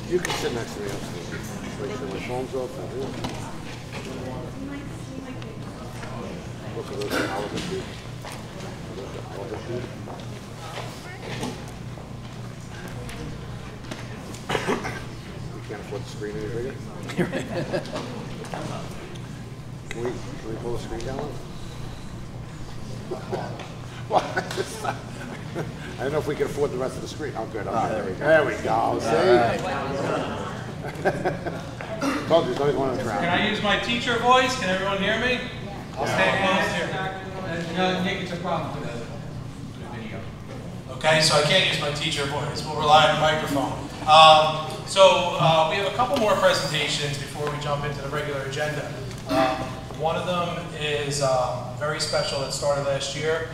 You can sit next to me upstairs. Make sure my phone's off. Look at those Oliver shoes. Oliver shoes. We can't afford the screen any bigger. Can we pull the screen down? Well, I don't know if we can afford the rest of the screen. Oh, good. Okay, there we go. See? Told you, there's only one on the ground. Can I use my teacher voice? Can everyone hear me? I'll stay close here. Nick, it's a problem for the video. Okay, so I can't use my teacher voice. We'll rely on the microphone. We have a couple more presentations before we jump into the regular agenda. One of them is very special that started last year.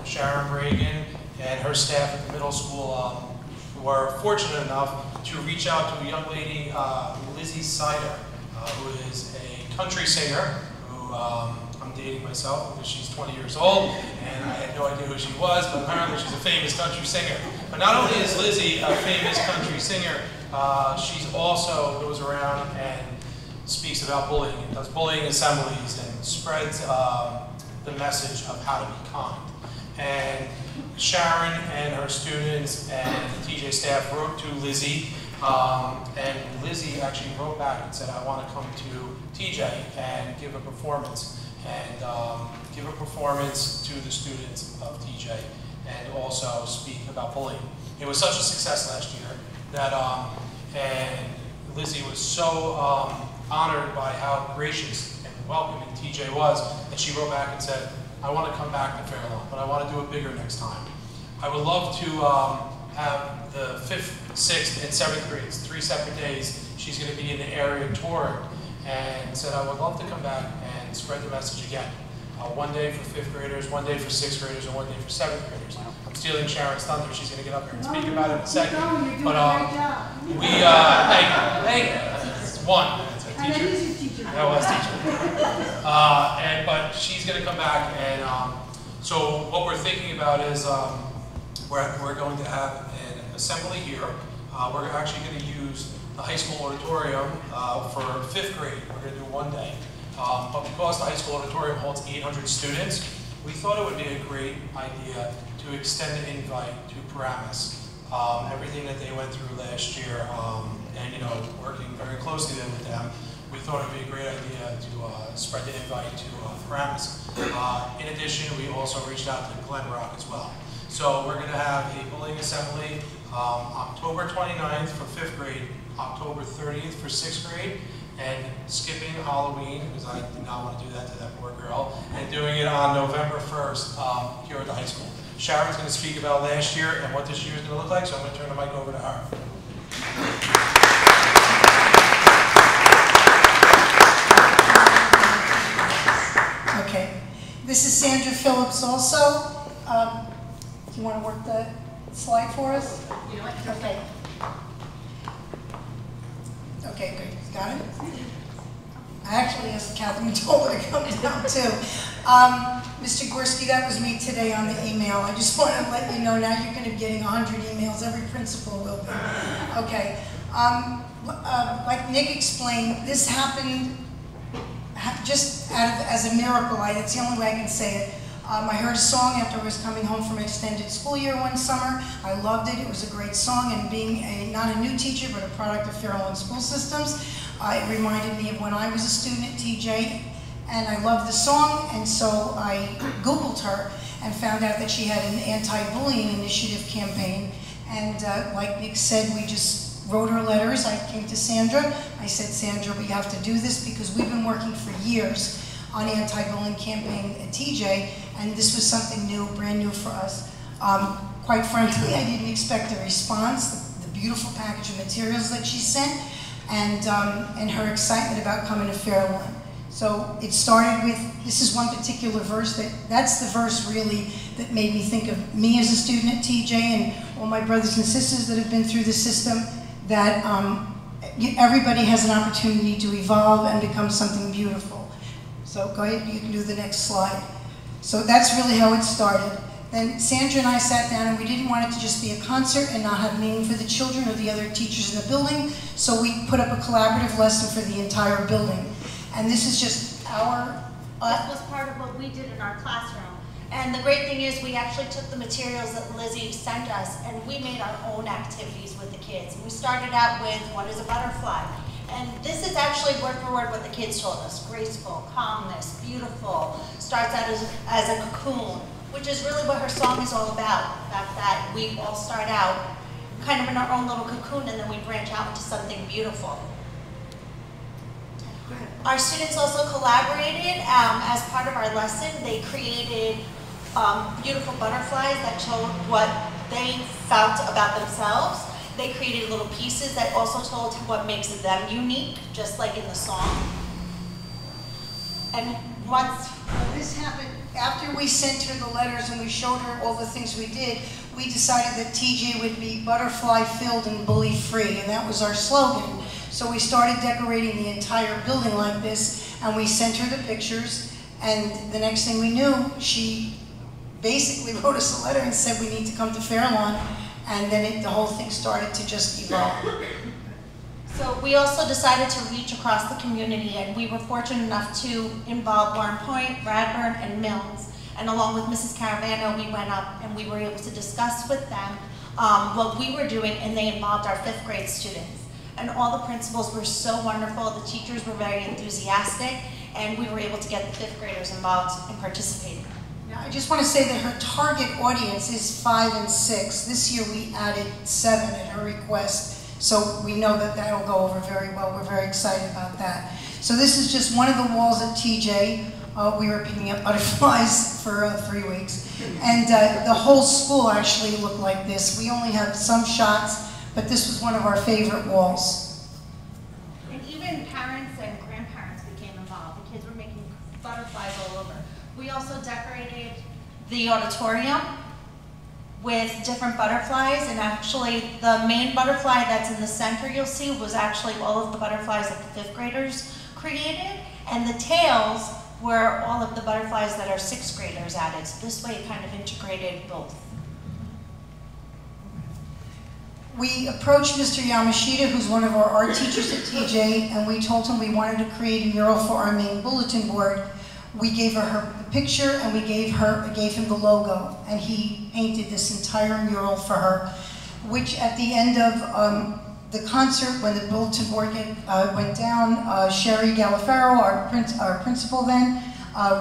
Sharon Reagan and her staff at the middle school were fortunate enough to reach out to a young lady, Lizzie Sider, who is a country singer who I'm dating myself because she's 20 years old and I had no idea who she was, but apparently she's a famous country singer. But not only is Lizzie a famous country singer, she's also goes around and speaks about bullying, and does bullying assemblies and spreads the message of how to be kind. And Sharon and her students and the TJ staff wrote to Lizzie, and Lizzie actually wrote back and said, I want to come to TJ and give a performance, and give a performance to the students of TJ, and also speak about bullying. It was such a success last year that, and Lizzie was so honored by how gracious and welcoming TJ was, that she wrote back and said, I want to come back to Fairlawn, but I want to do it bigger next time. I would love to have the 5th, 6th, and 7th grades, 3 separate days. She's going to be in the area touring, and said I would love to come back and spread the message again. One day for 5th graders, one day for 6th graders, and one day for 7th graders. I'm stealing Sharon's thunder. She's going to get up here and speak about it in a second. But it's one. Teacher. That was teacher. But she's going to come back, and so what we're thinking about is we're going to have an assembly here. We're actually going to use the high school auditorium for 5th grade. We're going to do one day. But because the high school auditorium holds 800 students, we thought it would be a great idea to extend an invite to Paramus. Everything that they went through last year, and working very closely with them, we thought it would be a great idea to spread the invite to Paramus. In addition, we also reached out to Glen Rock as well. So we're going to have a bullying assembly October 29th for 5th grade, October 30th for 6th grade, and skipping Halloween, because I did not want to do that to that poor girl, and doing it on November 1st here at the high school. Sharon's going to speak about last year and what this year is going to look like, so I'm going to turn the mic over to her. Okay, this is Sandra Phillips also. Do you want to work the slide for us? Okay. Okay, good. Got it? I actually asked Catherine Tola to come down too. Mr. Gorski, that was me today on the email. I just want to let you know now you're going to be getting 100 emails. Every principal will be. Okay. Like Nick explained, this happened just as a miracle. That's the only way I can say it. I heard a song after I was coming home from extended school year one summer. I loved it. It was a great song, and being not a new teacher, but a product of Fairlawn School Systems, it reminded me of when I was a student at TJ, and I loved the song, and so I Googled her and found out that she had an anti-bullying initiative campaign, and like Nick said, we just wrote her letters. I came to Sandra. I said, Sandra, we have to do this because we've been working for years on anti-bullying campaign at TJ, and this was something new, brand new for us. Quite frankly, I didn't expect a response, the beautiful package of materials that she sent, and her excitement about coming to Fairlawn. So it started with, this is one particular verse, that's the verse really that made me think of me as a student at TJ and all my brothers and sisters that have been through the system, that everybody has an opportunity to evolve and become something beautiful. So go ahead, you can do the next slide. So that's really how it started. Then Sandra and I sat down and we didn't want it to just be a concert and not have meaning for the children or the other teachers in the building, so we put up a collaborative lesson for the entire building. And this is just our... This was part of what we did in our classroom. And the great thing is we actually took the materials that Lizzie sent us and we made our own activities with the kids. We started out with what is a butterfly. And this is actually word for word what the kids told us. Graceful, calmness, beautiful, starts out as a cocoon, which is really what her song is all about. The fact that we all start out kind of in our own little cocoon and then we branch out into something beautiful. Our students also collaborated as part of our lesson. They created beautiful butterflies that showed what they felt about themselves. They created little pieces that also told what makes them unique, just like in the song. And once This happened after we sent her the letters and we showed her all the things we did. We decided that TJ would be butterfly filled and bully free, and that was our slogan. So we started decorating the entire building like this, and we sent her the pictures, and the next thing we knew, she basically wrote us a letter and said we need to come to Fairlawn, and then the whole thing started to just evolve. So we also decided to reach across the community, and we were fortunate enough to involve Warren Point, Radburn, and Mills. And along with Mrs. Caravano, we went up and we were able to discuss with them what we were doing, and they involved our 5th grade students. And all the principals were so wonderful, the teachers were very enthusiastic, and we were able to get the 5th graders involved and participating. Now, I just want to say that her target audience is 5 and 6. This year we added 7 at her request, so we know that that'll go over very well. We're very excited about that. So this is just one of the walls at TJ. We were picking up butterflies for 3 weeks. And the whole school actually looked like this. We only have some shots, but this was one of our favorite walls. And even parents and grandparents became involved. The kids were making butterflies all over. We also decorated the auditorium with different butterflies, and actually the main butterfly that's in the center you'll see was actually all of the butterflies that the 5th graders created, and the tails were all of the butterflies that our 6th graders added. So this way it kind of integrated both. We approached Mr. Yamashita, who's one of our art teachers at TJ, and we told him we wanted to create a mural for our main bulletin board. We gave her the picture and we gave him the logo, and he painted this entire mural for her, which at the end of the concert, when the bulletin board went down, Sherry Galafaro, our principal then,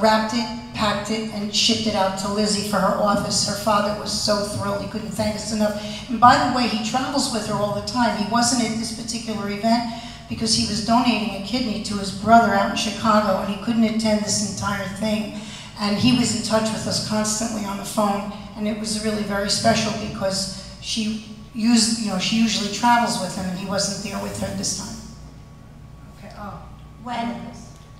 wrapped it, packed it, and shipped it out to Lizzie for her office. Her father was so thrilled, he couldn't thank us enough. And by the way, he travels with her all the time. He wasn't at this particular event because he was donating a kidney to his brother out in Chicago, and he couldn't attend this entire thing. And he was in touch with us constantly on the phone, and it was really very special because she usually travels with him, and he wasn't there with her this time. Okay. Oh. When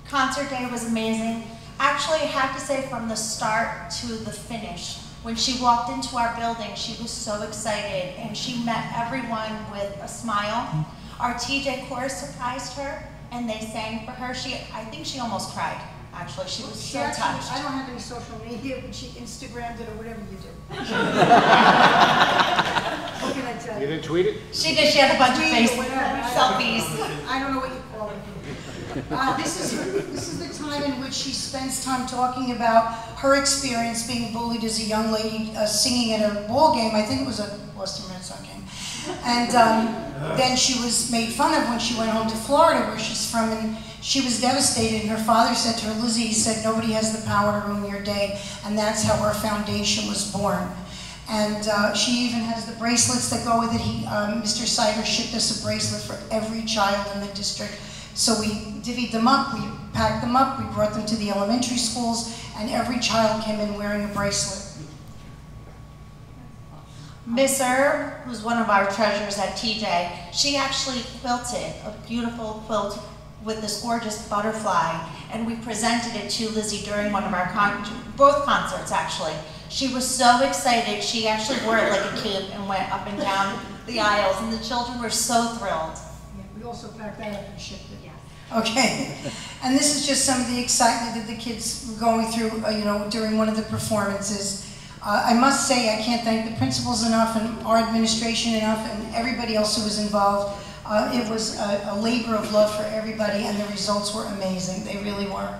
concert day was amazing. Actually, I have to say from the start to the finish, when she walked into our building, she was so excited, and she met everyone with a smile. Our TJ chorus surprised her, and they sang for her. I think she almost cried, actually. She was so touched. I don't have any social media, but she Instagrammed it or whatever you do. What can I tell You you? didn't tweet it? She did. She had a bunch of Tweet face or whatever. selfies. I don't know what you call it. This is the time in which she spends time talking about her experience being bullied as a young lady, singing at a ball game. I think it was a Boston Red Sox game. And then she was made fun of when she went home to Florida, where she's from, and she was devastated. And her father said to her, Lizzie, he said, nobody has the power to ruin your day. And that's how her foundation was born. And she even has the bracelets that go with it. Mr. Sider shipped us a bracelet for every child in the district. So we divvied them up, we packed them up, we brought them to the elementary schools, and every child came in wearing a bracelet. Miss Erb, who's one of our treasures at TJ, she actually quilted a beautiful quilt with this gorgeous butterfly, and we presented it to Lizzie during one of our both concerts actually. She was so excited, she actually wore it like a cape and went up and down the aisles, and the children were so thrilled. Yeah, we also packed that up and shipped it. Yes. Okay, and this is just some of the excitement that the kids were going through, during one of the performances. I must say, I can't thank the principals enough and our administration enough and everybody else who was involved. It was a labor of love for everybody, and the results were amazing. They really were.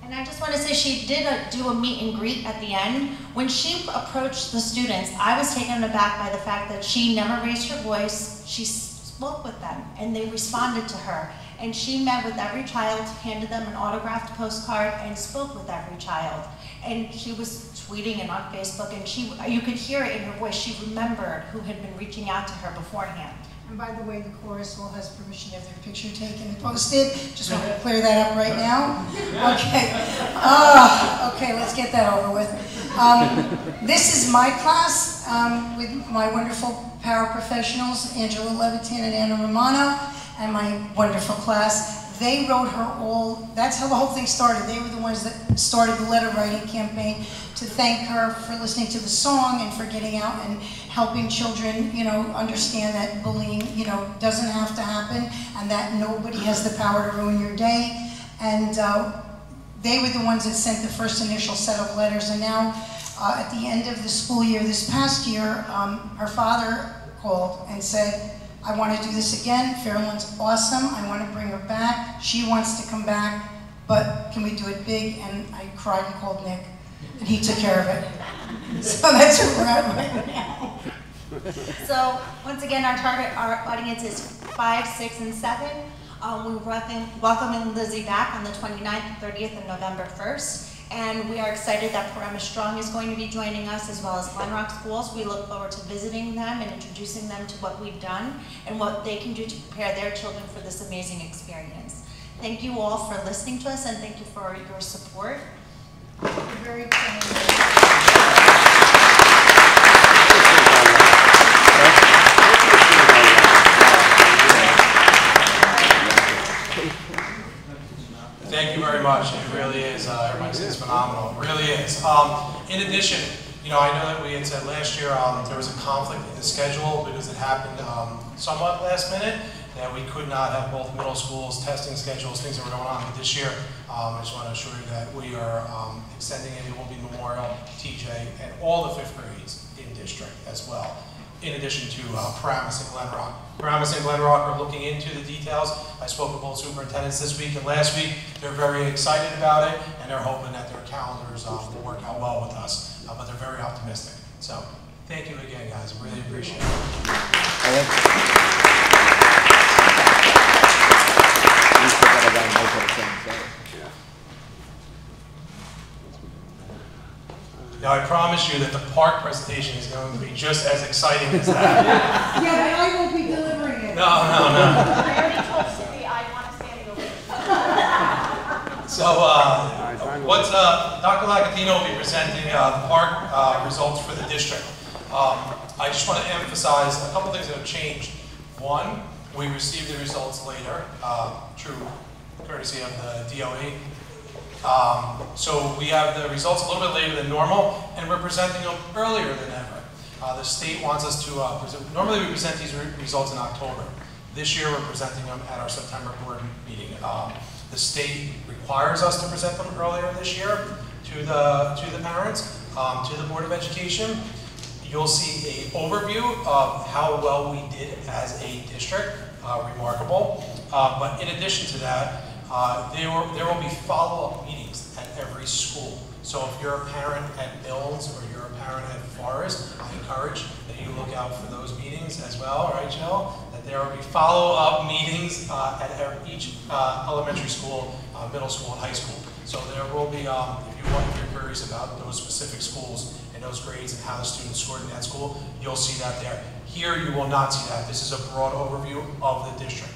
And I just want to say she did do a meet and greet at the end. When she approached the students, I was taken aback by the fact that she never raised her voice. She spoke with them, and they responded to her. And she met with every child, handed them an autographed postcard, and spoke with every child. And she was tweeting and on Facebook, and you could hear it in her voice. She remembered who had been reaching out to her beforehand. And by the way, the chorus all has permission to have their picture taken and posted. Just want to clear that up right now. Okay. Okay, let's get that over with. This is my class with my wonderful paraprofessionals, Angela Levitan and Anna Romano, and my wonderful class. They wrote her all, that's how the whole thing started. They were the ones that started the letter writing campaign to thank her for listening to the song and for getting out and helping children, you know, understand that bullying, you know, doesn't have to happen and that nobody has the power to ruin your day. And they were the ones that sent the first initial set of letters. And now at the end of the school year, this past year, her father called and said, I want to do this again. Fairland's awesome. I want to bring her back. She wants to come back, but can we do it big? And I cried and called Nick, and he took care of it. So that's where we're at right now. So once again, our audience is 5, 6, and 7. We're welcoming Lizzie back on the 29th, 30th, and November 1st. And we are excited that Paramus Strong is going to be joining us, as well as Glen Rock Schools. We look forward to visiting them and introducing them to what we've done and what they can do to prepare their children for this amazing experience. Thank you all for listening to us, and thank you for your support. You're very kind. Thank you very much. It really is, everybody says phenomenal. It really is. In addition, you know, I know that we had said last year there was a conflict in the schedule because it happened somewhat last minute, that we could not have both middle schools, testing schedules, things that were going on. But this year, I just want to assure you that we are extending it. It will be Memorial, TJ, and all the 5th grades in district as well, in addition to Paramus and Glen Rock. Paramus and Glen Rock are looking into the details. I spoke with both superintendents this week and last week. They're very excited about it, and they're hoping that their calendars will work out well with us, but they're very optimistic. So thank you again, guys. I really appreciate it. Now, I promise you that the park presentation is going to be just as exciting as that. Yeah, but I won't be delivering it. No. I already told Cindy I want a standing ovation. So, Dr. Lacatino will be presenting the park results for the district. I just want to emphasize a couple things that have changed. One, we received the results later, true courtesy of the DOE. So we have the results a little bit later than normal, and we're presenting them earlier than ever. The state wants us to normally we present these results in October. This year we're presenting them at our September board meeting. The state requires us to present them earlier this year to the parents, to the Board of Education. You'll see an overview of how well we did as a district, remarkable. But in addition to that, there will be follow-up meetings at every school. So if you're a parent at Mills or you're a parent at Forest, I encourage that you look out for those meetings as well, right, Jill? That there will be follow-up meetings at each elementary school, middle school, and high school. So there will be, if you're curious about those specific schools and those grades and how the students scored in that school, you'll see that there. Here you will not see that. This is a broad overview of the district.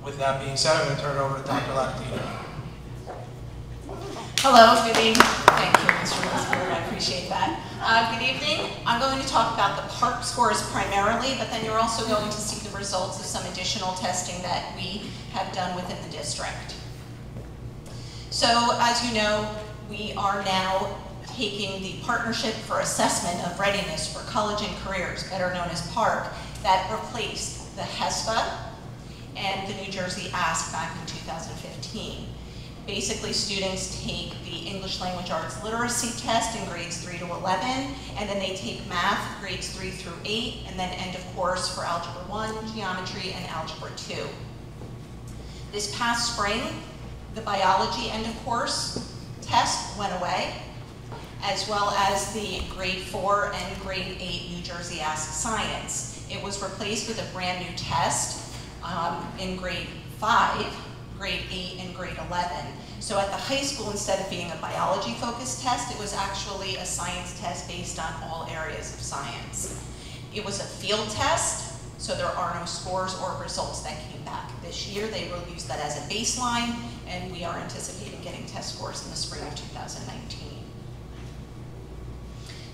With that being said, I'm going to turn it over to Dr. Lacatino. Hello, good evening. Thank you, Mr. Westford, I appreciate that. Good evening. I'm going to talk about the park scores primarily, but then you're also going to see the results of some additional testing that we have done within the district. So, as you know, we are now taking the Partnership for Assessment of Readiness for College and Careers, better known as PARC, that replaced the HESPA and the New Jersey ASK back in 2015. Basically, students take the English Language Arts Literacy test in grades 3 to 11, and then they take math, grades 3 through 8, and then end of course for Algebra 1, Geometry, and Algebra 2. This past spring, the biology end of course test went away, as well as the grade 4 and grade 8 New Jersey Ask Science. It was replaced with a brand new test in grade 5, grade 8, and grade 11. So at the high school, instead of being a biology-focused test, it was actually a science test based on all areas of science. It was a field test, so there are no scores or results that came back. This year, they will use that as a baseline, and we are anticipating getting test scores in the spring of 2019.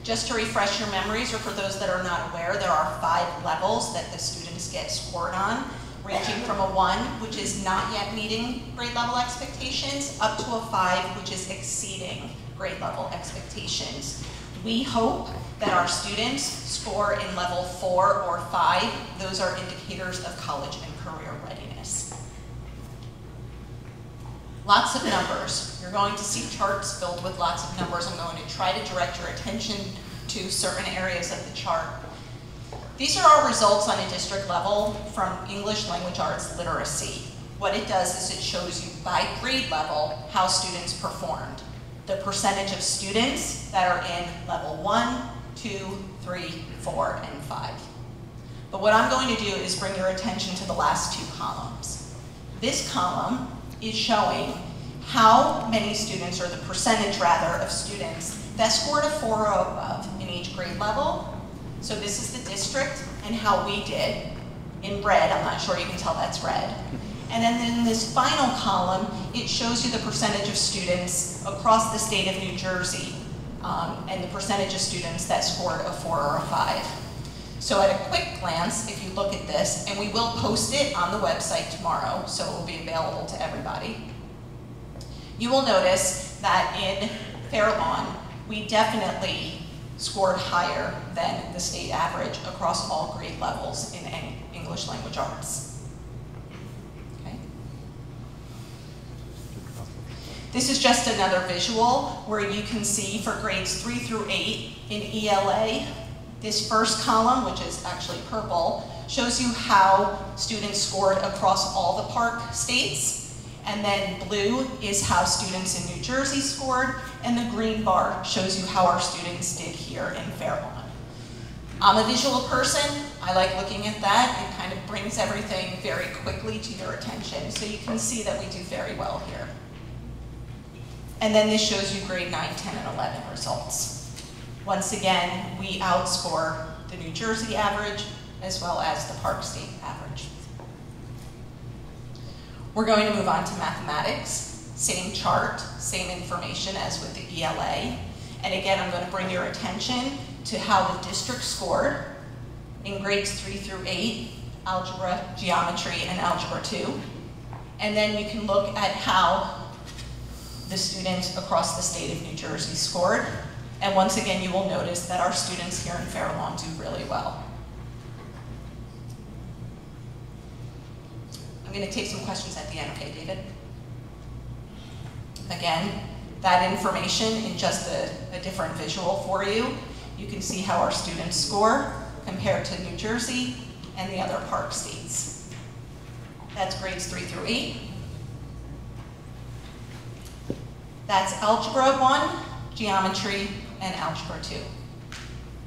Just to refresh your memories, or for those that are not aware, there are 5 levels that the students get scored on, ranging from a 1, which is not yet meeting grade level expectations, up to a 5, which is exceeding grade level expectations. We hope that our students score in level 4 or 5. Those are indicators of college and career readiness. Lots of numbers. You're going to see charts filled with lots of numbers. I'm going to try to direct your attention to certain areas of the chart. These are our results on a district level from English Language Arts Literacy. What it does is it shows you by grade level how students performed. The percentage of students that are in level 1, 2, 3, 4, and 5. But what I'm going to do is bring your attention to the last 2 columns. This column is showing how many students, or the percentage rather, of students that scored a 4 or above in each grade level. So this is the district and how we did in red. I'm not sure you can tell that's red. And then in this final column, it shows you the percentage of students across the state of New Jersey and the percentage of students that scored a 4 or a 5. So at a quick glance, if you look at this, and we will post it on the website tomorrow, so it will be available to everybody, you will notice that in Fairlawn, we definitely scored higher than the state average across all grade levels in English Language Arts. Okay. This is just another visual where you can see for grades 3 through 8 in ELA, this first column, which is actually purple, shows you how students scored across all the park states. And then blue is how students in New Jersey scored, and the green bar shows you how our students did here in Fairlawn. I'm a visual person. I like looking at that. It kind of brings everything very quickly to your attention. So you can see that we do very well here. And then this shows you grade 9, 10, and 11 results. Once again, we outscore the New Jersey average as well as the Park State average. We're going to move on to mathematics. Same chart, same information as with the ELA. And again, I'm going to bring your attention to how the district scored in grades 3 through 8, algebra, geometry, and algebra 2. And then you can look at how the students across the state of New Jersey scored. And once again, you will notice that our students here in Fairlawn do really well. I'm going to take some questions at the end, okay, David? Again, that information in just a different visual for you. You can see how our students score compared to New Jersey and the other park states. That's grades 3 through 8. That's algebra 1, geometry, and algebra 2.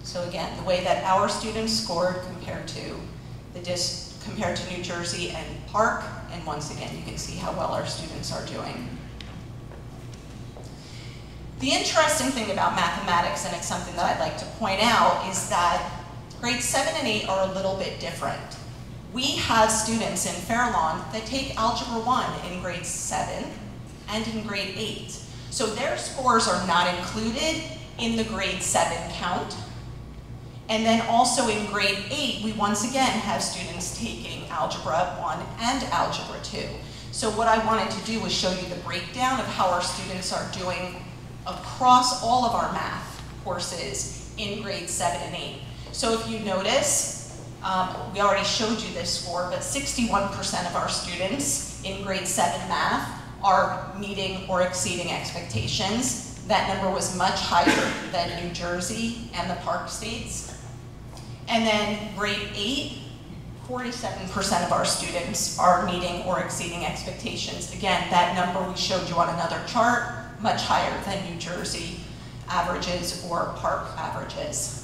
So again, the way that our students scored compared to New Jersey and Park, and once again, you can see how well our students are doing. The interesting thing about mathematics, and it's something that I'd like to point out, is that grades 7 and 8 are a little bit different. We have students in Fairlawn that take algebra 1 in grade 7 and in grade 8. So their scores are not included in the grade 7 count. And then also in grade 8, we once again have students taking algebra 1 and algebra 2. So what I wanted to do was show you the breakdown of how our students are doing across all of our math courses in grades 7 and 8. So if you notice, we already showed you this score, but 61% of our students in grade 7 math are meeting or exceeding expectations. That number was much higher than New Jersey and the Park states. And then grade 8, 47% of our students are meeting or exceeding expectations. Again, that number we showed you on another chart, much higher than New Jersey averages or Park averages.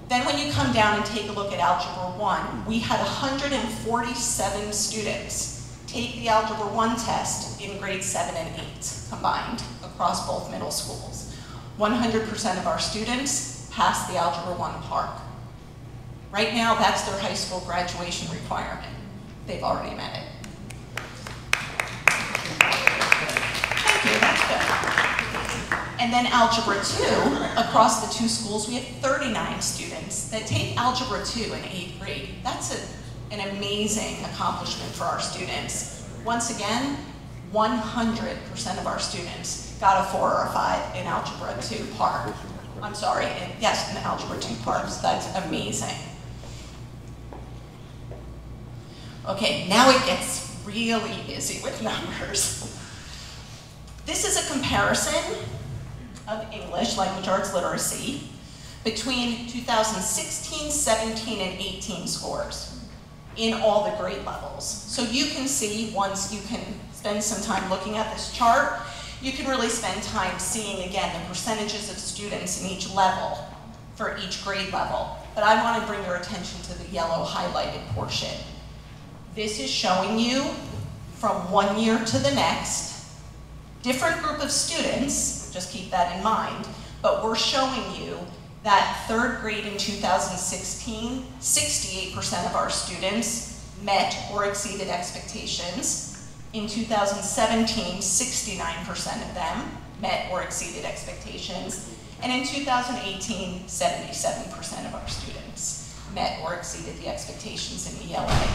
Then when you come down and take a look at Algebra 1, we had 147 students take the Algebra 1 test in grades 7 and 8 combined across both middle schools. 100% of our students passed the Algebra 1 Park. Right now, that's their high school graduation requirement. They've already met it. Thank you, that's good. And then Algebra 2, across the 2 schools, we have 39 students that take Algebra 2 in 8th grade. That's an amazing accomplishment for our students. Once again, 100% of our students got a 4 or a 5 in Algebra 2 Park. I'm sorry, yes, in Algebra 2 Parks. That's amazing. Okay, now it gets really busy with numbers. This is a comparison of English, language arts literacy, between 2016, 17, and 18 scores in all the grade levels. So you can see, once you can spend some time looking at this chart, you can really spend time seeing, again, the percentages of students in each level for each grade level. But I want to bring your attention to the yellow highlighted portion. This is showing you, from one year to the next, different group of students, just keep that in mind, but we're showing you that 3rd grade in 2016, 68% of our students met or exceeded expectations. In 2017, 69% of them met or exceeded expectations. And in 2018, 77% of our students met or exceeded the expectations in ELA.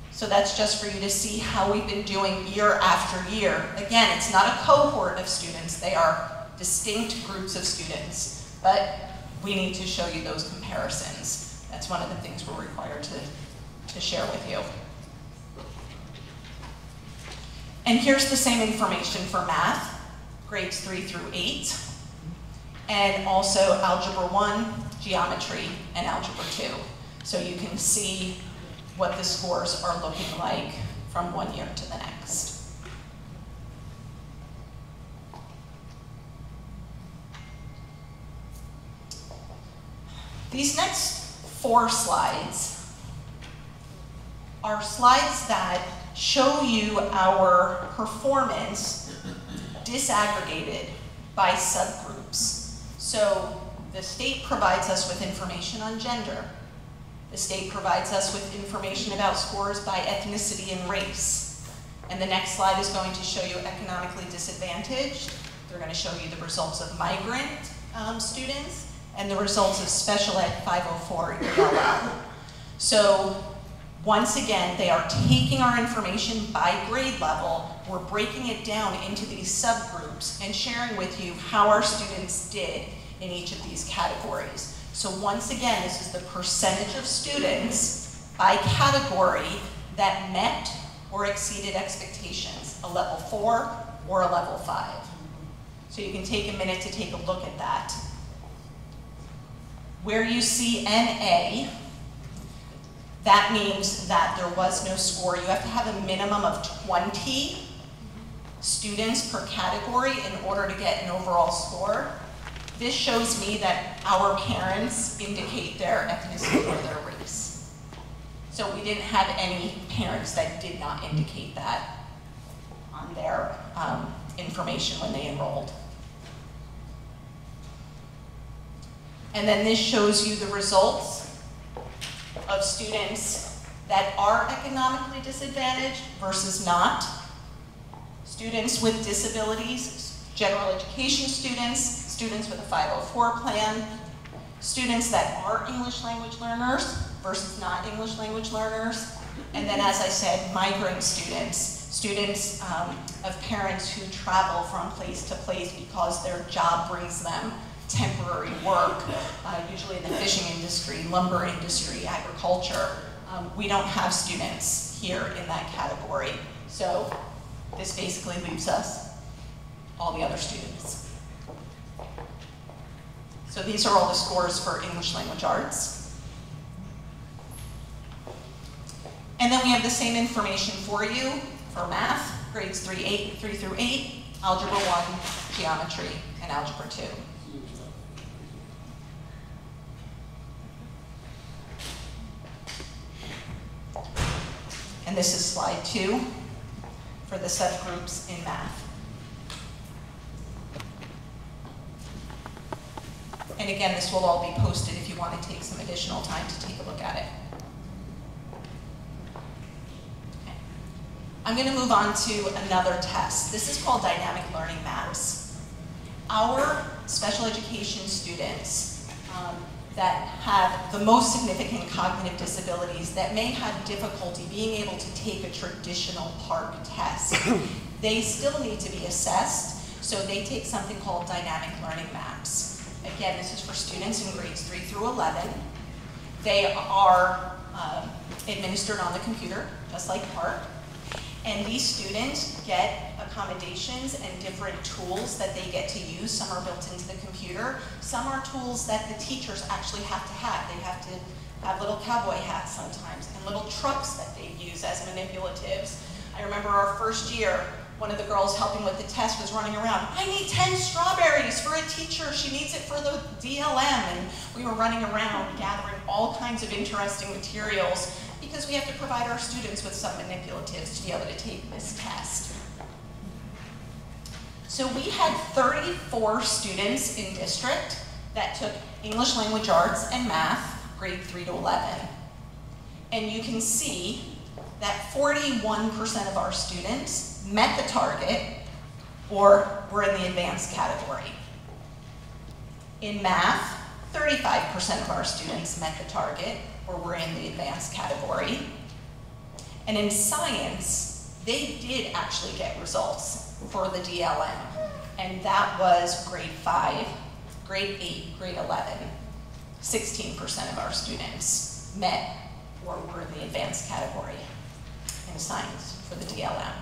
So that's just for you to see how we've been doing year after year. Again, it's not a cohort of students, they are distinct groups of students, but we need to show you those comparisons. That's one of the things we're required to share with you. And here's the same information for math, grades 3 through 8, and also Algebra 1, Geometry, and Algebra 2. So you can see what the scores are looking like from one year to the next. These next 4 slides are slides that show you our performance disaggregated by subgroups. So the state provides us with information on gender. The state provides us with information about scores by ethnicity and race. And the next slide is going to show you economically disadvantaged. They're going to show you the results of migrant students and the results of special ed 504 ELL. So once again, they are taking our information by grade level, we're breaking it down into these subgroups and sharing with you how our students did in each of these categories. So once again, this is the percentage of students by category that met or exceeded expectations, a level 4 or a level 5. So you can take a minute to take a look at that. Where you see NA, that means that there was no score. You have to have a minimum of 20 students per category in order to get an overall score. This shows me that our parents indicate their ethnicity or their race. So we didn't have any parents that did not indicate that on their information when they enrolled. And then this shows you the results of students that are economically disadvantaged versus not. Students with disabilities, general education students, students with a 504 plan, students that are English language learners versus not English language learners, and then as I said, migrant students, students of parents who travel from place to place because their job brings them temporary work, usually in the fishing industry, lumber industry, agriculture. We don't have students here in that category. So this basically leaves us all the other students. So these are all the scores for English Language Arts. And then we have the same information for you for math, grades 3 through 8, Algebra 1, Geometry, and Algebra 2. And this is slide 2 for the subgroups in math. And again, this will all be posted if you want to take some additional time to take a look at it. Okay. I'm going to move on to another test. This is called Dynamic Learning Maps. Our special education students that have the most significant cognitive disabilities that may have difficulty being able to take a traditional PARCC test, they still need to be assessed, so they take something called Dynamic Learning Maps. Again, this is for students in grades 3 through 11. They are administered on the computer, just like PARCC. And these students get accommodations and different tools that they get to use. Some are built into the computer. Some are tools that the teachers actually have to have. They have to have little cowboy hats sometimes and little trucks that they use as manipulatives. I remember our first year, one of the girls helping with the test was running around, I need 10 strawberries for a teacher, she needs it for the DLM. And we were running around gathering all kinds of interesting materials because we have to provide our students with some manipulatives to be able to take this test. So we had 34 students in district that took English Language Arts and Math, grade 3 to 11. And you can see that 41% of our students met the target or were in the advanced category. In math, 35% of our students met the target or were in the advanced category. And in science, they did actually get results for the DLM. And that was grade 5, grade 8, grade 11. 16% of our students met or were in the advanced category in science for the DLM.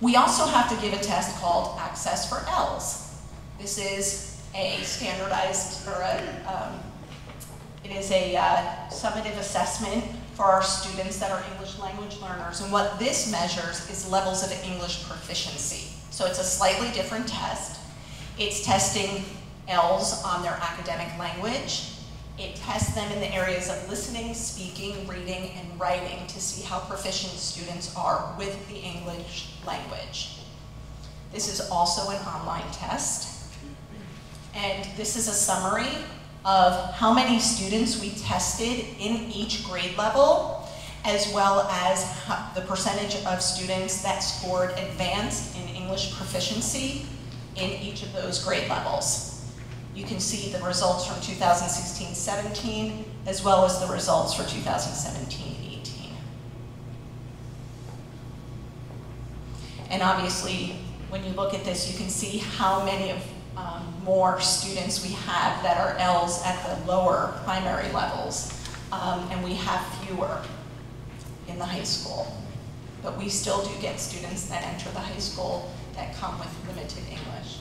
We also have to give a test called Access for ELS. This is a standardized, or it is a summative assessment for our students that are English language learners. And what this measures is levels of English proficiency. So it's a slightly different test. It's testing ELS on their academic language. It tests them in the areas of listening, speaking, reading, and writing to see how proficient students are with the English language. This is also an online test. And this is a summary of how many students we tested in each grade level, as well as the percentage of students that scored advanced in English proficiency in each of those grade levels. You can see the results from 2016-17, as well as the results for 2017-18. And obviously, when you look at this, you can see how many of more students we have that are ELS at the lower primary levels, and we have fewer in the high school. But we still do get students that enter the high school that come with limited English.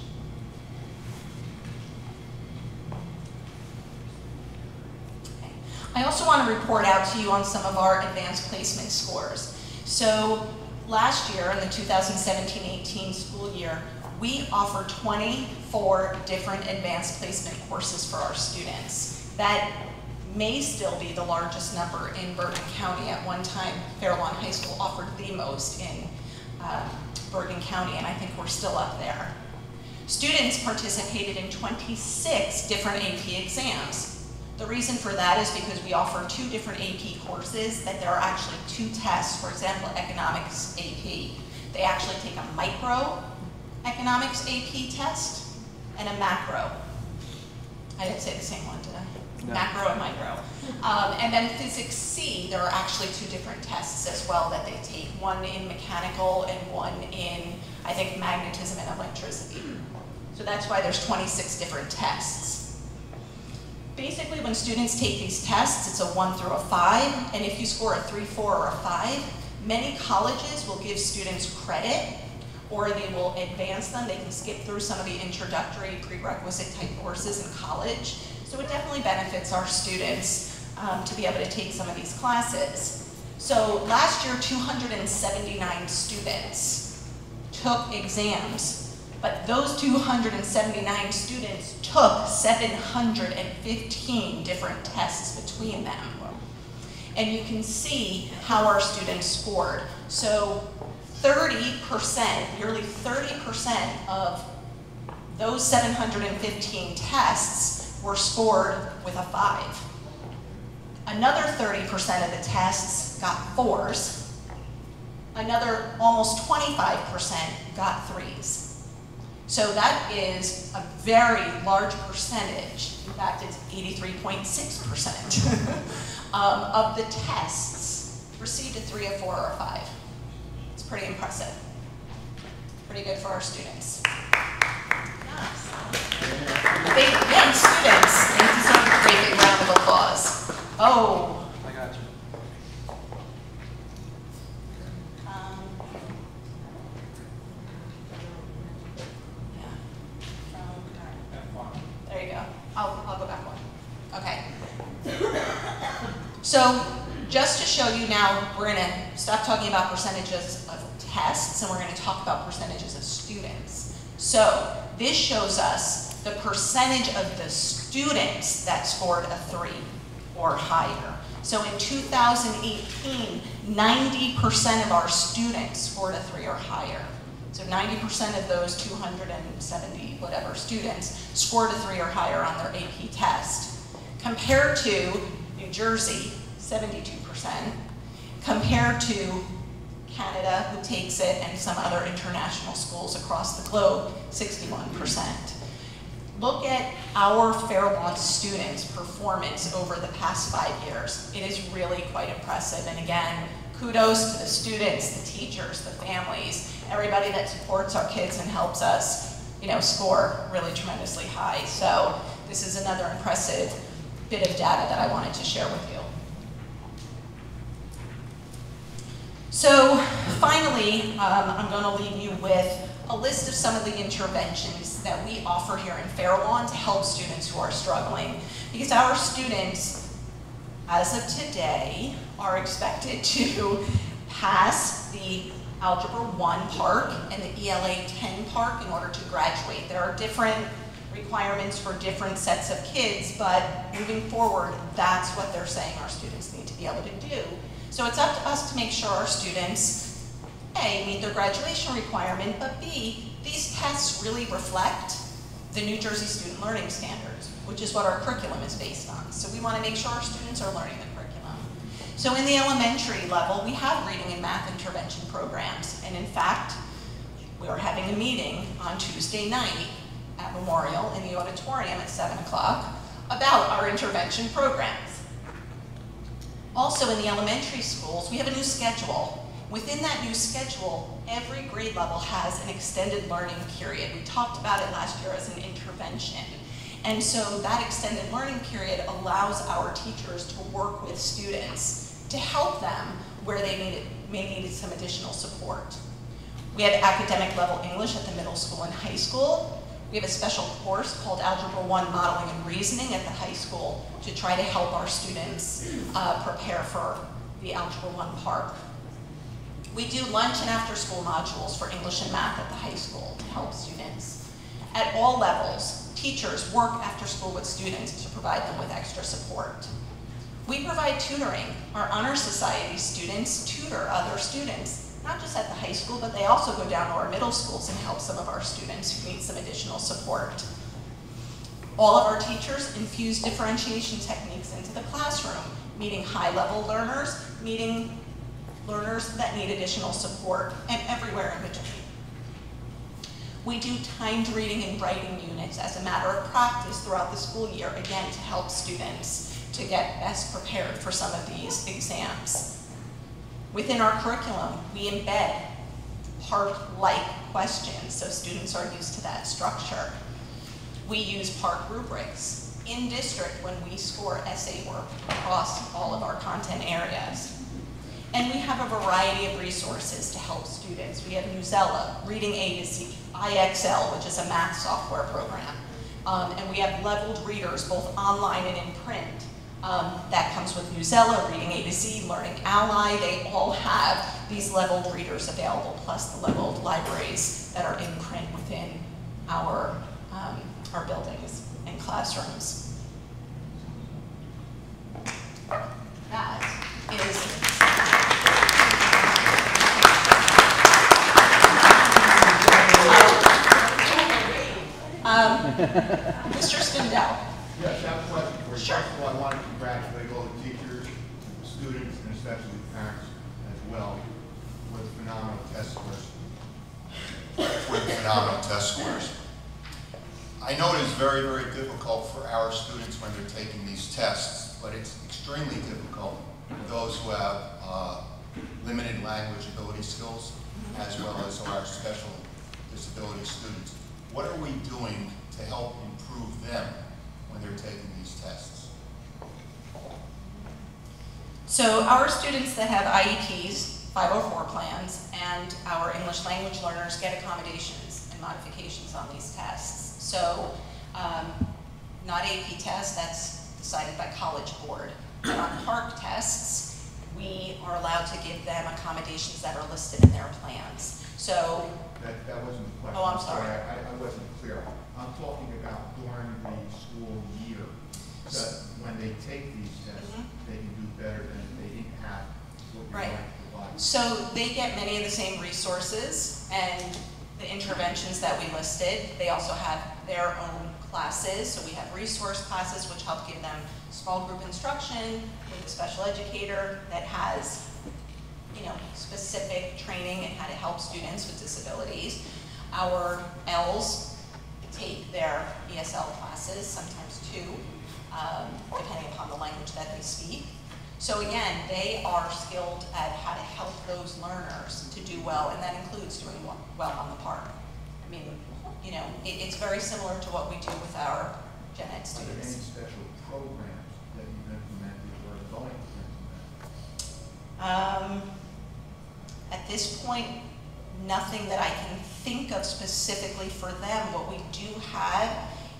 Okay. I also want to report out to you on some of our advanced placement scores. So last year, in the 2017-18 school year, we offer 24 different advanced placement courses for our students. That may still be the largest number in Bergen County. At one time, Fairlawn High School offered the most in Bergen County, and I think we're still up there. Students participated in 26 different AP exams. The reason for that is because we offer 2 different AP courses that there are actually 2 tests. For example, economics AP. They actually take a micro economics AP test and a macro. I didn't say the same one, did I? No. Macro and micro. And then physics C, there are actually 2 different tests as well that they take. One in mechanical and one in, I think, magnetism and electricity. So that's why there's 26 different tests. Basically, when students take these tests, it's a 1 through a 5, and if you score a 3, 4, or a 5, many colleges will give students credit, or they will advance them. They can skip through some of the introductory prerequisite type courses in college. So it definitely benefits our students to be able to take some of these classes. So last year, 279 students took exams. But those 279 students took 715 different tests between them. And you can see how our students scored. So 30%, nearly 30% of those 715 tests were scored with a 5. Another 30% of the tests got 4s. Another almost 25% got 3s. So that is a very large percentage. In fact, it's 83.6% of the tests received a 3, a 4, or a 5. It's pretty impressive. Pretty good for our students. Yes. Big students. They deserve a great big round of applause. Oh. I got you. There you go. I'll go back one. Okay. So just to show you now, we're going to stop talking about percentages of tests and we're going to talk about percentages of students. So this shows us the percentage of the students that scored a 3 or higher. So in 2018, 90% of our students scored a 3 or higher. So 90% of those 270 whatever students scored a 3 or higher on their AP test. Compared to New Jersey, 72%. Compared to Canada, who takes it, and some other international schools across the globe, 61%. Look at our Fairlawn students' performance over the past 5 years. It is really quite impressive. And again, kudos to the students, the teachers, the families, everybody that supports our kids and helps us, score really tremendously high. So this is another impressive bit of data that I wanted to share with you. So finally, I'm going to leave you with a list of some of the interventions that we offer here in Fairlawn to help students who are struggling. Because our students, as of today, are expected to pass the Algebra 1 PARCC and the ELA 10 PARCC in order to graduate. There are different requirements for different sets of kids, but moving forward, that's what they're saying our students need to be able to do. So it's up to us to make sure our students, A, meet their graduation requirement, but B, these tests really reflect the New Jersey Student Learning Standards, which is what our curriculum is based on. So we want to make sure our students are learning the curriculum. So in the elementary level, we have reading and math intervention programs. And in fact, we are having a meeting on Tuesday night at Memorial in the auditorium at 7 o'clock about our intervention programs. Also in the elementary schools, we have a new schedule. Within that new schedule, every grade level has an extended learning period. We talked about it last year as an intervention. And so that extended learning period allows our teachers to work with students to help them where they may need some additional support. We have academic level English at the middle school and high school. We have a special course called Algebra 1 Modeling and Reasoning at the high school to try to help our students prepare for the Algebra 1 PARCC. We do lunch and after school modules for English and math at the high school to help students. At all levels, teachers work after school with students to provide them with extra support. We provide tutoring. Our Honor Society students tutor other students, not just at the high school, but they also go down to our middle schools and help some of our students who need some additional support. All of our teachers infuse differentiation techniques into the classroom, meeting high-level learners, meeting learners that need additional support, and everywhere in between. We do timed reading and writing units as a matter of practice throughout the school year, again, to help students to get best prepared for some of these exams. Within our curriculum, we embed PARCC-like questions, so students are used to that structure. We use PARCC rubrics. in district when we score essay work across all of our content areas. And we have a variety of resources to help students. We have Newsela, Reading A to Z, IXL, which is a math software program. And we have leveled readers, both online and in print. That comes with Newsela, Reading A to Z, Learning Ally. They all have these leveled readers available, plus the leveled libraries that are in print within our buildings and classrooms. That is Mr. Spindell. Yes, I have a question for you. Sure. First of all, I want to congratulate all the teachers, the students, and especially the parents as well with phenomenal test scores. I know it is very, very difficult for our students when they're taking these tests, but it's extremely difficult for those who have limited language ability skills, as well as our special disability students. What are we doing to help improve them when they're taking these tests? So our students that have IEPs, 504 plans, and our English language learners get accommodations and modifications on these tests. So not AP tests, that's decided by College Board. But on PARCC tests, we are allowed to give them accommodations that are listed in their plans. So That wasn't the question. Oh, I'm sorry. I wasn't clear. I'm talking about during the school year, so that when they take these tests, they can do better than if they didn't have what you're Right. going to provide. So they get many of the same resources and the interventions that we listed. They also have their own classes. So we have resource classes which help give them small group instruction with a special educator that has specific training in how to help students with disabilities. Our Ls take their ESL classes, sometimes two, depending upon the language that they speak. So again, they are skilled at how to help those learners to do well, and that includes doing well on the PARCC. I mean, it's very similar to what we do with our gen ed Are there any students. special programs that you've implemented or are going to implement? At this point, nothing that I can think of specifically for them. What we do have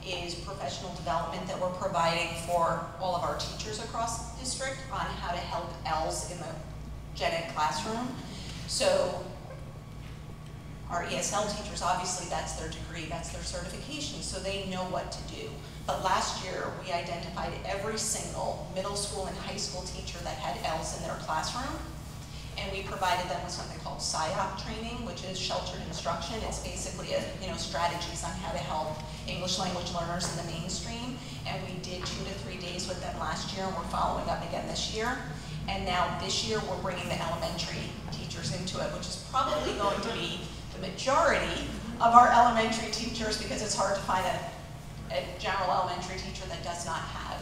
is professional development that we're providing for all of our teachers across the district on how to help ELs in the gen ed classroom. So our ESL teachers, obviously that's their degree, that's their certification, so they know what to do. But last year, we identified every single middle school and high school teacher that had ELs in their classroom, and we provided them with something called SIOP training, which is sheltered instruction. It's basically strategies on how to help English language learners in the mainstream. And we did 2 to 3 days with them last year, and we're following up again this year. And now this year, we're bringing the elementary teachers into it, which is probably going to be the majority of our elementary teachers, because it's hard to find a general elementary teacher that does not have.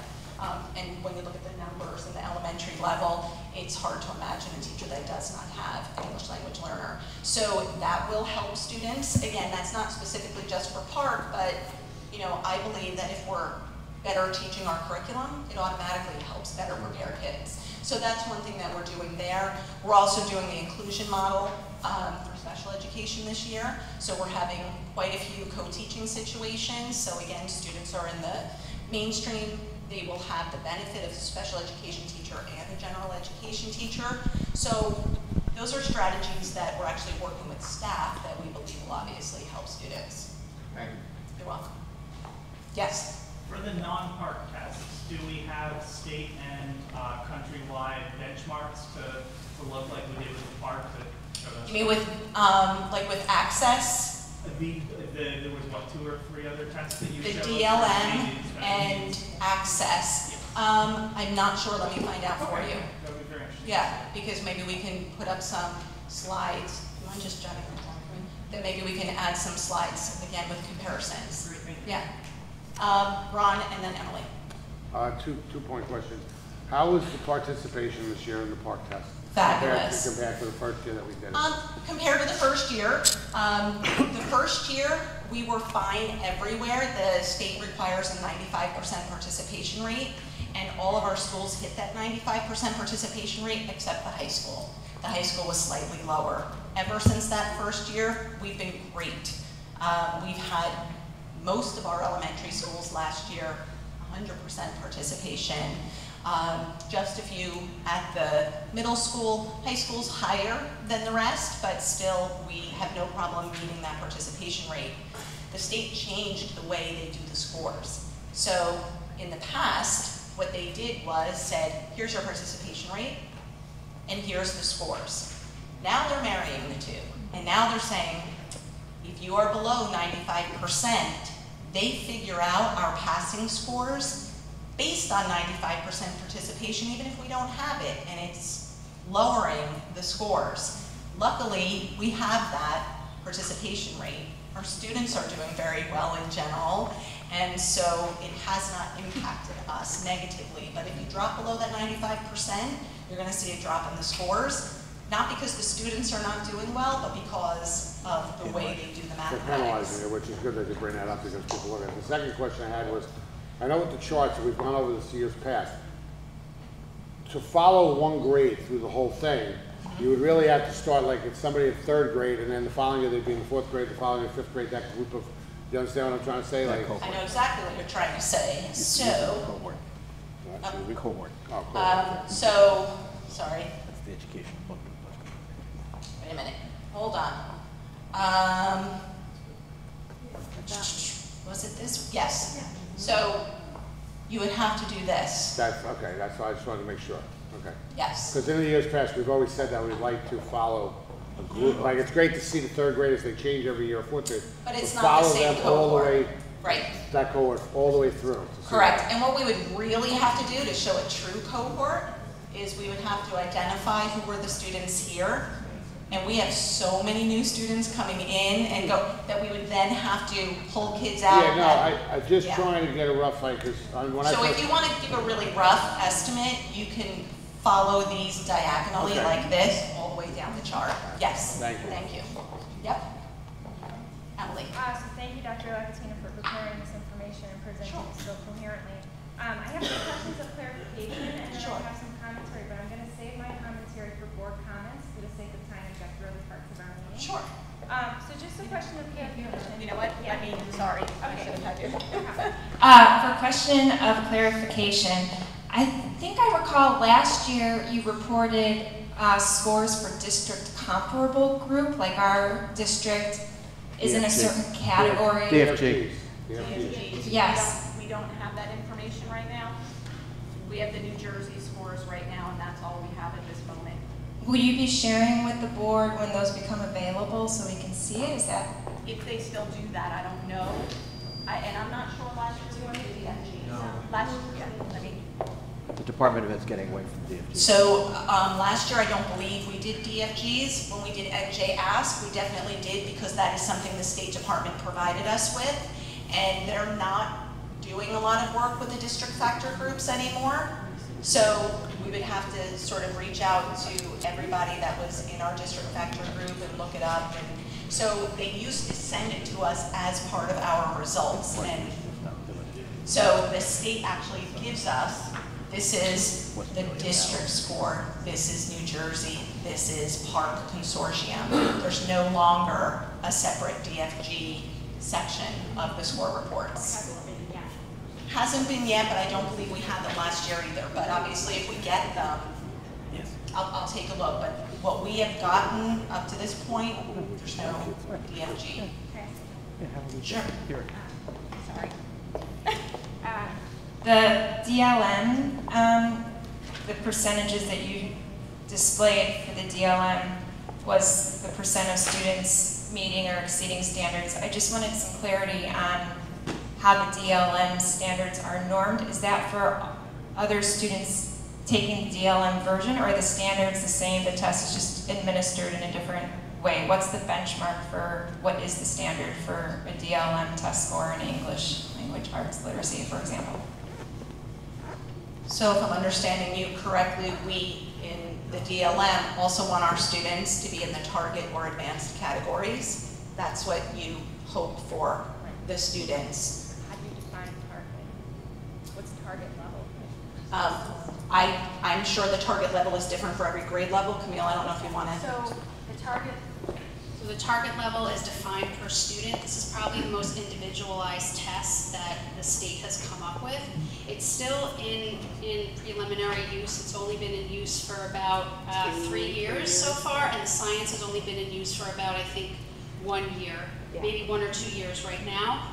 And when you look at the numbers in the elementary level, it's hard to imagine a teacher that does not have an English language learner. So that will help students. Again, that's not specifically just for PARCC, but I believe that if we're better teaching our curriculum, it automatically helps better prepare kids. So that's one thing that we're doing there. We're also doing the inclusion model for special education this year. So we're having quite a few co-teaching situations. So again, students are in the mainstream. They will have the benefit of a special education teacher and a general education teacher. So those are strategies that we're actually working with staff that we believe will obviously help students. Thank you. You're welcome. Yes? For the non-PARCC tests, do we have state and countrywide benchmarks to look like we did with the PARCC? You mean with, like with access? There was what, 2 or 3 other tests that you The showed? DLM and access. I'm not sure, let me find out for you. That would be very interesting. Yeah, because maybe we can put up some slides. Do you mind just jotting them down for me? Then maybe we can add some slides, again, with comparisons. Great, thank you. Yeah. Ron and then Emily. Two-point question. How was the participation this year in the park test? Fabulous. Compared to the first year that we did it? Compared to the first year, we were fine everywhere. The state requires a 95% participation rate, and all of our schools hit that 95% participation rate except the high school. The high school was slightly lower. Ever since that first year, we've been great. We've had most of our elementary schools last year 100% participation. Just a few at the middle school, high school's higher than the rest, but still we have no problem meeting that participation rate. The state changed the way they do the scores. So in the past, what they did was said, here's your participation rate, and here's the scores. Now they're marrying the two, and now they're saying, if you are below 95%, they figure out our passing scores based on 95% participation, even if we don't have it, and it's lowering the scores. Luckily, we have that participation rate. Our students are doing very well in general, and so it has not impacted us negatively. But if you drop below that 95%, you're going to see a drop in the scores, not because the students are not doing well, but because of the way they do the They're mathematics. penalizing it, which is good that you bring that up because people look at it. The second question I had was, I know with the charts that we've gone over this years past, to follow one grade through the whole thing, you would really have to start like if somebody in third grade and then the following year they'd be in the fourth grade, the following year fifth grade, that group of, you understand what I'm trying to say? Like, I know exactly what you're trying to say. So, cohort. sorry. That's the education book. Wait a minute. Hold on. Was it this? Yes. So you would have to do this. That's, okay, that's why I just wanted to make sure, okay. Yes. Because in the years past, we've always said that we'd like to follow a group, like it's great to see the third graders, they change every year, fourth grade. But it's not the follow same them all the cohort. way, Right. that cohort, all the way through. to see Correct. And what we would really have to do to show a true cohort is we would have to identify who were the students here. And we have so many new students coming in and go, that we would then have to pull kids out. Yeah, no, I'm just Yeah. trying to get a rough idea, because when I So if first, you want to give a really rough estimate, you can follow these diagonally Okay. like this, all the way down the chart. Yes. Thank you. Thank you. Yep. Emily. So thank you, Dr. Lakatina, for preparing this information and presenting it so coherently. I have some questions of clarification, and then Sure. I have some commentary, but I'm going to save my commentary for board comments for the sake of time and get through other parts of our meeting. Sure. So just a question of clarification. You know what? Yeah. I mean, sorry. I Okay. should have had you. For question of clarification, I think I recall last year you reported scores for district comparable group, like our district is in a certain category. DFG. Yes. We don't have that information right now. We have the New Jersey scores right now, and that's all we have at this moment. Will you be sharing with the board when those become available so we can see it? Is that? If they still do that, I don't know. And I'm not sure last year we went to DFG. Last year, I mean, The Department of Ed's getting away from DFG. So last year, I don't believe we did DFGs. When we did EdJ Ask, we definitely did because that is something the State Department provided us with. And they're not doing a lot of work with the district factor groups anymore. So we would have to sort of reach out to everybody that was in our district factor group and look it up. And so they used to send it to us as part of our results. And so the state actually gives us, this is the district score, this is New Jersey, this is Park Consortium. There's no longer a separate DFG section of the score reports. Hasn't been yet, but I don't believe we had them last year either. But obviously, if we get them, I'll take a look. But what we have gotten up to this point, there's no DFG. Sure. sorry. The DLM, the percentages that you displayed for the DLM was the percent of students meeting or exceeding standards. I just wanted some clarity on how the DLM standards are normed. Is that for other students taking the DLM version, or are the standards the same, the test is just administered in a different way? What's the benchmark for what is the standard for a DLM test score in English, language arts, literacy, for example? So if I'm understanding you correctly, we in the DLM also want our students to be in the target or advanced categories. That's what you hope for the students. How do you define target? What's target level? I'm sure the target level is different for every grade level. Camille, I don't know if you want to. So the target. So the target level is defined per student. This is probably the most individualized test that the state has come up with. It's still in preliminary use. It's only been in use for about 3 years so far, and the science has only been in use for about, I think, 1 year, maybe 1 or 2 years right now.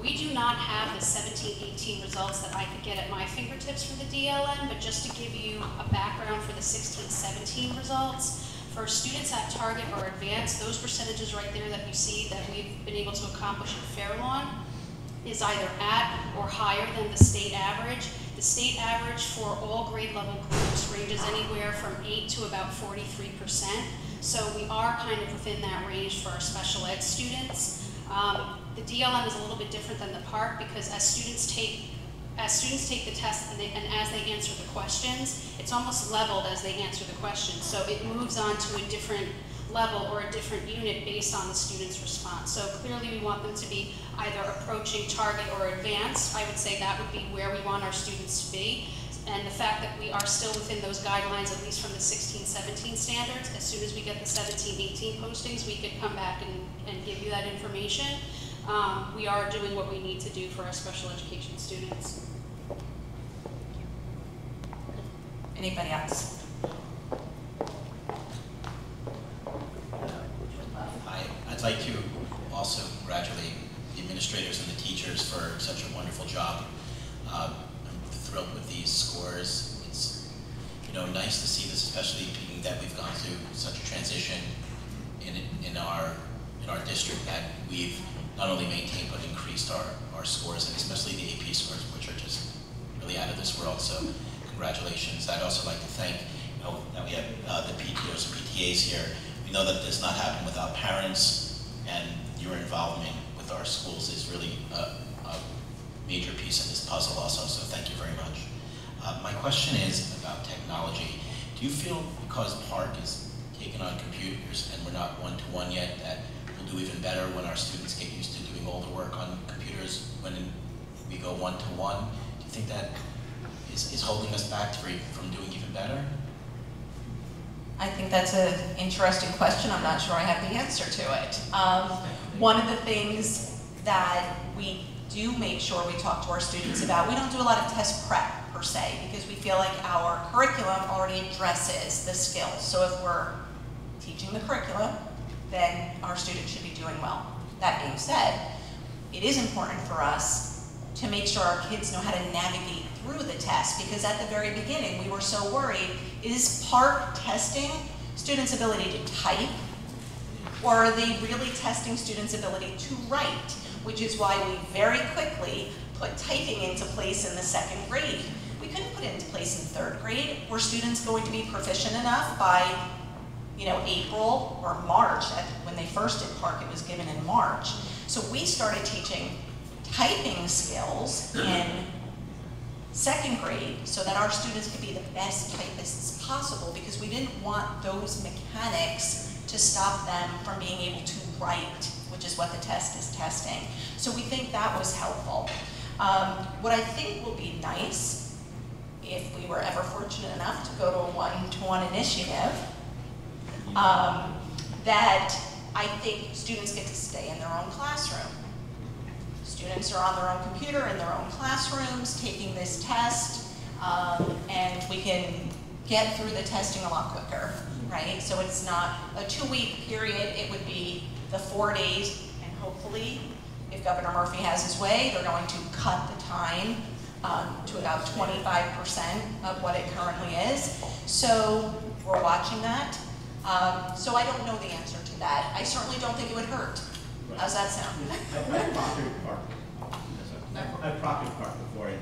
We do not have the 17-18 results that I could get at my fingertips from the DLM, but just to give you a background for the 16-17 results, for students at target or advanced, those percentages right there that you see that we've been able to accomplish at Fairlawn is either at or higher than the state average. The state average for all grade level groups ranges anywhere from 8 to about 43%. So we are kind of within that range for our special ed students. The DLM is a little bit different than the PARCC because as students take the test and as they answer the questions, it's almost leveled as they answer the questions. So it moves on to a different level or a different unit based on the student's response. So clearly we want them to be either approaching target or advanced. I would say that would be where we want our students to be. And the fact that we are still within those guidelines, at least from the 16-17 standards, as soon as we get the 17-18 postings, we could come back and give you that information. We are doing what we need to do for our special education students. Anybody else? I'd like to also congratulate the administrators and the teachers for such a wonderful job. I'm thrilled with these scores. It's nice to see this, especially being that we've gone through such a transition in our district that we've not only maintained but increased our scores, and especially the AP scores, which are just really out of this world. So congratulations. I'd also like to thank that we have the PTOs and PTAs here. We know that this not happen without parents, and your involvement with our schools is really a major piece of this puzzle also, so thank you very much. My question is about technology. Do you feel because PARCC is taken on computers and we're not one-to-one yet, that we'll do even better when our students get used to doing all the work on computers when we go one-to-one? Do you think that is holding us back from doing even better? I think that's an interesting question. I'm not sure I have the answer to it. One of the things that we do make sure we talk to our students about, we don't do a lot of test prep per se, because we feel like our curriculum already addresses the skills. So if we're teaching the curriculum, then our students should be doing well. That being said, it is important for us to make sure our kids know how to navigate through the test, because at the very beginning we were so worried, is PARCC testing students' ability to type, or are they really testing students' ability to write? Which is why we very quickly put typing into place in the 2nd grade. We couldn't put it into place in 3rd grade. Were students going to be proficient enough by April or March? When they first did PARCC, it was given in March. So we started teaching typing skills in 2nd grade so that our students could be the best typists possible, because we didn't want those mechanics to stop them from being able to write, which is what the test is testing. So we think that was helpful. What I think will be nice, if we were ever fortunate enough to go to a one-to-one initiative, that I think students get to stay in their own classroom. Students are on their own computer in their own classrooms taking this test, and we can get through the testing a lot quicker, right? So it's not a 2-week period, it would be the 4 days, and hopefully, if Governor Murphy has his way, they're going to cut the time to about 25% of what it currently is. So we're watching that. So I don't know the answer to that. I certainly don't think it would hurt. How's that sound? I've proctored PARCC before, and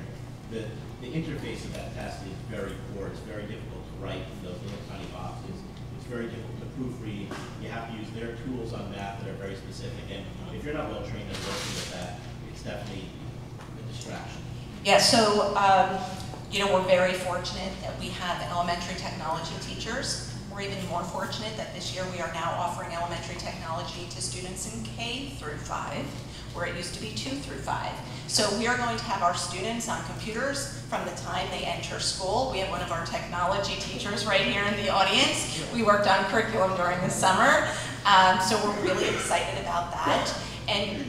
the interface of that test is very poor. It's very difficult to write in those little tiny boxes. It's very difficult to proofread. You have to use their tools on math that are very specific, and if you're not well trained on working with that, it's definitely a distraction. Yeah, so We're very fortunate that we have elementary technology teachers. We're even more fortunate that this year we are now offering elementary technology to students in K through 5, where it used to be 2 through 5. So we are going to have our students on computers from the time they enter school. We have one of our technology teachers right here in the audience. We worked on curriculum during the summer, so we're really excited about that. And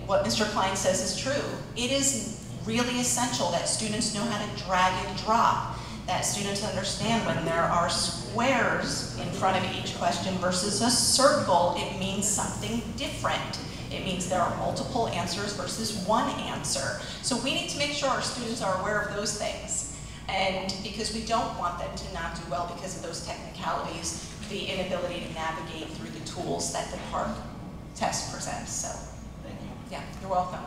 what Mr. Klein says is true. It is really essential that students know how to drag and drop, that students understand when there are squares in front of each question versus a circle, it means something different. It means there are multiple answers versus one answer. So we need to make sure our students are aware of those things. And because we don't want them to not do well because of those technicalities, the inability to navigate through the tools that the PARCC test presents. So, Thank you. yeah, you're welcome.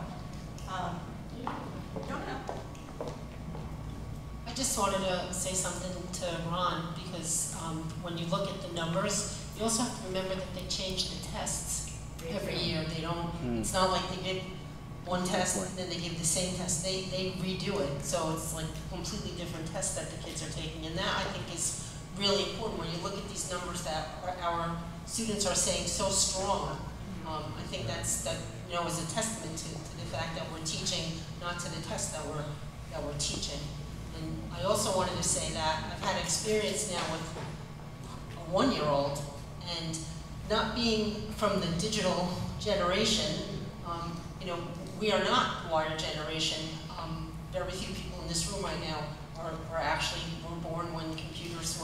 I just wanted to say something to Ron, because when you look at the numbers, you also have to remember that they change the tests every year. They don't, it's not like they give one test and then they give the same test. They redo it. So it's like a completely different test that the kids are taking. And that, I think, is really important when you look at these numbers that our students are saying so strong. I think that is a testament to the fact that we're teaching not to the test that we're teaching. And I also wanted to say that I've had experience now with a 1-year-old, and not being from the digital generation, we are not the wired generation. Very few people in this room right now were actually born when computers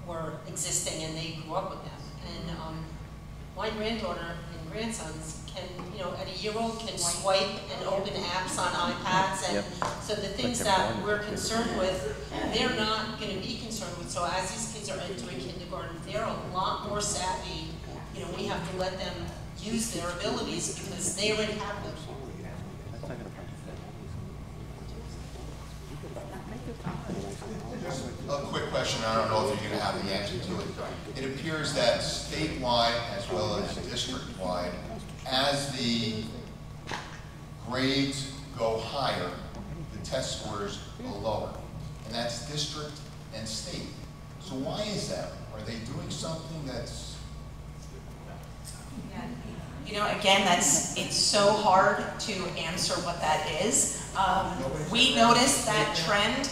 were existing and they grew up with them. And my granddaughter and grandsons can, at a 1-year-old can swipe and open apps on iPads, and so the things that we're concerned with, they're not going to be concerned with. So as these kids are entering kindergarten, they're a lot more savvy. We have to let them use their abilities because they already have them. Just a quick question, I don't know if you're going to have the answer to it. It appears that statewide as well as district-wide, as the grades go higher, the test scores go lower. And that's district and state. So why is that? Are they doing something that's... Again, it's so hard to answer what that is. We noticed that trend.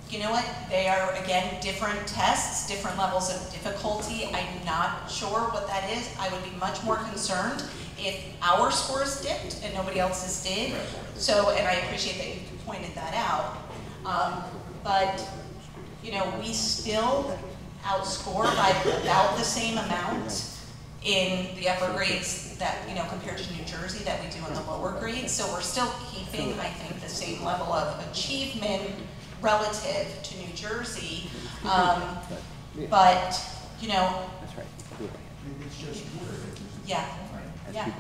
You know what? They are, again, different tests, different levels of difficulty. I'm not sure what that is. I would be much more concerned if our scores dipped and nobody else's did. So, and I appreciate that you pointed that out. But, we still outscore by about the same amount in the upper grades that, compared to New Jersey that we do in the lower grades. So we're still keeping, I think, the same level of achievement relative to New Jersey. But, yeah,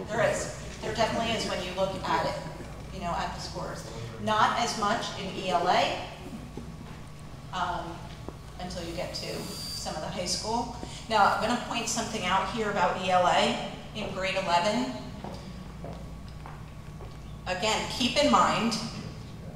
there is. There definitely is when you look at it, at the scores. Not as much in ELA until you get to some of the high school. Now, I'm going to point something out here about ELA in grade 11. Again, keep in mind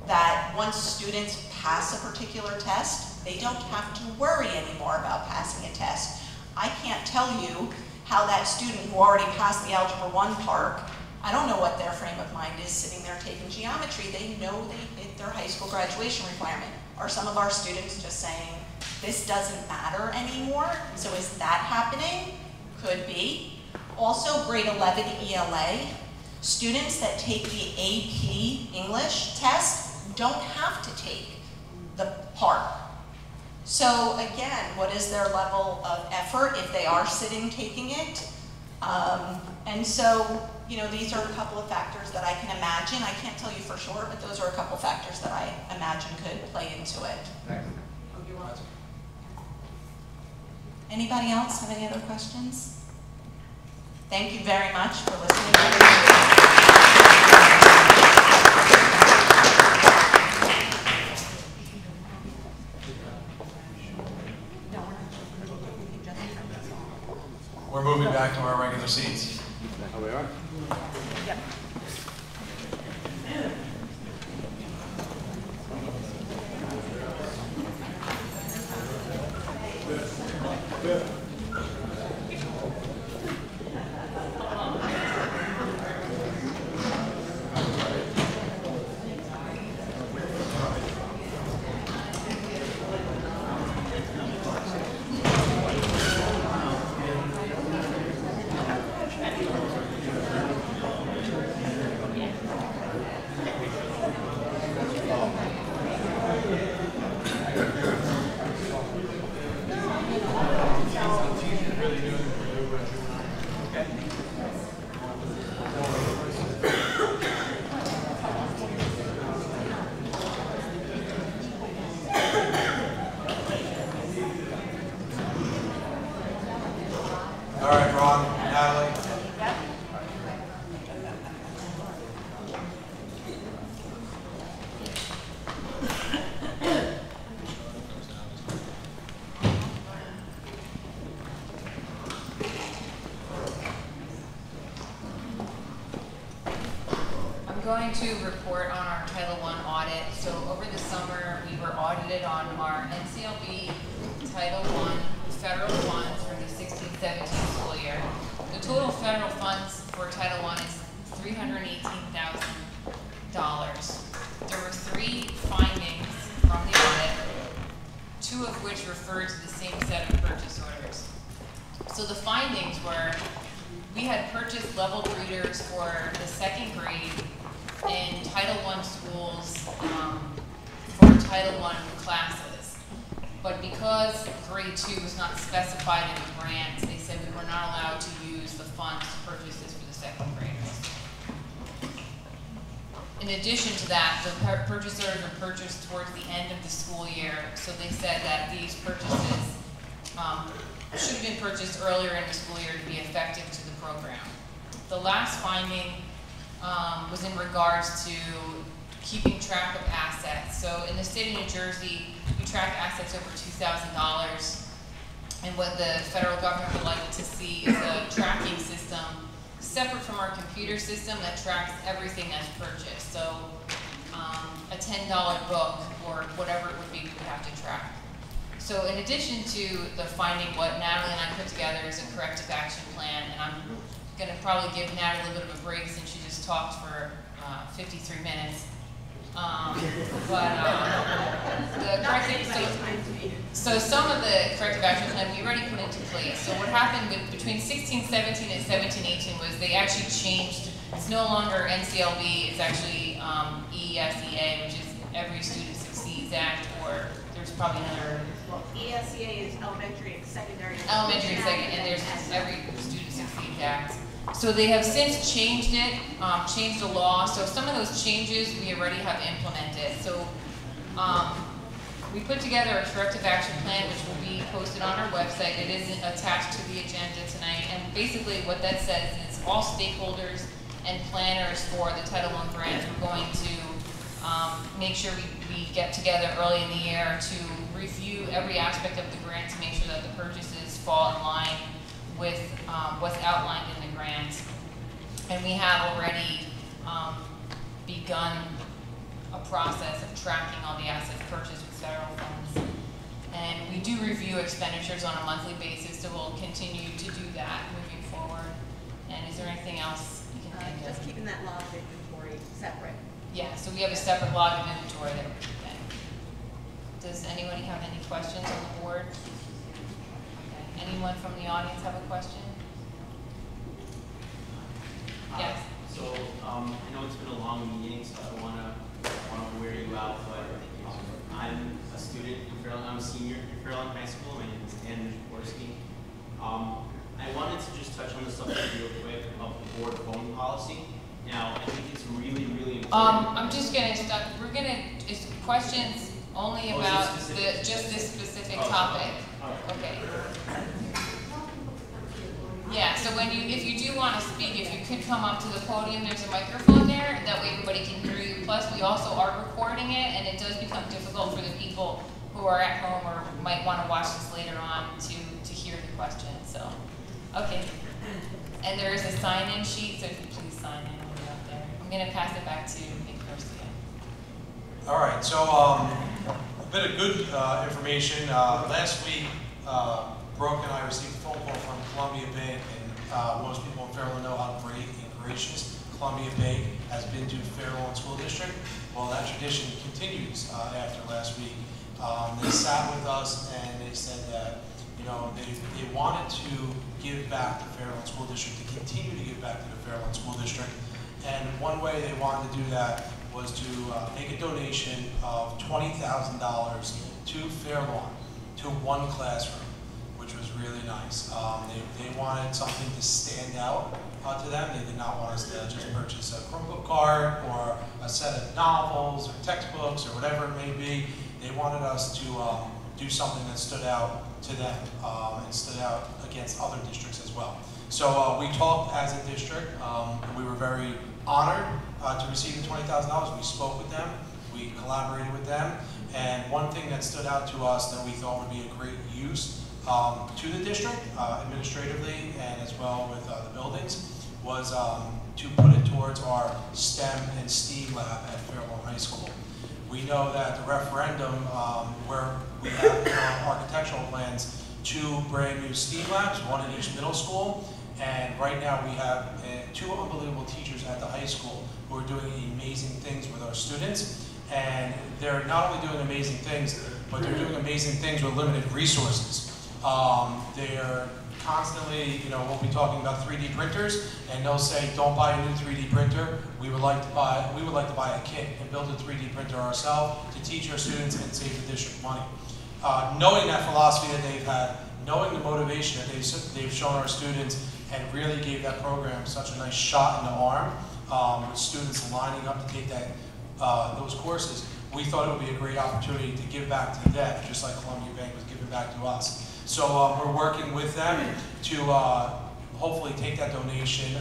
that once students pass a particular test, they don't have to worry anymore about passing a test. I can't tell you how that student who already passed the Algebra 1 PARCC, I don't know what their frame of mind is sitting there taking geometry. They know they hit their high school graduation requirement. Are some of our students just saying, this doesn't matter anymore? So is that happening? Could be. Also, grade 11 ELA, students that take the AP English test don't have to take the PARCC. So again, what is their level of effort if they are sitting taking it? And so, these are a couple of factors that I can imagine. I can't tell you for sure, but those are a couple factors that I imagine could play into it. Anybody else have any other questions? Thank you very much for listening. We're moving back to our regular seats. Oh, we are? Yep. All right, Ron, Natalie. I'm going to report on our Title I audit. So over the summer, we were audited on our NCLB Title I federal funds for the 16-17 school year. The total federal funds for Title I is $318,000. There were 3 findings from the audit, 2 of which referred to the same set of purchase orders. So the findings were, we had purchased level readers for the 2nd grade in Title I schools for Title I classes. But because grade 2 was not specified in the grants, they said we were not allowed to use the funds to purchase this for the 2nd graders. In addition to that, the purchase orders were purchased towards the end of the school year, so they said that these purchases should have been purchased earlier in the school year to be effective to the program. The last finding was in regards to keeping track of assets. So in the state of New Jersey, we track assets over $2,000, and what the federal government would like to see is a tracking system separate from our computer system that tracks everything as purchased. So a $10 book or whatever it would be, we would have to track. So in addition to the finding, what Natalie and I put together is a corrective action plan, and I'm gonna probably give Natalie a little bit of a break since she just talked for 53 minutes. So some of the corrective action plan we already put into place. So what happened between 16-17 and 17-18 was they actually changed. It's no longer NCLB, it's actually ESEA, which is Every Student Succeeds Act, or there's probably another. Well, ESEA is elementary and secondary. Elementary and secondary, and there's Every Student Succeeds Act. So they have since changed it, changed the law. So some of those changes we already have implemented. So we put together a corrective action plan, which will be posted on our website. It is attached to the agenda tonight. And basically what that says is all stakeholders and planners for the Title I grants, we're going to make sure we get together early in the year to review every aspect of the grant to make sure that the purchases fall in line with what's outlined in the grant. And we have already begun a process of tracking all the assets purchased with federal funds. And we do review expenditures on a monthly basis, so we'll continue to do that moving forward. And is there anything else you can think of? Just keeping that log of inventory separate. Yeah, so we have a separate log of inventory that we're keeping. Does anybody have any questions on the board? Anyone from the audience have a question? Yes. So I know it's been a long meeting, so I don't want to wear you out, but I'm a student in Fairlawn. I'm a senior in Fairlawn High School. My name is Dan Jaworski. I wanted to just touch on the subject real quick of the board phone policy. Now, I think it's really, really important. I'm just gonna stop. We're gonna questions only about just this specific topic. Okay. Yeah, so if you do want to speak, if you could come up to the podium, there's a microphone there, and that way everybody can hear you. Plus, we also are recording it, and it does become difficult for the people who are at home or might want to watch this later on to hear the question. So, okay. And there is a sign-in sheet, so if you please sign in when you're up there. I'm going to pass it back to Nick Garcia. All right, so a bit of good information. Last week, Brooke and I received a phone call from Columbia Bank, and most people in Fairlawn know how great and gracious Columbia Bank has been to Fairlawn School District. Well, that tradition continues after last week. They sat with us and they said that, you know, they wanted to give back to Fairlawn School District, to continue to give back to the Fairlawn School District. And one way they wanted to do that was to make a donation of $20,000 to Fairlawn, to one classroom, which was really nice. They wanted something to stand out to them. They did not want us to just purchase a Chromebook card or a set of novels or textbooks or whatever it may be. They wanted us to do something that stood out to them and stood out against other districts as well. So we talked as a district, and we were very honored to receive the $20,000. We spoke with them, we collaborated with them, and one thing that stood out to us that we thought would be a great use to the district, administratively and as well with the buildings, was to put it towards our STEM and STEAM lab at Fairlawn High School. We know that the referendum, where we have in our architectural plans 2 brand new STEAM labs, 1 in each middle school, and right now we have 2 unbelievable teachers at the high school who are doing amazing things with our students. And they're not only doing amazing things, but they're doing amazing things with limited resources. They're constantly, you know, we'll be talking about 3D printers, and they'll say, don't buy a new 3D printer. We would like to buy a kit and build a 3D printer ourselves to teach our students and save the district money. Knowing that philosophy that they've had, knowing the motivation that they've shown our students, and really gave that program such a nice shot in the arm, with students lining up to take those courses, we thought it would be a great opportunity to give back to them, just like Columbia Bank was giving back to us. So we're working with them to hopefully take that donation,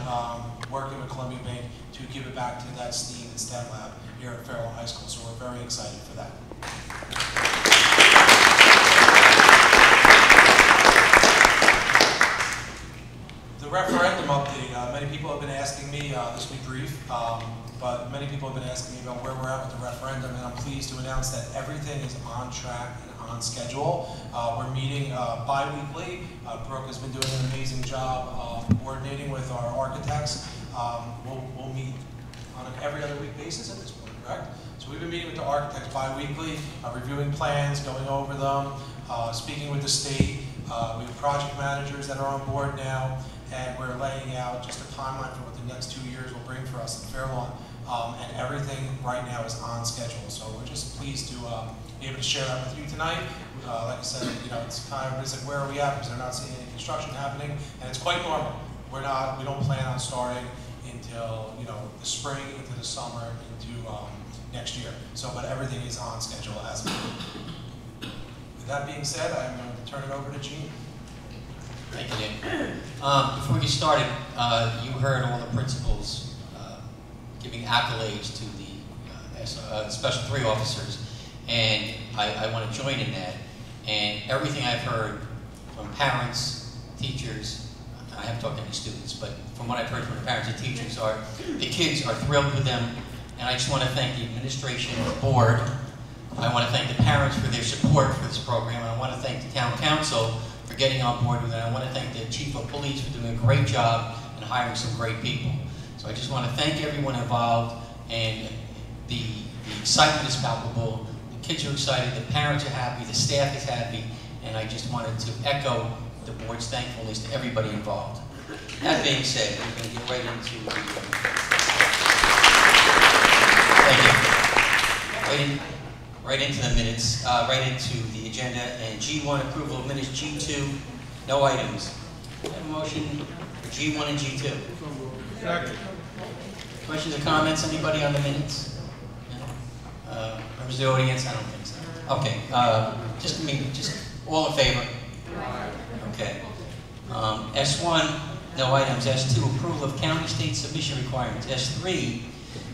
working with Columbia Bank to give it back to that STEAM and STEM lab here at Fairlawn High School. So we're very excited for that. The referendum update, many people have been asking me, this will be brief, but many people have been asking me about where we're at with the referendum, and I'm pleased to announce that everything is on track and on schedule. We're meeting bi-weekly. Brooke has been doing an amazing job coordinating with our architects. We'll meet on an every other week basis at this point, correct? So we've been meeting with the architects bi-weekly, reviewing plans, going over them, speaking with the state. We have project managers that are on board now, and we're laying out just a timeline for what the next 2 years will bring for us in Fairlawn. And everything right now is on schedule. So we're just pleased to be able to share that with you tonight. Like I said, you know, it's kind of, it's like, where are we at? Because they're not seeing any construction happening, and it's quite normal. We don't plan on starting until, you know, the spring, into the summer, into next year. So, but everything is on schedule as of now. With that being said, I'm going to turn it over to Gene. Thank you, Dan. Before we get started, you heard all the principals giving accolades to the Special 3 officers, and I want to join in that. And everything I've heard from parents, teachers, I haven't talked to any students, but from what I've heard from the parents and teachers, the kids are thrilled with them. And I just want to thank the administration and the board. I want to thank the parents for their support for this program. I want to thank the town council for getting on board with it. I want to thank the chief of police for doing a great job and hiring some great people. So I just want to thank everyone involved, and the excitement is palpable. The kids are excited, the parents are happy, the staff is happy, and I just wanted to echo the board's thankfulness to everybody involved. That being said, we're going to get right into the thank you. Right into the minutes, right into the agenda, and G1 approval of minutes, G2 no items. Have a motion for G1 and G2. Second. Questions or comments? Anybody on the minutes? Members of the audience? I don't think so. Okay. Just all in favor? Okay. S1, no items. S2, approval of county state submission requirements. S3,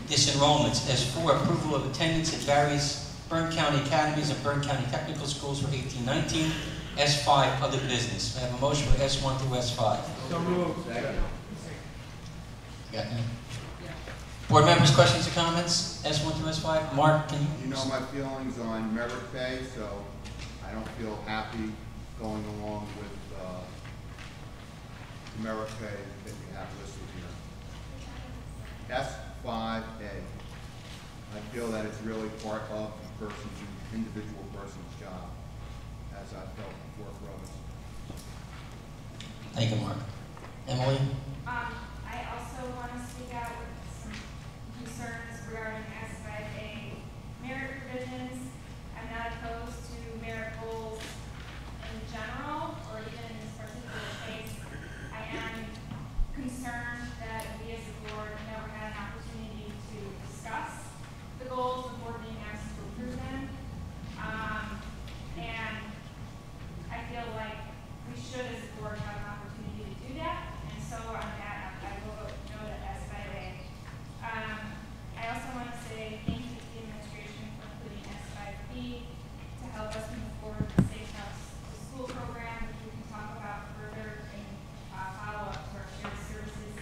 disenrollments. S4, approval of attendance at various Bern County academies and Bern County technical schools for 18-19. S5, other business. I have a motion for S1 through S5. So moved. Got that? Board members, questions or comments? S1 through S5. Mark, can you? You know my feelings on merit pay, so I don't feel happy going along with merit pay that you have listed here. S5A. I feel that it's really part of the person's, individual person's job, as I felt before for others. Thank you, Mark. Emily? I also want to speak out with some concerns regarding S5A merit provisions. I'm not opposed to merit goals in general, or even in this particular case. I am concerned that we as a board never had an opportunity to discuss the goals before being asked to approve them. And I feel like we should as a board have an opportunity to do that. And so on that, I will vote no to S5A. I also want to say thank you to the administration for including S5B to help us move forward with the Safe House to School program, which we can talk about further in follow-up to our shared services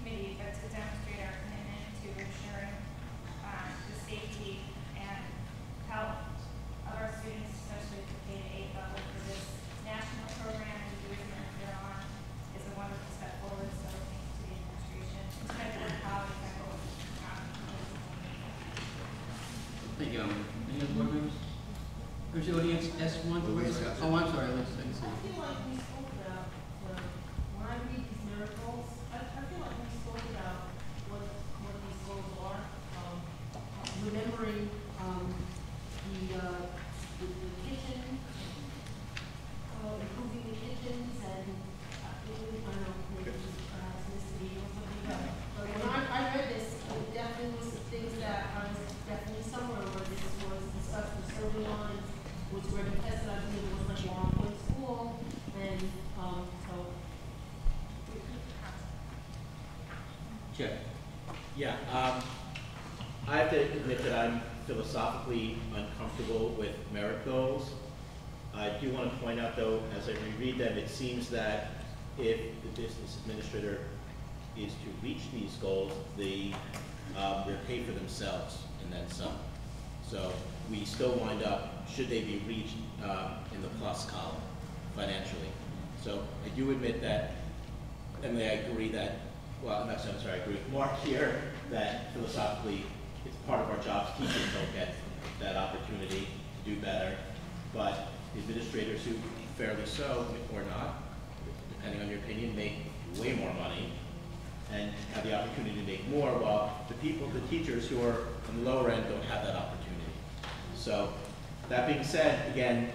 committee, but to demonstrate our commitment to ensuring the safety and health of our students, especially at the K-8 level for this national program and doing it here on is a wonderful step forward. So thanks to the administration, to my board colleagues, I hope. Thank you. Any other board members? Where's the audience? S1? Oh, I'm sorry. Let's see. I feel like we spoke about, when I read these miracles, I feel like we spoke about what these goals are. Remembering the kitchen, improving the kitchens, and I don't know, maybe perhaps missed a meeting or something. But when I read this, it definitely was things that I was definitely somewhere where this was discussed, the serving lines, which were tested. I believe it was like Long Point School, and so. Check. Yeah, I have to admit that I'm philosophically uncomfortable with merit goals. I do want to point out, though, as I reread them, it seems that if the business administrator is to reach these goals, they're paid for themselves and then some. So we still wind up, should they be reached, in the plus column financially. So I do admit that, Emily, I agree that, well, I'm sorry, I agree with Mark here that philosophically it's part of our jobs. Teachers don't get that opportunity to do better, but the administrators who, fairly so or not, depending on your opinion, make way more money and have the opportunity to make more, while the teachers who are on the lower end don't have that opportunity. So that being said, again,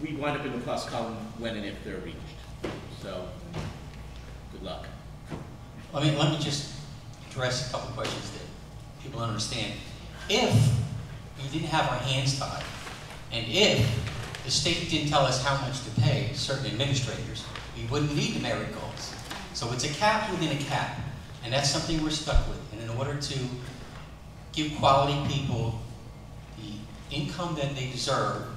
we wind up in the plus column when and if they're reached. So good luck. Let me just address a couple of questions that people don't understand. If we didn't have our hands tied, and if the state didn't tell us how much to pay certain administrators, we wouldn't need the merit goals. So it's a cap within a cap, and that's something we're stuck with. And in order to give quality people the income that they deserve,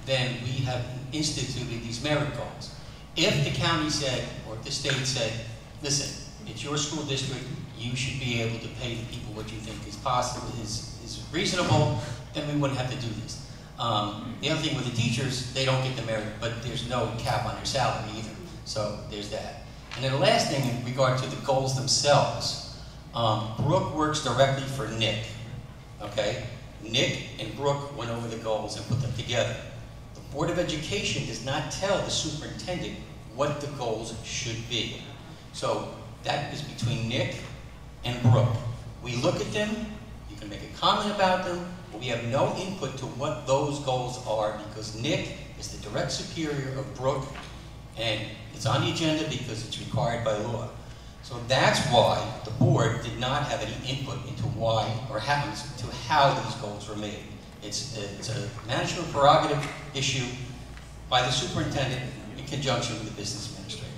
then we have instituted these merit goals. If the county said, or if the state said, listen, it's your school district, you should be able to pay the people what you think is possible, is reasonable, then we wouldn't have to do this. The other thing with the teachers, they don't get the merit, but there's no cap on their salary either. So there's that. And then the last thing in regard to the goals themselves, Brooke works directly for Nick, okay? Nick and Brooke went over the goals and put them together. The Board of Education does not tell the superintendent what the goals should be. So that is between Nick and Brooke. We look at them, you can make a comment about them, but we have no input to what those goals are because Nick is the direct superior of Brooke and it's on the agenda because it's required by law. So that's why the board did not have any input into why or happens to how these goals were made. It's a management prerogative issue by the superintendent in conjunction with the business administrator.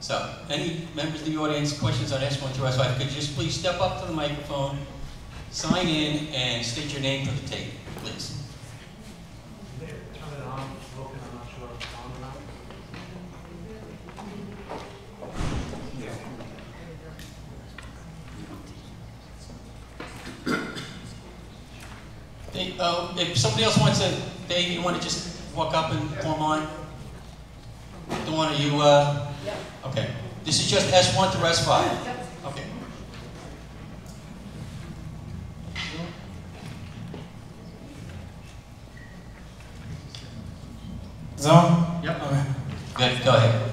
So, any members of the audience, questions on S1 through S5, could you just please step up to the microphone, sign in, and state your name for the tape, please. Turn it on, broken, I'm not sure if it's on or not. If somebody else wants to, Dave, you want to just walk up and form on? Dawn, are you, Yep. okay. This is just S1 through S5? Yep. Okay. Zone? Yep. Okay. Good, go ahead.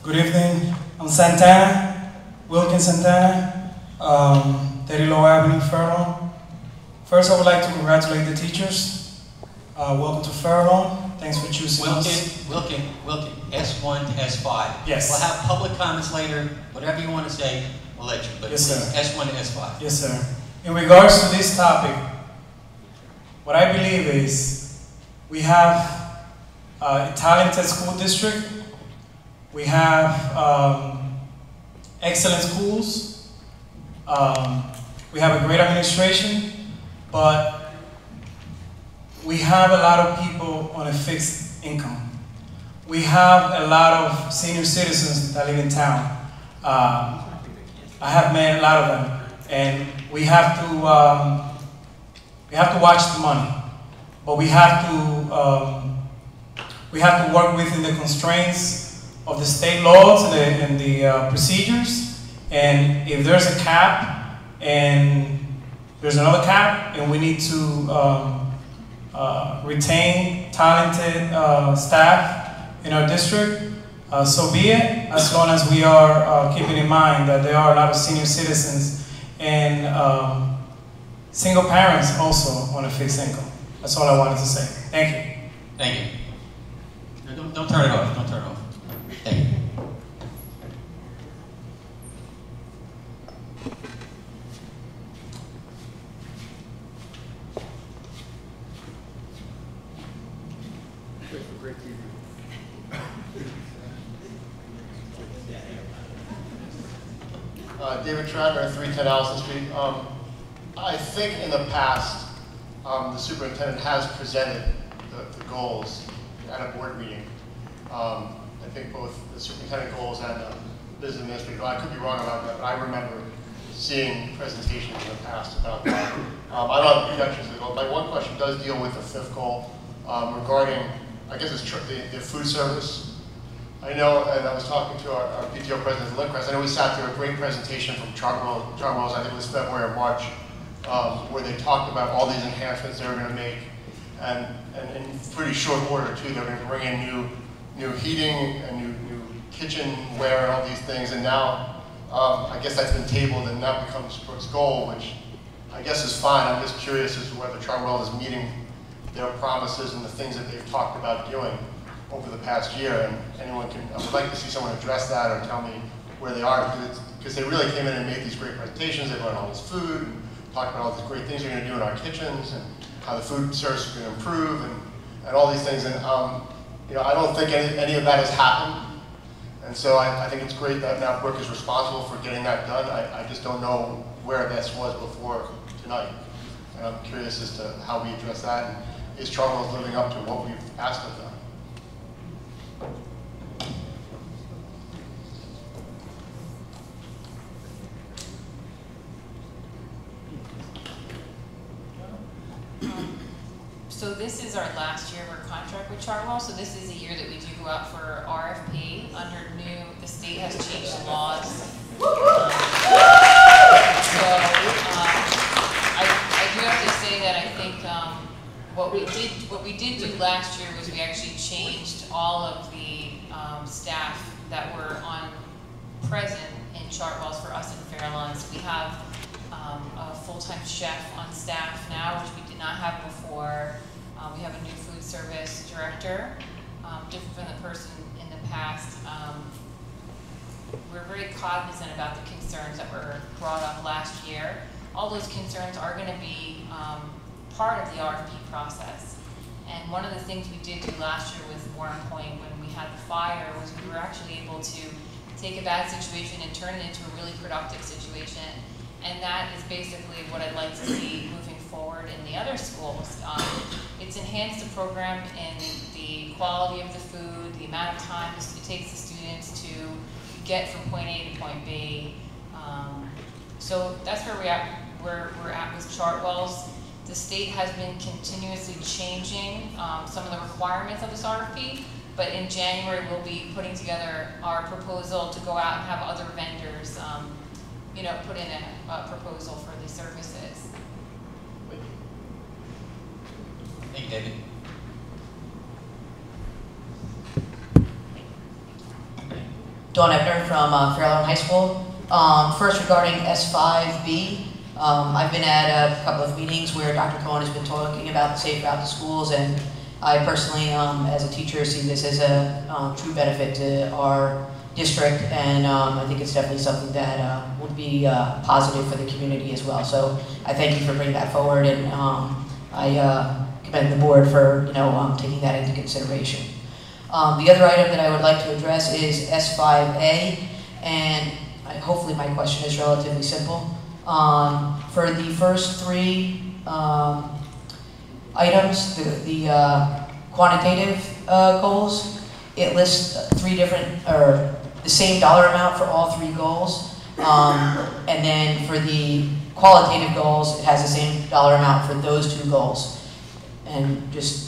Good evening. I'm Santana, Wilkins Santana, 30 Lower Avenue, Fairlawn. First, I would like to congratulate the teachers. Welcome to Fairlawn. Thanks for choosing us. Wilkin, S1 to S5. Yes. We'll have public comments later. Whatever you want to say, we'll let you. But Yes, sir. S1 to S5. Yes, sir. In regards to this topic, what I believe is we have a talented school district. We have excellent schools. We have a great administration, but we have a lot of people on a fixed income. We have a lot of senior citizens that live in town. I have met a lot of them, and we have to watch the money, but we have to work within the constraints of the state laws and the procedures. And if there's a cap and there's another cap, and we need to retain talented staff in our district, so be it, as long as we are keeping in mind that there are a lot of senior citizens and single parents also on a fixed income. That's all I wanted to say. Thank you. Thank you. No, don't turn it off. Don't turn it off. Thank you. David Tratner, 310 Allison Street. I think in the past, the superintendent has presented the goals at a board meeting. I think both the superintendent goals and the business administrator. I could be wrong about that, but I remember seeing presentations in the past about that. I don't have objections to the goal. My one question does deal with the fifth goal regarding, I guess it's the food service. I know, and I was talking to our PTO president, Lindquist. I know we sat through a great presentation from Chartwell's, I think it was February or March, where they talked about all these enhancements they were going to make, and in pretty short order too. They were going to bring in new heating and new kitchenware and all these things. And now, I guess that's been tabled, and that becomes Brooks' goal, which I guess is fine. I'm just curious as to whether Chartwell is meeting their promises and the things that they've talked about doing over the past year, and anyone can, I would like to see someone address that or tell me where they are, because they really came in and made these great presentations. They brought all this food and talked about all these great things they're going to do in our kitchens and how the food service is going to improve and all these things. And you know, I don't think any of that has happened, and so I think it's great that now Brooke is responsible for getting that done. I just don't know where this was before tonight, and I'm curious as to how we address that, and is Chartwell's living up to what we've asked of them? So this is our last year of our contract with Chartwell, so this is a year that we do go out for RFP under the state has changed the laws. I do have to say that I think what we did do last year was we actually changed all of the staff that were present in Chartwell's for us in Fairlawn. So we have a full-time chef on staff now, which we did not have before. We have a new food service director, different from the person in the past. We're very cognizant about the concerns that were brought up last year. All those concerns are going to be part of the RFP process. And one of the things we did do last year with Warren Point when we had the fire was we were actually able to take a bad situation and turn it into a really productive situation. And that is basically what I'd like to see moving forward in the other schools. It's enhanced the program in the quality of the food, the amount of time it takes the students to get from point A to point B. So that's where we're at with Chartwell's. The state has been continuously changing some of the requirements of this RFP. But in January, we'll be putting together our proposal to go out and have other vendors, you know, put in a proposal for the services. Thank you, David. Dawn Ebner from Fairlawn High School. First, regarding S5B, I've been at a couple of meetings where Dr. Cohen has been talking about the safe route to schools, and I personally, as a teacher, see this as a true benefit to our district, and I think it's definitely something that would be positive for the community as well. So I thank you for bringing that forward, and I commend the board for taking that into consideration. The other item that I would like to address is S5A, and hopefully my question is relatively simple. For the first three items, the quantitative goals, it lists the same dollar amount for all three goals, and then for the qualitative goals, it has the same dollar amount for those two goals. And just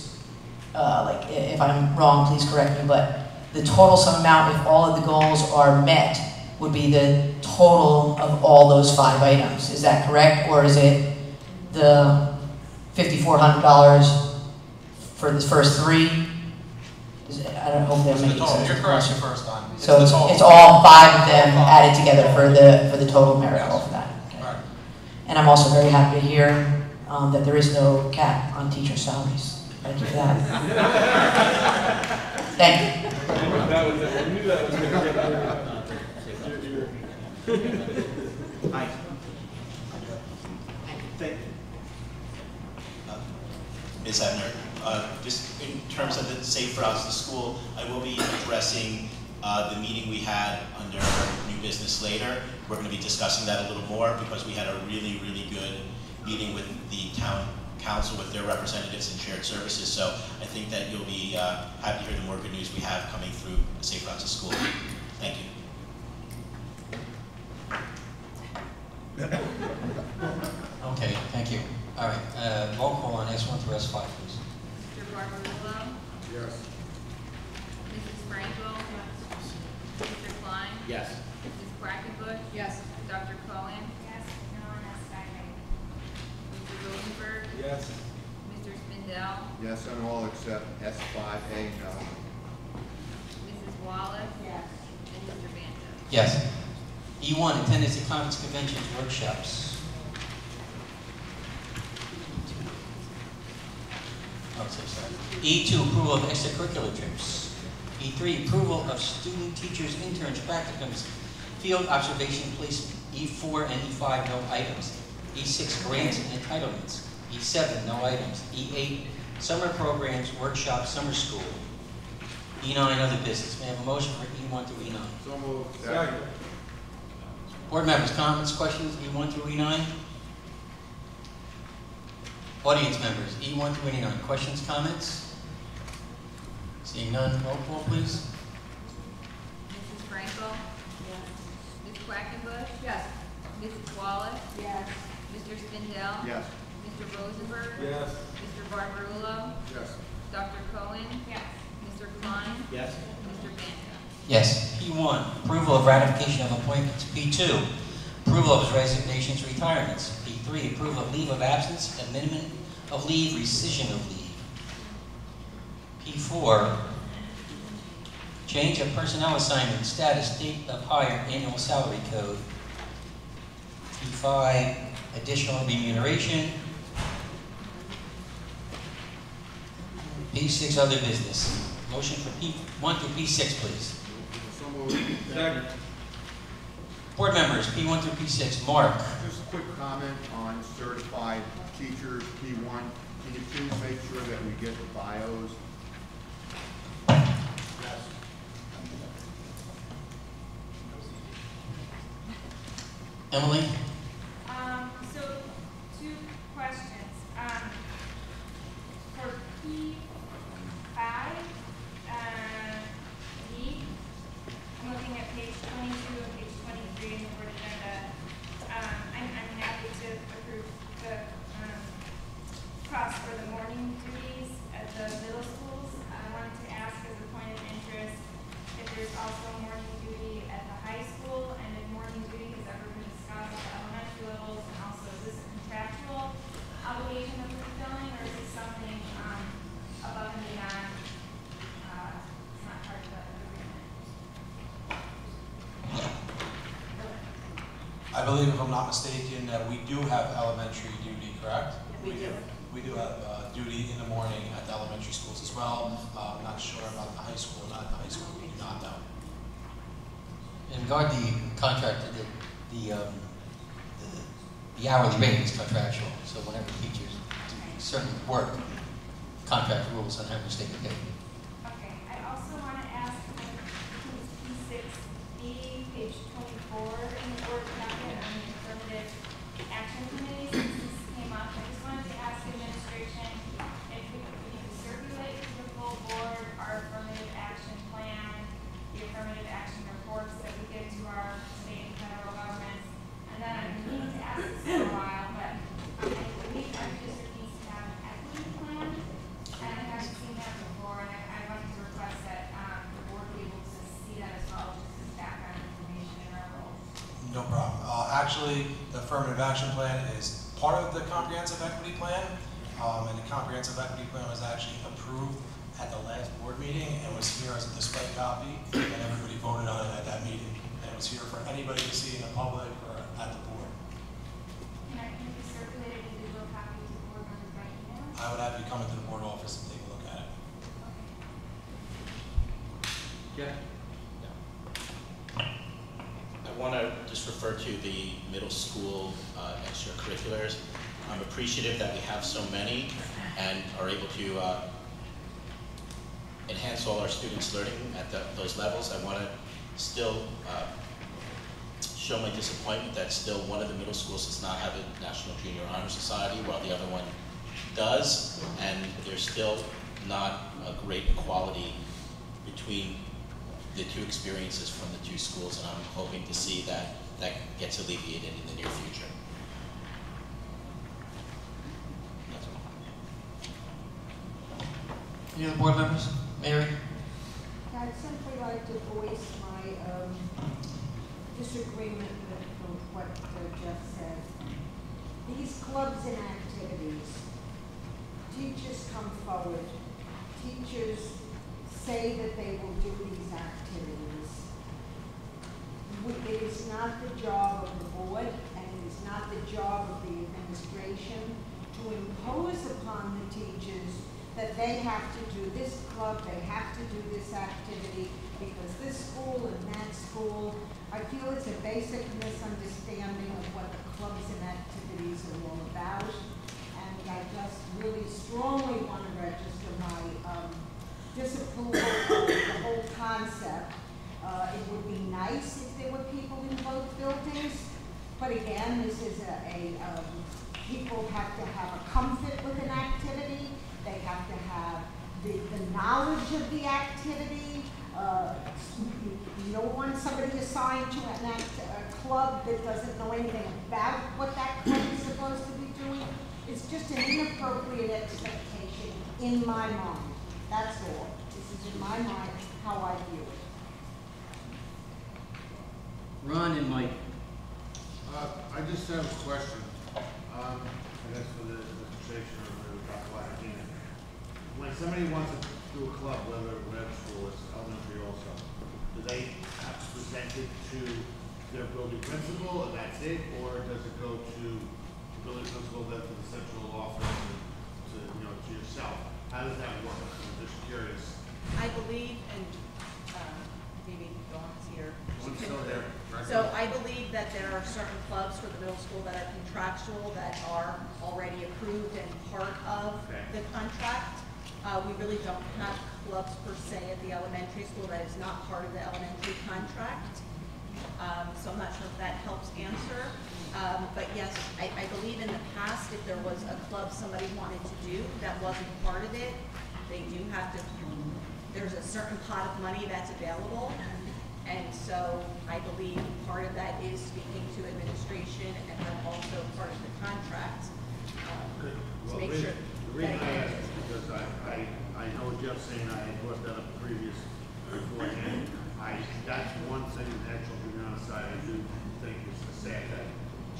if I'm wrong, please correct me, but the total sum amount, if all of the goals are met, would be the total of all those 5 items. Is that correct? Or is it the $5,400 for the first 3? I don't hope they're making sense. You're correct the first time. So it's all 5 of them added together for the total merit goal for that. Okay. Right. And I'm also very happy to hear that there is no cap on teacher salaries. Thank you for that. Thank you. Hi. Ms. Ebner, just in terms of the safe routes to school, I will be addressing the meeting we had under new business later. We're going to be discussing that a little more because we had a really, really good meeting with the town council with their representatives and shared services. So I think that you'll be happy to hear the more good news we have coming through the safe routes to school. Thank you. Okay, thank you. All right, roll call on S1 through S5, please. Mr. Barbarillo? Yes. Mrs. Frankel? Mr. Klein? Yes. Mrs. Quackenbush? Yes. Dr. Cohen? Yes. No on S5A. Mr. Rosenberg? Yes. Mr. Spindell? Yes on all except S5A, no. Mrs. Wallace? Yes. And Mr. Banta? Yes. E1, attendance at conference, conventions, workshops. Oh, so sorry. E2, approval of extracurricular trips. E3, approval of student, teachers, interns, practicums, field observation placement. E4 and E5, no items. E6, grants and entitlements. E7, no items. E8, summer programs, workshops, summer school. E9, other business. May I have a motion for E1 through E9? So moved. Second. Board members, comments, questions, E1 through E9? Audience members, E1 through E9, questions, comments? Seeing none, roll call, please. Mrs. Frankel? Yes. Ms. Quackenbush? Yes. Mrs. Wallace? Yes. Mr. Spindell? Yes. Mr. Rosenberg? Yes. Mr. Barbarillo? Yes. Dr. Cohen? Yes. Mr. Klein? Yes. Mr. Banta? Yes. P1, approval of ratification of appointments. P2, approval of resignations, retirements. P3, approval of leave of absence, amendment of leave, rescission of leave. P4, change of personnel assignment, status, date of hire, annual salary code. P5, additional remuneration. P6, other business. Motion for P1 through P6, please. So moved. Second. Board members, P1 through P6. Mark. Just a quick comment on certified teachers, P1. Can you please make sure that we get the bios? Yes. Emily? So, 2 questions. For P5, I'm looking at page 22 and page 23 in the board agenda. I'm happy to approve the cost for the morning duties at the middle schools. I wanted to ask as a point of believe, if I'm not mistaken, that we do have elementary duty, correct? We do. We do have duty in the morning at the elementary schools as well. I'm not sure about the high school, not at the high school, we do not know. In regard to the contract, the hourly rate is contractual, so whenever teachers do certain work, contract rules on how much they can pay. Okay, I also want to ask, P6B, page 24 in the board packet on the affirmative action committee, since this came up, I just wanted to ask administration if we could circulate to the full board our affirmative action plan, the affirmative action reports that we give to our state and federal governments. And then I've been meaning to ask this for a while, but I believe our district needs to have an equity plan, and I haven't seen that before, and I'd like to request that the board be able to see that as well, just as background information in our role. No problem. Actually, the affirmative action plan is part of the comprehensive equity plan, and the comprehensive equity plan was actually approved at the last board meeting and was here as a display copy, and everybody voted on it at that meeting. And it was here for anybody to see in the public or at the board. Can it be circulated in digital copy to board members by email? I would have you come into the board office and take a look at it. Yeah. I want to just refer to the middle school extracurriculars. I'm appreciative that we have so many and are able to enhance all our students' learning at those levels. I want to still show my disappointment that still one of the middle schools does not have a National Junior Honor Society while the other one does, and there's still not a great equality between the two experiences from the two schools, and I'm hoping to see that that gets alleviated in the near future. Any other board members? Mary? I'd simply like to voice my disagreement with what Jeff said. These clubs and activities, teachers come forward, teachers say that they will do these activities. It is not the job of the board, and it is not the job of the administration to impose upon the teachers that they have to do this club, they have to do this activity, because this school and that school. I feel it's a basic misunderstanding of what the clubs and activities are all about. And I just really strongly want to register my disapproval of the whole concept. It would be nice if there were people in both buildings, but again, this is people have to have a comfort with an activity. They have to have the knowledge of the activity. You don't want somebody assigned to a club that doesn't know anything about what that club is supposed to be doing. It's just an inappropriate expectation in my mind. That's all. This is in my mind how I view it. Ron and Mike. I just have a question. I guess for the administration or Dr. Latina. When somebody wants to do a club, whether it's school, it's elementary also, do they have to present it to their building principal and that's it, or does it go to the building principal, then to the central office, and to yourself? How does that work? I'm just curious. I believe, and maybe Dawn's here. One's still there. So I believe that there are certain clubs for the middle school that are contractual, that are already approved and part of the contract. We really don't have clubs per se at the elementary school that is not part of the elementary contract. So I'm not sure if that helps answer. But yes, I believe in the past, if there was a club somebody wanted to do that wasn't part of it, they do have to, there's a certain pot of money that's available. And so I believe part of that is speaking to administration and then also part of the contract to make sure. The reason I ask is because I know Jeff's saying I had brought that up beforehand. That's one thing in the actual junior side I do think is sad that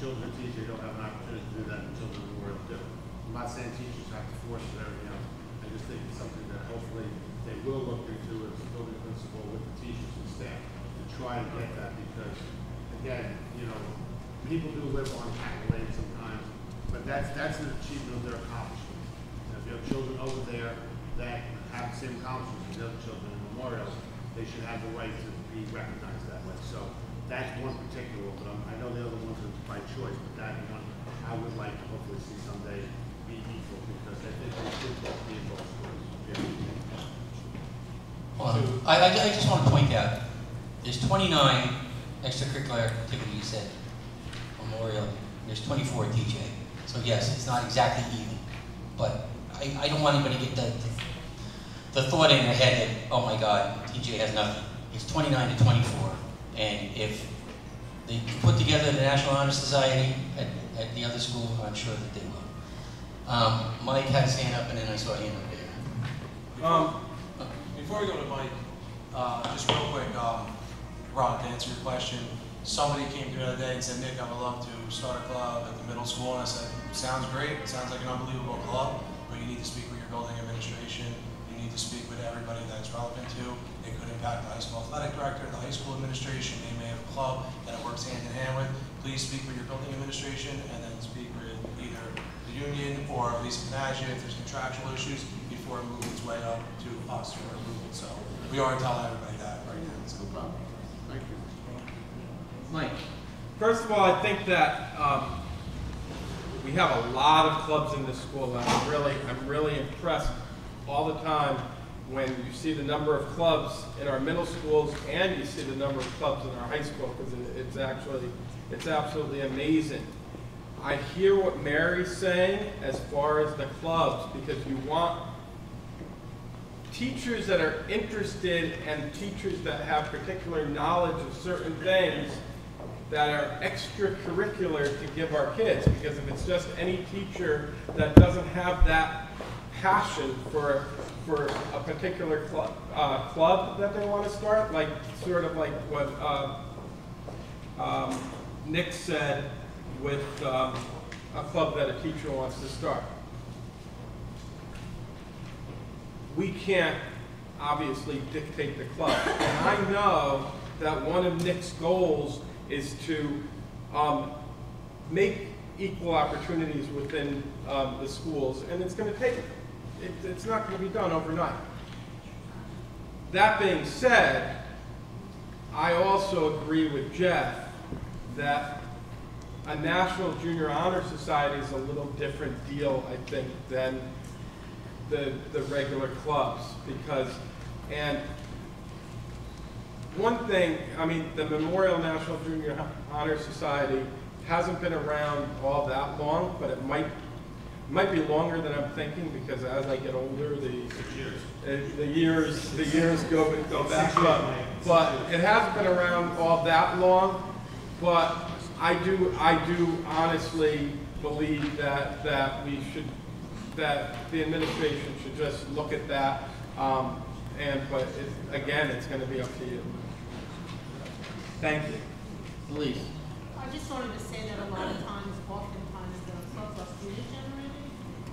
children teach, they don't have an opportunity to do that and children in the world do. I'm not saying teachers have to force it or everything else. I just think it's something that hopefully they will look into as a building principal with the teachers and staff to try to get that, because again, people do live on accolades sometimes, but that's an achievement of their accomplishment. You know, if you have children over there that have the same accomplishments as the other children in Memorial, they should have the right to be recognized that way. So that's one particular, but I know the other ones are by choice, but that one I would like to hopefully see someday be equal, because I think they should both be in both schools. I just want to point out, there's 29 extracurricular activities at Memorial. There's 24 at TJ. So yes, it's not exactly even, but I don't want anybody to get the thought in their head that, oh my God, TJ has nothing. It's 29 to 24, and if they put together the National Honor Society at the other school, I'm sure that they will. Mike had his hand up, and then I saw a hand up there. Before we go to Mike, just real quick, Ron, to answer your question, somebody came to me the other day and said, Nick, I would love to start a club at the middle school, and I said, sounds great, it sounds like an unbelievable club, but you need to speak with your building administration, you need to speak with everybody that it's relevant to. It could impact the high school athletic director, the high school administration, they may have a club that it works hand in hand with. Please speak with your building administration, and then speak with either the union or Lisa Panaggia if there's contractual issues before it moves its way up to us for approval. So we are telling everybody that right now. It's no problem. Thank you. Mike. First of all, I think that we have a lot of clubs in this school, and I'm really impressed all the time when you see the number of clubs in our middle schools and you see the number of clubs in our high school, because it's absolutely amazing. I hear what Mary's saying as far as the clubs, because you want teachers that are interested and teachers that have particular knowledge of certain things that are extracurricular to give our kids. Because if it's just any teacher that doesn't have that passion for a particular club that they want to start, like sort of like what Nick said with a club that a teacher wants to start. We can't obviously dictate the club. And I know that one of Nick's goals is to make equal opportunities within the schools, and it's going to take, it's not going to be done overnight. That being said, I also agree with Jeff that a National Junior Honor Society is a little different deal, I think, than the regular clubs, because, and one thing, I mean, the Memorial National Junior Honor Society hasn't been around all that long, but it might be longer than I'm thinking, because as I get older, the years go back up. But it hasn't been around all that long. But I do honestly believe that the administration should just look at that. But again, it's going to be up to you. Thank you. Elise. I just wanted to say that a lot of times, oftentimes, the clubs are student generated,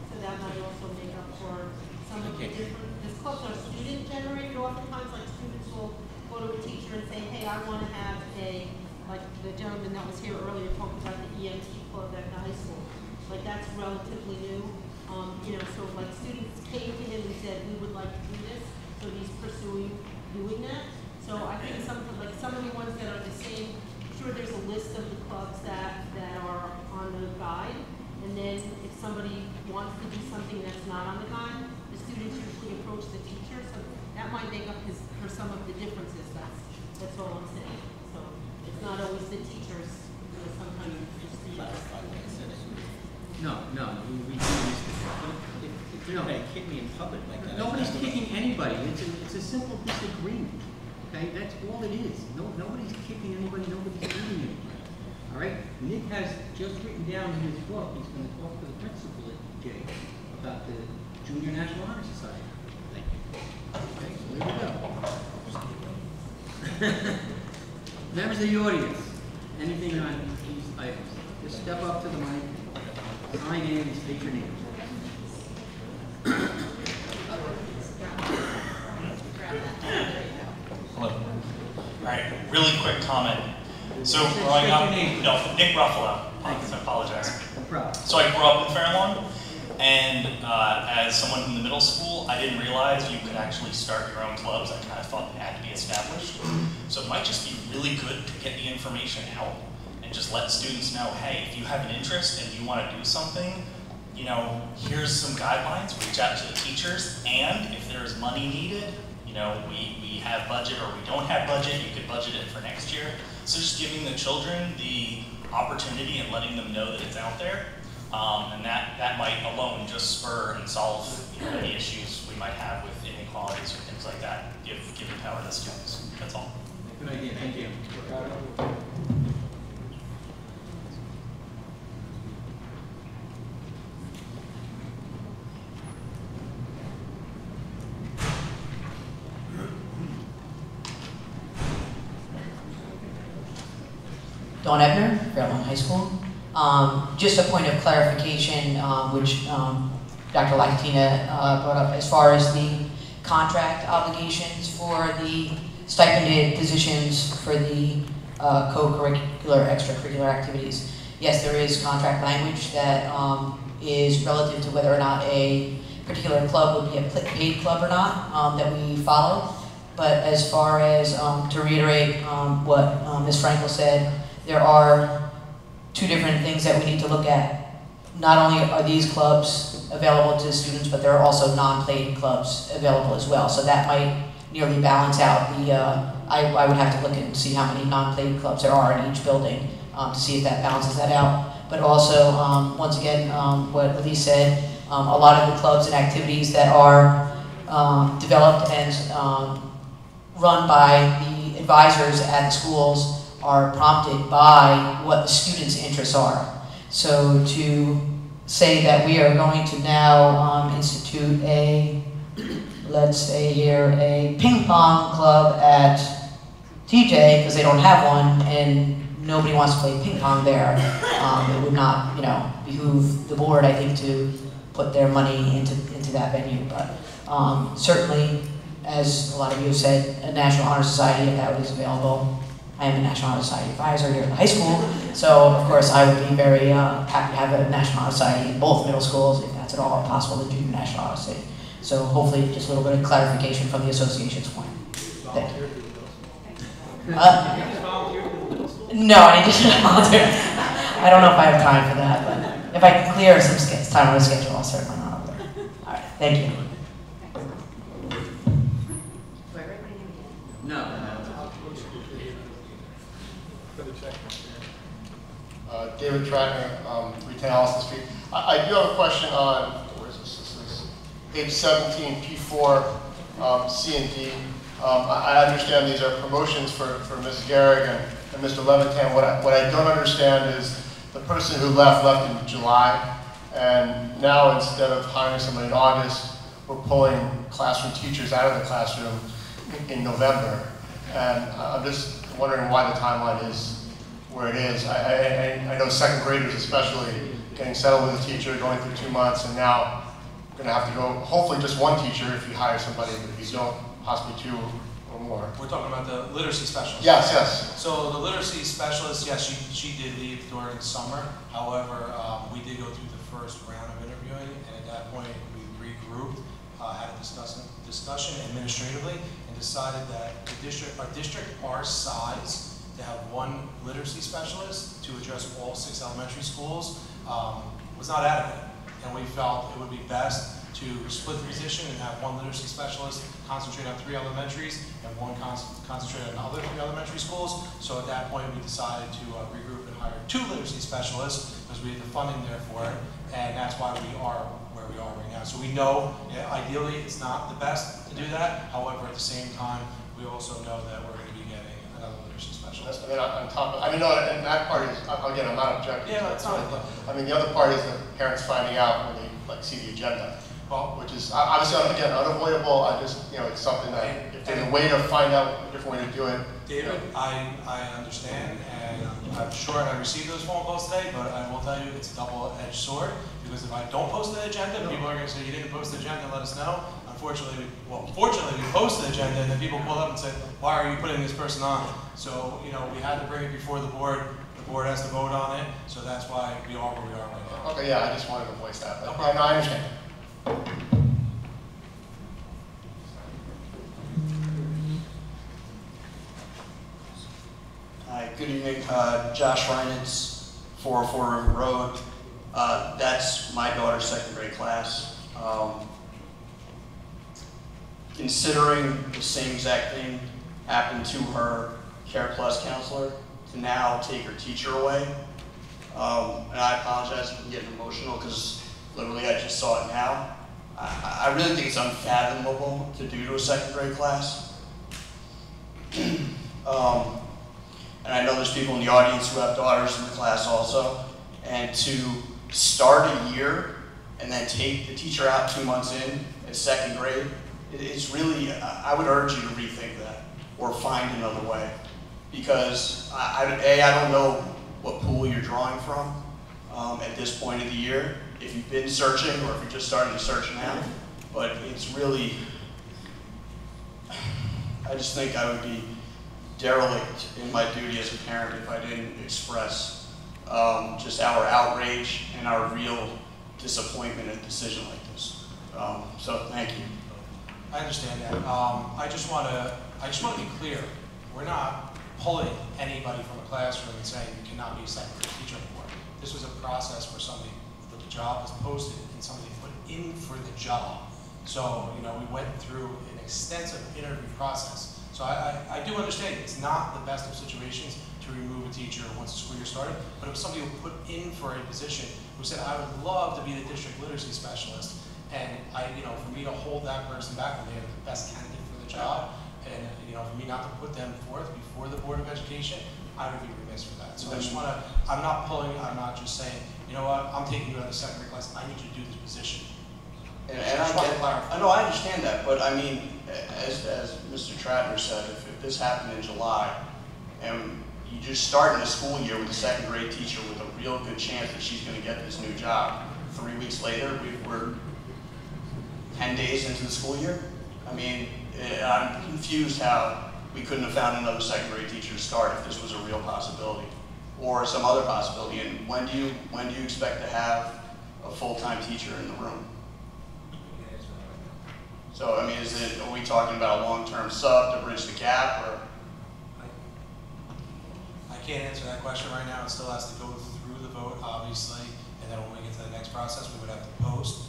so that might also make up for some of the different, because clubs are student generated, oftentimes like students will go to a teacher and say, hey, I want to have a, like the gentleman that was here earlier talking about the EMT club at the high school. Like that's relatively new. So like students came to him and said, we would like to do this, so he's pursuing doing that. So I think some of the ones that are the same, I'm sure there's a list of the clubs that are on the guide, and then if somebody wants to do something that's not on the guide, the students usually approach the teacher, so that might make up for some of the differences. That's all I'm saying. So it's not always the teachers, sometimes it's just the No, we do this. If you're not going to kick me in public like that. Nobody's kicking anybody. It's a simple disagreement. Okay, that's all it is. Nobody's kicking anybody. Nobody's beating anybody. All right. Nick has just written down in his book. He's going to talk to the principal at Jay about the Junior National Honor Society. Thank you. Okay, so there we go. Members of the audience, anything on these items? Just step up to the mic. Sign in and state your name. Hello. All right, really quick comment. So growing up, no, Nick Ruffalo, I apologize. So I grew up in Fair Lawn, and as someone in the middle school, I didn't realize you could actually start your own clubs. I kind of thought they had to be established. So it might just be really good to get the information out and just let students know, hey, if you have an interest and you want to do something, you know, here's some guidelines, reach out to the teachers, and if there is money needed, you know, we have budget or we don't have budget, you could budget it for next year. So just giving the children the opportunity and letting them know that it's out there, and that might alone just spur and solve, you know, any issues we might have with inequalities or things like that. Give the power to the students. That's all. Good idea. Thank you. Dawn Ebner, Fair Lawn High School. Just a point of clarification, which Dr. Lactina brought up as far as the contract obligations for the stipended positions for the co-curricular, extracurricular activities. Yes, there is contract language that is relative to whether or not a particular club would be a paid club or not that we follow. But as far as, to reiterate what Ms. Frankel said, there are two different things that we need to look at. Not only are these clubs available to students, but there are also non-paid clubs available as well. So that might nearly balance out the, I would have to look and see how many non-paid clubs there are in each building to see if that balances that out. But also, once again, what Elise said, a lot of the clubs and activities that are developed and run by the advisors at the schools are prompted by what the students' interests are. So to say that we are going to now institute a, let's say here, a ping pong club at TJ, because they don't have one, and nobody wants to play ping pong there, it would not, you know, behoove the board, I think, to put their money into that venue. But certainly, as a lot of you have said, a National Honor Society, if that was available. I am a National Honor Society advisor here at the high school, so of course I would be very happy to have a National Honor Society in both middle schools, if that's at all possible, the Junior National Honor Society. So hopefully just a little bit of clarification from the association's point. Thank you. No, I need to volunteer. I don't know if I have time for that, but if I can clear some time on the schedule, I'll certainly run over there. All right, thank you. No. David Tratner, 310 Allison Street. I do have a question on, where is this? This is page 17, P4, C and D. I understand these are promotions for Ms. Gehrig and Mr. Levitan. What I don't understand is the person who left in July, and now instead of hiring somebody in August, we're pulling classroom teachers out of the classroom in November. And I'm just wondering why the timeline is where it is. I know second graders especially getting settled with a teacher, going through 2 months, and now going to have to go, hopefully just one teacher if you hire somebody, but if you don't, possibly 2 or more. We're talking about the literacy specialist. Yes, yes. So the literacy specialist, yes, she did leave during summer. However, we did go through the first round of interviewing, and at that point we regrouped, had a discussion administratively, and decided that our district, our size, to have one literacy specialist to address all 6 elementary schools was not adequate. And we felt it would be best to split the position and have one literacy specialist concentrate on 3 elementaries and one concentrate on other 3 elementary schools. So at that point we decided to regroup and hire 2 literacy specialists because we had the funding there for it. And that's why we are where we are right now. So we know, ideally it's not the best to do that. However, at the same time, we also know that we're going to be getting another literacy specialist. I mean, on top of, I mean, no, and that part is, again, I'm not objecting. Yeah, that's not. I mean, the other part is the parents finding out when they see the agenda, which is obviously, again, unavoidable. I just, it's something that if there's a way to find out a different way to do it. David, I understand, and I'm sure I received those phone calls today, but I will tell you it's a double-edged sword, because if I don't post the agenda, people are going to say, you didn't post the agenda, let us know. unfortunately, fortunately, we posted the agenda, and then people called up and said, why are you putting this person on? So, you know, we had to bring it before the board. The board has to vote on it, so that's why we are where we are right now. Okay, yeah, I just wanted to voice that, but No yeah, problem. no, I understand. Hi, good evening. Josh Reinitz, 404 River Road. That's my daughter's second grade class. Considering the same exact thing happened to her Care Plus counselor, to now take her teacher away. And I apologize if I'm getting emotional because literally I just saw it now. I really think it's unfathomable to do to a second grade class. And I know there's people in the audience who have daughters in the class also. And to start a year and then take the teacher out 2 months in second grade, it's really, I would urge you to rethink that or find another way. Because I don't know what pool you're drawing from at this point of the year, if you've been searching or if you're just starting to search now. But it's really, I just think I would be derelict in my duty as a parent if I didn't express just our outrage and our real disappointment at a decision like this. So thank you. I understand that. I just want to be clear. We're not pulling anybody from a classroom and saying you cannot be a second grade teacher anymore. This was a process where somebody, the job was posted and somebody put in for the job. So, you know, we went through an extensive interview process. So I do understand it's not the best of situations to remove a teacher once the school year started, but it was somebody who put in for a position who said, I would love to be the district literacy specialist. And for me to hold that person back when they are the best candidate for the job, and for me not to put them forth before the Board of Education, I would be remiss for that. So I just want to, I'm not just saying, you know what, I'm taking you out of the second grade class, I need you to do this position. And I know, I understand that, but I mean, as Mr. Tratner said, if this happened in July, and you just start in the school year with a second grade teacher with a real good chance that she's going to get this new job, 3 weeks later, we're 10 days into the school year. I mean, I'm confused how we couldn't have found another second grade teacher to start if this was a real possibility, or some other possibility. And when do you expect to have a full-time teacher in the room? So, I mean, are we talking about a long-term sub to bridge the gap, or? I can't answer that question right now. It still has to go through the vote, obviously, and then when we get to the next process, we would have to post.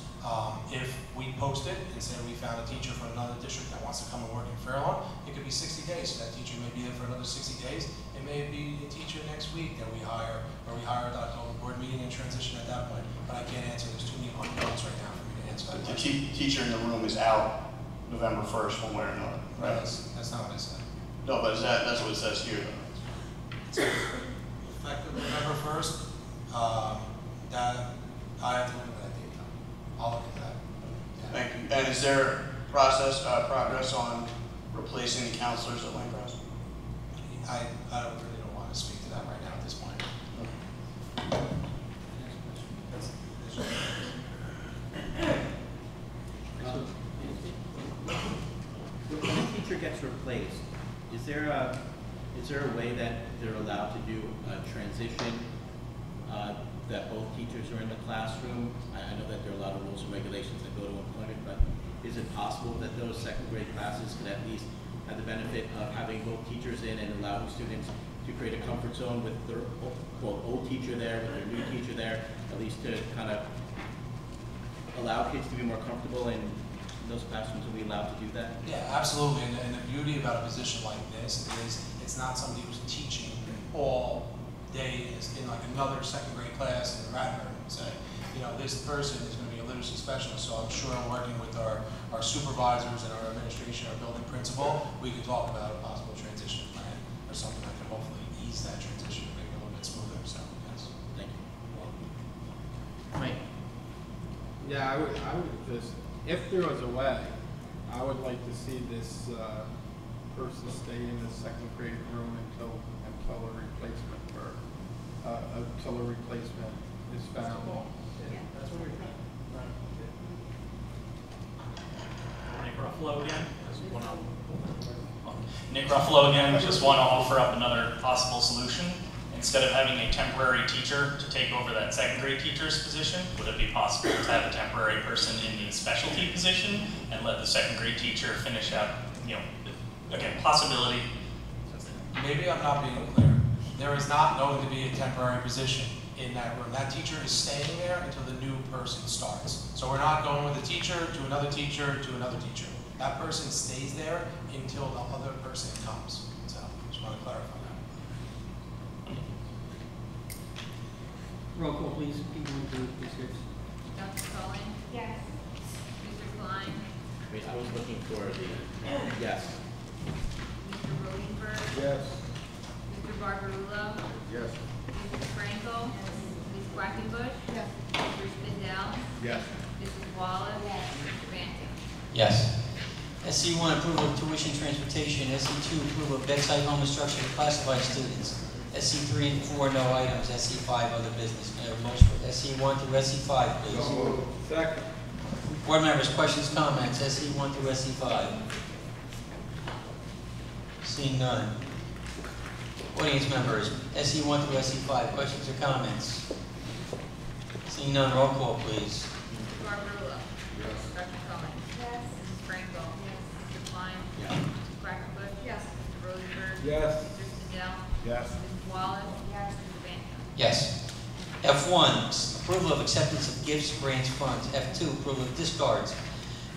If we post it and say we found a teacher from another district that wants to come and work in Fairlawn, it could be 60 days. So that teacher may be there for another 60 days. It may be a teacher next week that we hire, or we hire at the board meeting and transition at that point. But I can't answer. There's too many unknowns right now for me to answer that The question. teacher in the room is out November 1st, one way or another, right? That's not what I said. No, but that's what it says here, though. Effective November 1st, that I have to look at that date though. I'll look at that. Yeah. Thank you. And is there progress on replacing the counselors at Lane-Cross? I really don't want to speak to that right now at this point. When a teacher gets replaced, is there a way that they're allowed to do a transition that both teachers are in the classroom? I know that there are a lot of rules and regulations that go to employment, but is it possible that those second grade classes could at least have the benefit of having both teachers in and allowing students to create a comfort zone with their old teacher there, with their new teacher there, at least to kind of allow kids to be more comfortable in those classrooms? Are we allowed to do that? Yeah, absolutely. And the beauty about a position like this is it's not somebody who's teaching all day in like another second grade class in Radnor and say, this person is going to be a literacy specialist. So I'm sure working with our supervisors and our administration, our building principal, we could talk about a possible transition plan or something that could hopefully ease that transition and make it a little bit smoother. So, yes. Thank you. Mike. Yeah, I would just, if there was a way, I would like to see this person stay in the second grade room until a replacement is found. Yeah, that's what we're doing. Ruffalo again. Nick Ruffalo again, just want to offer up another possible solution. Instead of having a temporary teacher to take over that second grade teacher's position, would it be possible to have a temporary person in the specialty position and let the second grade teacher finish out, again, possibility. Maybe I'm not being clear. There is not going to be a temporary position in that room. That teacher is staying there until the new person starts. So we're not going with a teacher to another teacher to another teacher. That person stays there until the other person comes. So just want to clarify that. Roll call, please. People want to please hear. Dr. Cohen? Yes. Mr. Klein? Wait, I was looking for the, yes. Mr. Rosenberg? Yes. Mr. Barbarulo? Yes. Mrs. Frankel? Ms. Quackenbush? Yes. Mr. Spindell? Yes. Mrs. Wallace? Mr. Banton? Yes. SC1, approval of tuition transportation. SC2, approval of bedside home instruction for classified students. SC3 and 4, no items. SC5, other business. May I have a motion for SC1 through SC5, please? So moved. Second. Board members, questions, comments? SC1 through SC5. Seeing none. Audience members, SC1 through SC5, questions or comments? Seeing none, roll call, please. Mr. Barbarulo? Yes. Dr. Cohen? Yes. Mrs. Frankel? Yes. Mr. Klein? Yes. Mrs. Quackenbush? Yes. Mr. Rosenberg? Yes. Mr. Spindell? Yes. Mrs. Wallace? Yes. Mr. Banton? Yes. F1, approval of acceptance of gifts, grants, funds. F2, approval of discards.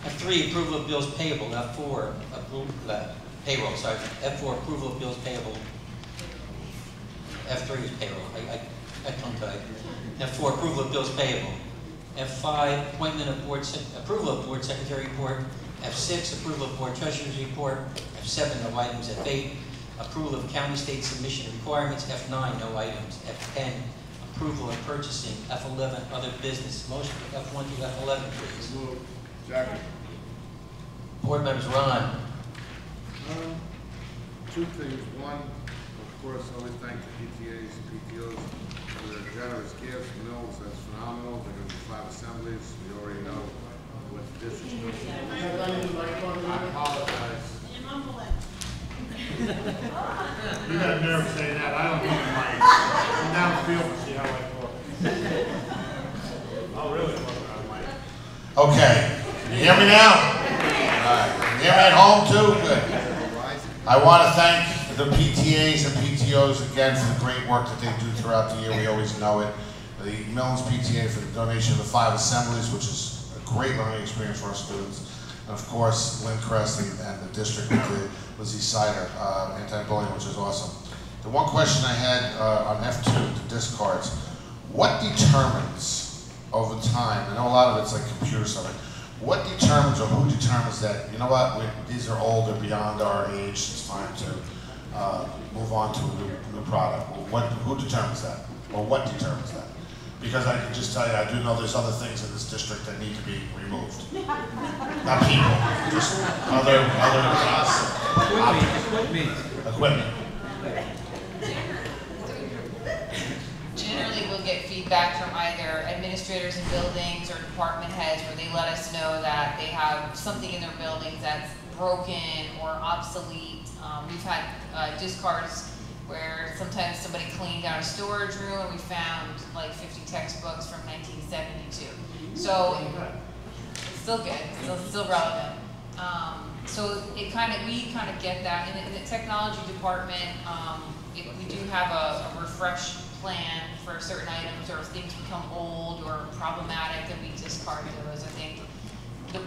F3, approval of bills payable. F4, payroll, sorry. F4, approval of bills payable. F3 is payroll. I tongue-tied. F4, approval of bills payable. F5, appointment of approval of board secretary report. F6, approval of board treasurer's report. F7, no items. F8, approval of county state submission requirements. F9, no items. F10, approval of purchasing. F11, other business. Motion for F1 through F11, please. Move. Second. Board members, Ron. Two things. One, of course, I always thank the PTAs and PTOs for their generous gifts. Mills, that's phenomenal. They're going to do 5 assemblies. We already know what the district's doing. I apologize. You got nerve saying that. I don't need a mic. Come downfield and see how I talk. I'll really talk about a mic. Okay. Can you hear me now? All right. Can you hear me at home too? Good. I want to thank the PTAs and PTOs again for the great work that they do throughout the year. We always know it. The Milnes PTA for the donation of the 5 assemblies, which is a great learning experience for our students. And of course, Lynn Cressy and the district with the Lizzie Sider anti-bullying, which is awesome. The one question I had on F2, the discards, what determines over time, I know a lot of it's like computer stuff, what determines or who determines that, you know what, these are old, they're beyond our age, it's time to move on to a new product? Who determines that? Or what determines that? Because I can just tell you, I do know there's other things in this district that need to be removed. Not people, just other equipment. Generally, we'll get feedback from either administrators in buildings or department heads where they let us know that they have something in their buildings that's broken or obsolete. We've had discards where sometimes somebody cleaned out a storage room and we found like 50 textbooks from 1972. So it's still good, still relevant. So we kind of get that. In the technology department, we do have a refresh plan for certain items, or if things become old or problematic, then we discard those. I think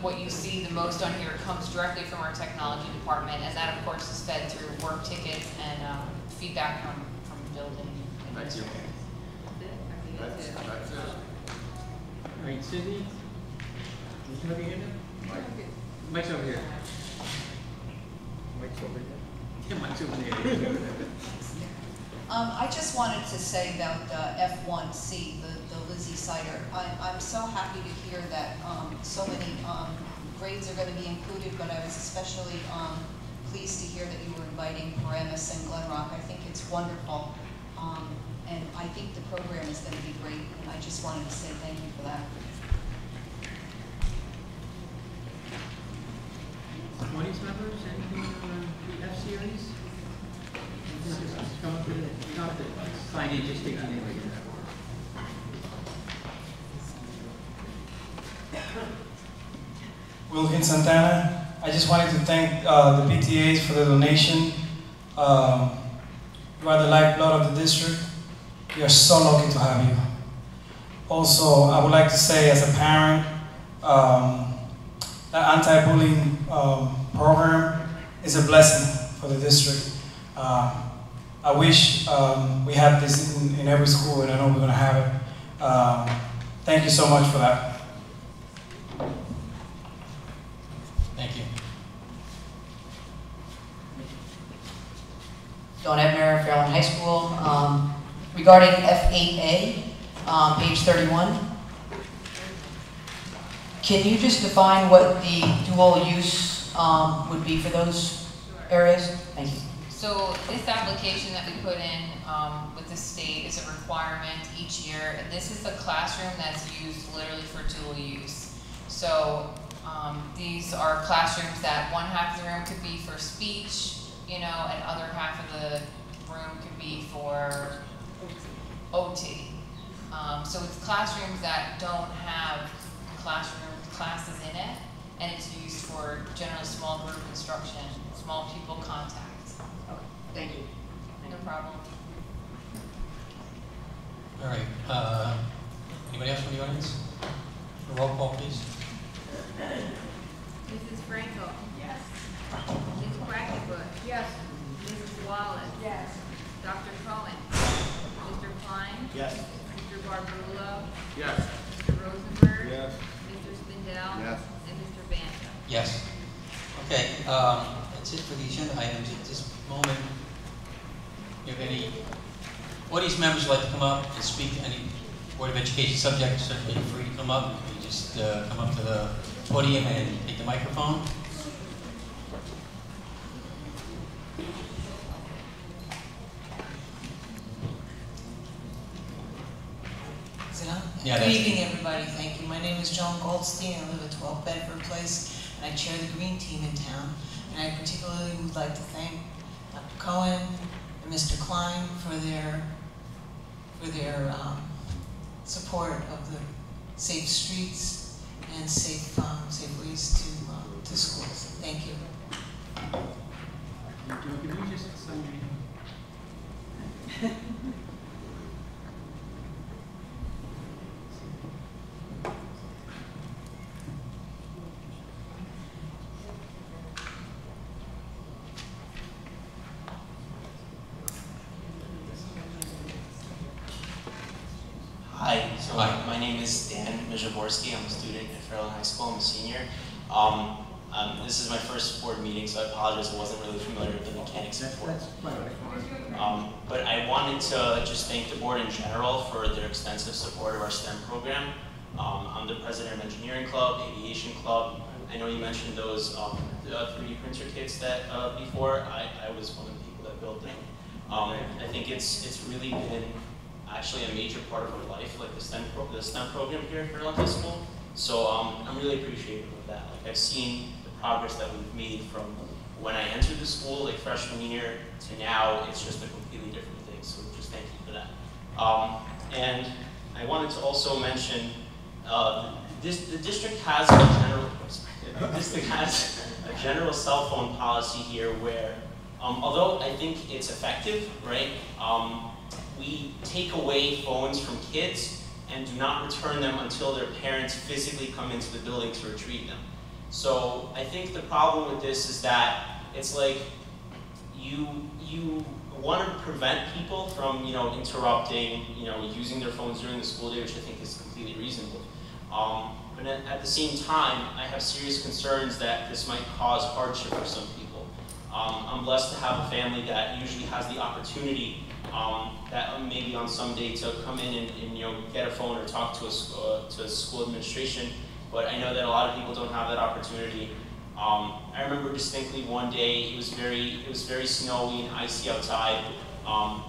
what you see the most on here comes directly from our technology department, and that of course is fed through work tickets and feedback from building administrators. That's it. All right, Cindy, did you have your hand up? Mike's over here. Mike's over here. Yeah, Mike's over there. I just wanted to say about F1C, the Lizzie Sider. I'm so happy to hear that so many grades are going to be included, but I was especially pleased to hear that you were inviting Paramus and Glen Rock. I think it's wonderful, and I think the program is going to be great, and I just wanted to say thank you for that. audience members, anything on the F-Series? Just come up with it. You don't have to sign in, just take your name right there. Wilkin Santana. I just wanted to thank the PTAs for the donation. You are the lifeblood of the district. We are so lucky to have you. Also, I would like to say as a parent, that anti-bullying program is a blessing for the district. I wish we had this in every school, and I know we're going to have it. Thank you so much for that. Thank you. Dawn Ebner, Fairlawn High School. Regarding F8A, page 31, can you just define what the dual use would be for those areas? Thank you. So this application that we put in with the state is a requirement each year. And this is the classroom that's used literally for dual use. So these are classrooms that one half of the room could be for speech, you know, and other half of the room could be for OT. So it's classrooms that don't have classes in it, and it's used for generally small group instruction, small people contact. Okay, thank you. No problem. All right. Anybody else from the audience? A roll call, please. Mrs. Franco? Yes. Ms. Quackenbush? Yes. Mrs. Wallace? Yes. Dr. Cohen? Mr. Klein? Yes. Mr. Barbarulo? Yes. Mr. Rosenberg? Yes. Mr. Spindell? Yes. And Mr. Banta? Yes. Okay, that's it for the agenda items at this moment. If any audience members would like to come up and speak to any Board of Education subject, certainly free to come up. You just come up to the podium and take the microphone. Is it on? Yeah, Good that's evening, it. everybody. Thank you. My name is Joan Goldstein. I live at 12 Bedford Place, and I chair the Green Team in town. And I particularly would like to thank Dr. Cohen and Mr. Klein for their support of the safe streets and safe ways to schools. Thank you. Can you just sign your name? Hi, so my name is Dan Mijaborski. I'm a student at Fairlawn High School. I'm a senior. This is my first board meeting, so I apologize. I wasn't really familiar with the mechanics before. But I wanted to just thank the board in general for their extensive support of our STEM program. I'm the president of Engineering Club, Aviation Club. I know you mentioned those 3D printer kits that before. I was one of the people that built them. I think it's really been actually a major part of our life, like the STEM program here at Fairlawn High School. So I'm really appreciative of that. Like I've seen the progress that we've made from when I entered the school, like freshman year, to now. It's just a completely different thing. So just thank you for that. And I wanted to also mention the district has a general cell phone policy here where, although I think it's effective, right? We take away phones from kids and do not return them until their parents physically come into the building to retrieve them. So I think the problem with this is that it's like you want to prevent people from, interrupting, using their phones during the school day, which I think is completely reasonable. But at the same time, I have serious concerns that this might cause hardship for some people. I'm blessed to have a family that usually has the opportunity that maybe on some day to come in and get a phone or talk to a school administration, but I know that a lot of people don't have that opportunity. I remember distinctly one day it was very snowy and icy outside. I'm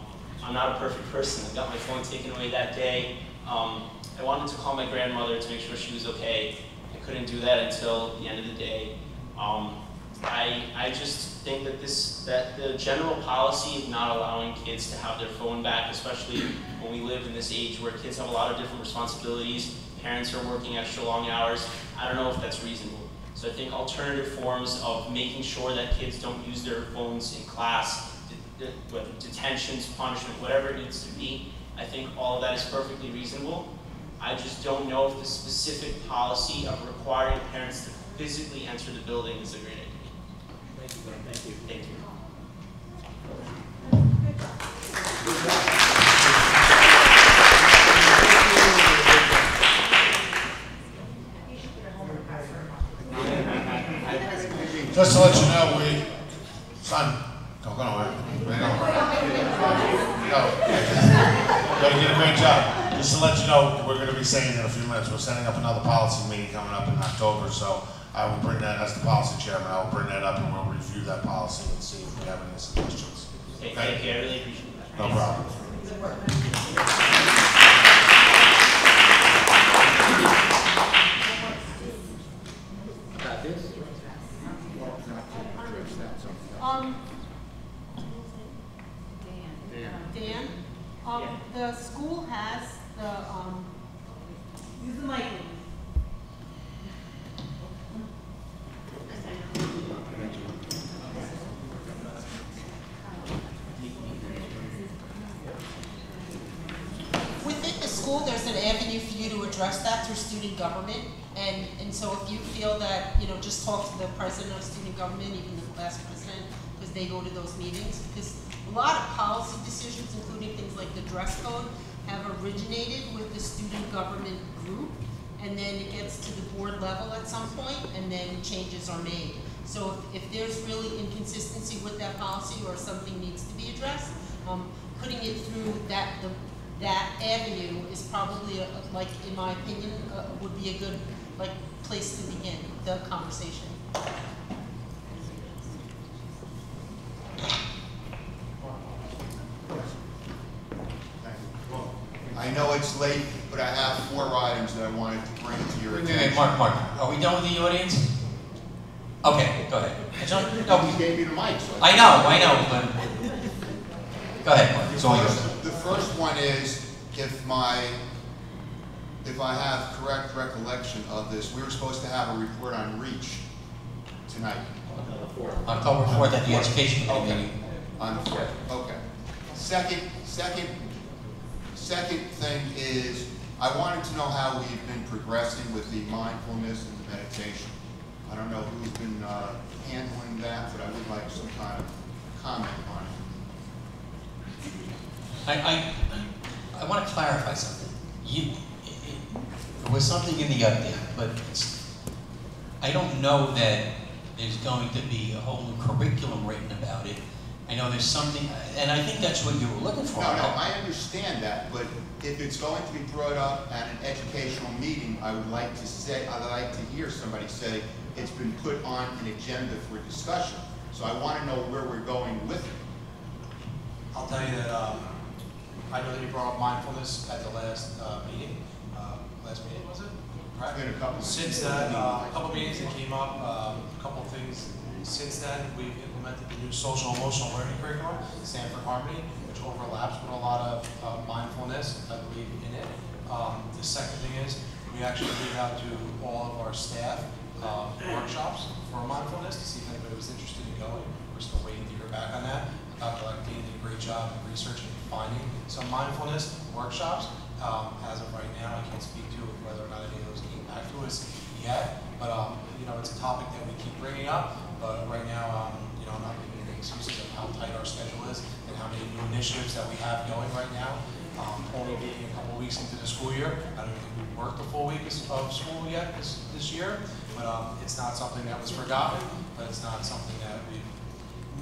not a perfect person. I got my phone taken away that day. I wanted to call my grandmother to make sure she was okay. I couldn't do that until the end of the day. I just think that that the general policy of not allowing kids to have their phone back, especially when we live in this age where kids have a lot of different responsibilities, parents are working extra long hours, I don't know if that's reasonable. So I think alternative forms of making sure that kids don't use their phones in class, whether detentions, punishment, whatever it needs to be, I think all of that is perfectly reasonable. I just don't know if the specific policy of requiring parents to physically enter the building is a great idea. Thank you, Glenn. Thank you. Thank you. Just to let you know, son, don't go nowhere. You did a great job. Just to let you know, we're going to be saying in a few minutes, we're setting up another policy meeting coming up in October, so I will bring that, as the policy chairman, I will bring that up and we'll review that policy and see if we have any suggestions. Okay, thank you. I really appreciate that. No problem. About this? Dan, the school has the, use the mic. Within the school, there's an avenue for you to address that through student government. And so if you feel that, you know, just talk to the president of student government, even the class president, because they go to those meetings. Because a lot of policy decisions, including things like the dress code, have originated with the student government group. And then it gets to the board level at some point, and then changes are made. So if there's really inconsistency with that policy or something needs to be addressed, putting it through that avenue is probably, like, in my opinion, would be a good, like, place to begin the conversation. I know it's late, but I have 4 items that I wanted to bring to your attention. Wait, Mark, are we done with the audience? Okay, go ahead. You gave me the mic, so I know, but go ahead, Mark. It's all yours. The first one is, if I have correct recollection of this, we were supposed to have a report on REACH tonight. October 4th at the Education Committee meeting. On the 4th, okay. Second thing is, I wanted to know how we've been progressing with the mindfulness and the meditation. I don't know who's been handling that, but I would like some kind of comment on it. I want to clarify something. There was something in the update, but I don't know that there's going to be a whole new curriculum written about it. I know there's something, and I think that's what you were looking for. No, I understand that, but if it's going to be brought up at an educational meeting, I'd like to hear somebody say it's been put on an agenda for discussion. So I want to know where we're going with it. I'll tell you that I know that you brought up mindfulness at the last meeting. Last meeting, was it? Right. It's been a couple of Since then, a couple of meetings that came up, a couple of things. Since then, we've implemented the new social emotional learning curriculum, Stanford Harmony, which overlaps with a lot of mindfulness, I believe, in it. The second thing is, we actually gave out to all of our staff workshops for mindfulness to see if anybody was interested in going. We're still waiting to hear back on that. Dr. Lectine did a great job in researching and finding some mindfulness workshops. As of right now, I can't speak to whether or not any of those came back to us yet, but you know, it's a topic that we keep bringing up. But right now, you know, I'm not making any excuses of how tight our schedule is and how many new initiatives that we have going right now. Only being a couple weeks into the school year, I don't think we've worked the full week of school yet this year. But it's not something that was forgotten, but it's not something that we've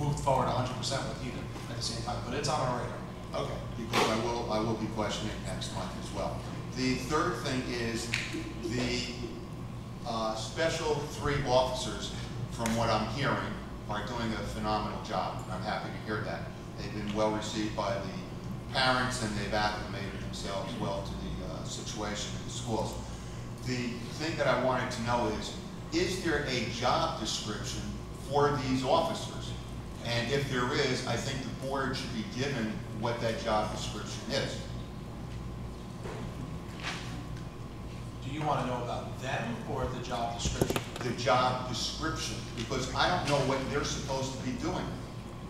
moved forward 100% with either at the same time. But it's on our radar. Okay, because I will be questioning next month as well. The third thing is the special 3 officers, from what I'm hearing, are doing a phenomenal job. And I'm happy to hear that. They've been well received by the parents, and they've acclimated themselves well to the situation in the schools. The thing that I wanted to know is there a job description for these officers? And if there is, I think the board should be given what that job description is. Do you want to know about them or the job description? The job description, because I don't know what they're supposed to be doing.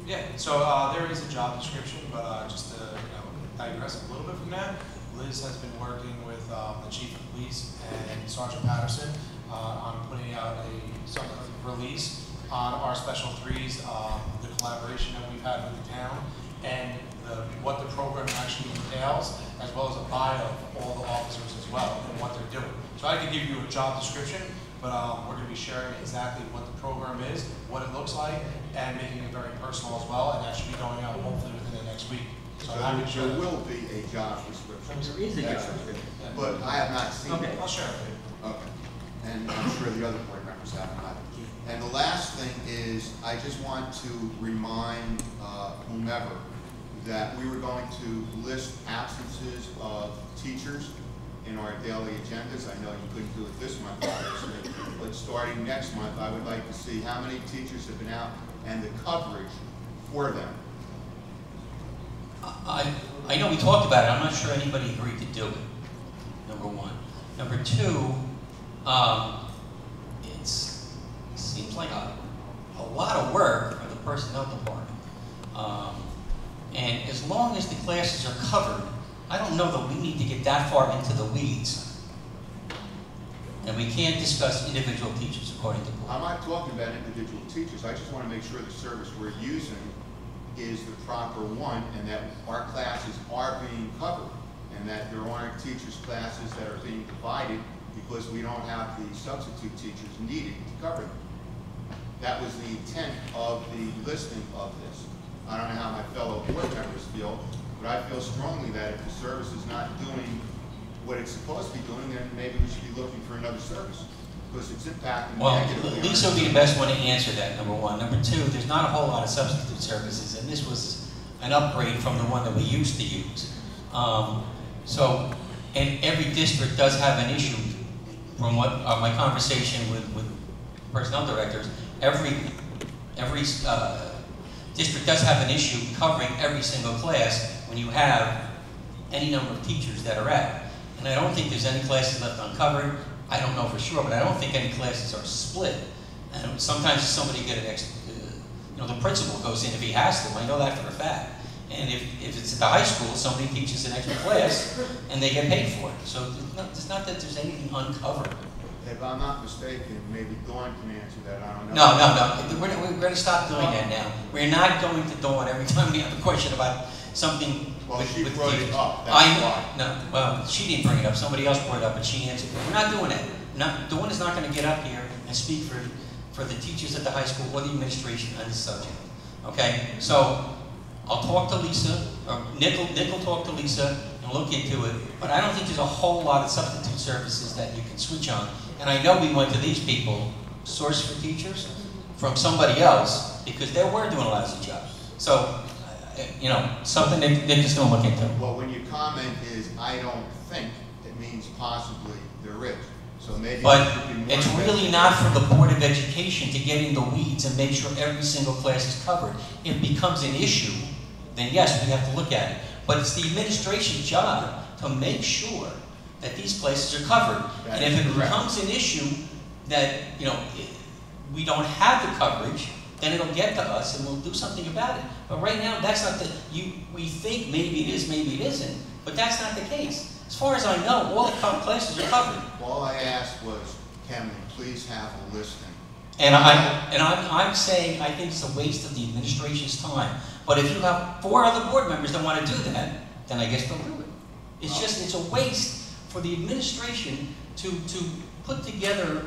Yeah, so there is a job description, but just to digress a little bit from that, Liz has been working with the chief of police and Sergeant Patterson on putting out some release on our special threes, the collaboration that we've had with the town, and what the program actually entails, as well as a bio of all the officers as well and what they're doing. So I could give you a job description, but we're going to be sharing exactly what the program is, what it looks like, and making it very personal as well, and that should be going out hopefully within the next week. So there will be a job description. There is a job description. But I have not seen it. I'll share it with you. Okay. And I'm sure the other board members have not. And the last thing is, I just want to remind whomever that we were going to list absences of teachers in our daily agendas. I know you couldn't do it this month, obviously, but starting next month, I would like to see how many teachers have been out and the coverage for them. I know we talked about it. I'm not sure anybody agreed to do it, number one. Number two, it seems like a lot of work for the personnel department. And as long as the classes are covered, I don't know that we need to get that far into the weeds. And we can't discuss individual teachers according to board. I'm not talking about individual teachers. I just want to make sure the service we're using is the proper one, and that our classes are being covered, and that there aren't teachers' classes that are being divided because we don't have the substitute teachers needed to cover them. That was the intent of the listing of this. I don't know how my fellow board members feel, but I feel strongly that if the service is not doing what it's supposed to be doing, then maybe we should be looking for another service, because it's impacting negatively. Well, Lisa would be the best one to answer that, number one. Number two, there's not a whole lot of substitute services, and this was an upgrade from the one that we used to use. And every district does have an issue. From what my conversation with personnel directors, every district does have an issue covering every single class when you have any number of teachers that are out. And I don't think there's any classes left uncovered. I don't know for sure, but I don't think any classes are split. And sometimes somebody get an extra, the principal goes in if he has to. I know that for a fact. And if it's at the high school, somebody teaches an extra class and they get paid for it. So it's not that there's anything uncovered. If I'm not mistaken, maybe Dawn can answer that. I don't know. No. We're going to stop doing that now. We're not going to Dawn every time we have a question about something. Well, she brought it up. That's why. No, well, she didn't bring it up. Somebody else brought it up, and she answered it. We're not doing that. Dawn is not going to get up here and speak for the teachers at the high school or the administration on this subject. Okay? So I'll talk to Lisa, or Nick will talk to Lisa and look into it, but I don't think there's a whole lot of substitute services that you can switch on. And I know we went to these people, Source for Teachers, from somebody else, because they were doing a lousy job. So, something they're just going to look into. Well, when your comment is, I don't think, it means possibly there is. So maybe but it's really not for the Board of Education to get in the weeds and make sure every single class is covered. If it becomes an issue, then yes, we have to look at it. But it's the administration's job to make sure that these places are covered. And if it becomes an issue that, we don't have the coverage, then it'll get to us and we'll do something about it. But right now, that's not we think maybe it is, maybe it isn't, but that's not the case. As far as I know, all the classes are covered. All I asked was, can we please have a listing? And I'm saying I think it's a waste of the administration's time. But if you have 4 other board members that want to do that, then I guess they'll do it. It's a waste for the administration to put together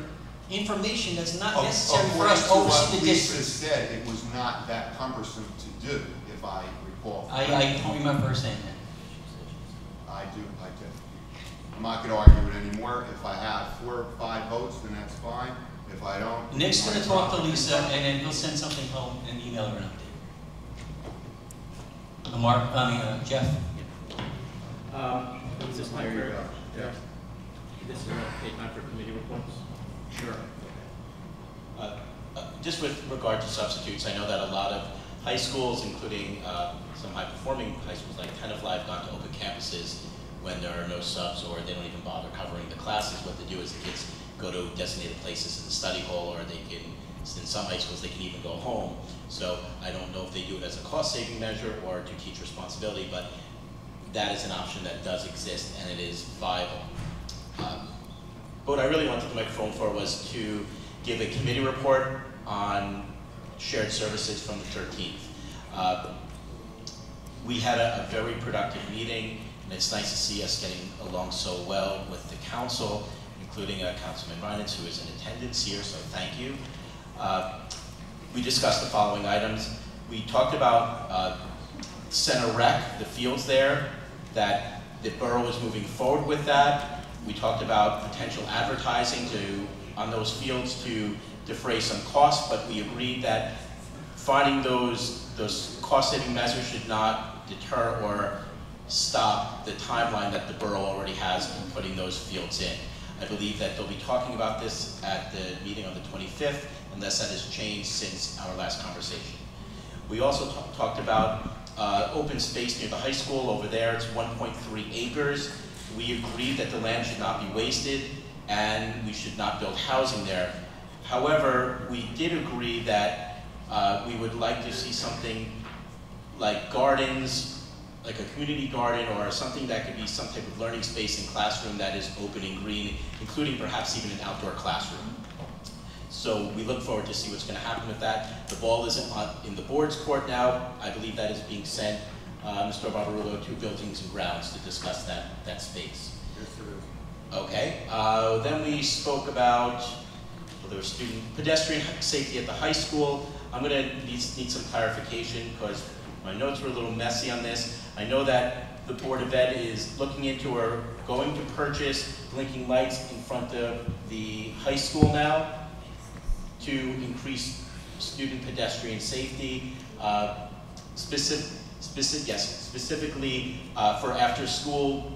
information that's not necessary for us to oversee the district. Lisa said it was not that cumbersome to do, if I recall. I don't remember her saying that. I do. I'm not going to argue it anymore. If I have 4 or 5 votes, then that's fine. If I don't... Nick's going to talk to Lisa, and then he'll send something home and email her an update. Jeff? Is this time for... Yeah. This is a time for committee reports? Sure. just with regard to substitutes, I know that a lot of high schools, including some high-performing high schools like Tenafly, have gone to open campuses when there are no subs or they don't even bother covering the classes. What they do is the kids go to designated places in the study hall, or they can, in some high schools, they can even go home. So I don't know if they do it as a cost-saving measure or to teach responsibility, but that is an option that does exist and it is viable. What I really wanted the microphone for was to give a committee report on shared services from the 13th. We had a very productive meeting, and it's nice to see us getting along so well with the council, including Councilman Reinitz, who is in attendance here, so thank you. We discussed the following items. We talked about Center Rec, the fields there, that the borough is moving forward with that. We talked about potential advertising on those fields to defray some costs, but we agreed that finding those cost-saving measures should not deter or stop the timeline that the borough already has in putting those fields in. I believe that they'll be talking about this at the meeting on the 25th, unless that has changed since our last conversation. We also talked about open space near the high school over there. It's 1.3 acres. We agreed that the land should not be wasted and we should not build housing there. However, we did agree that we would like to see something like gardens, like a community garden, or something that could be some type of learning space and classroom that is open and green, including perhaps even an outdoor classroom. So we look forward to see what's going to happen with that. The ball is in the board's court now. I believe that is being sent, Mr. Barbarulo, to Buildings and Grounds to discuss that space. Yes, it is. Okay. Then we spoke about there was pedestrian safety at the high school. I'm going to need some clarification because my notes were a little messy on this. I know that the Board of Ed is looking into or going to purchase blinking lights in front of the high school now to increase student pedestrian safety, specifically for after-school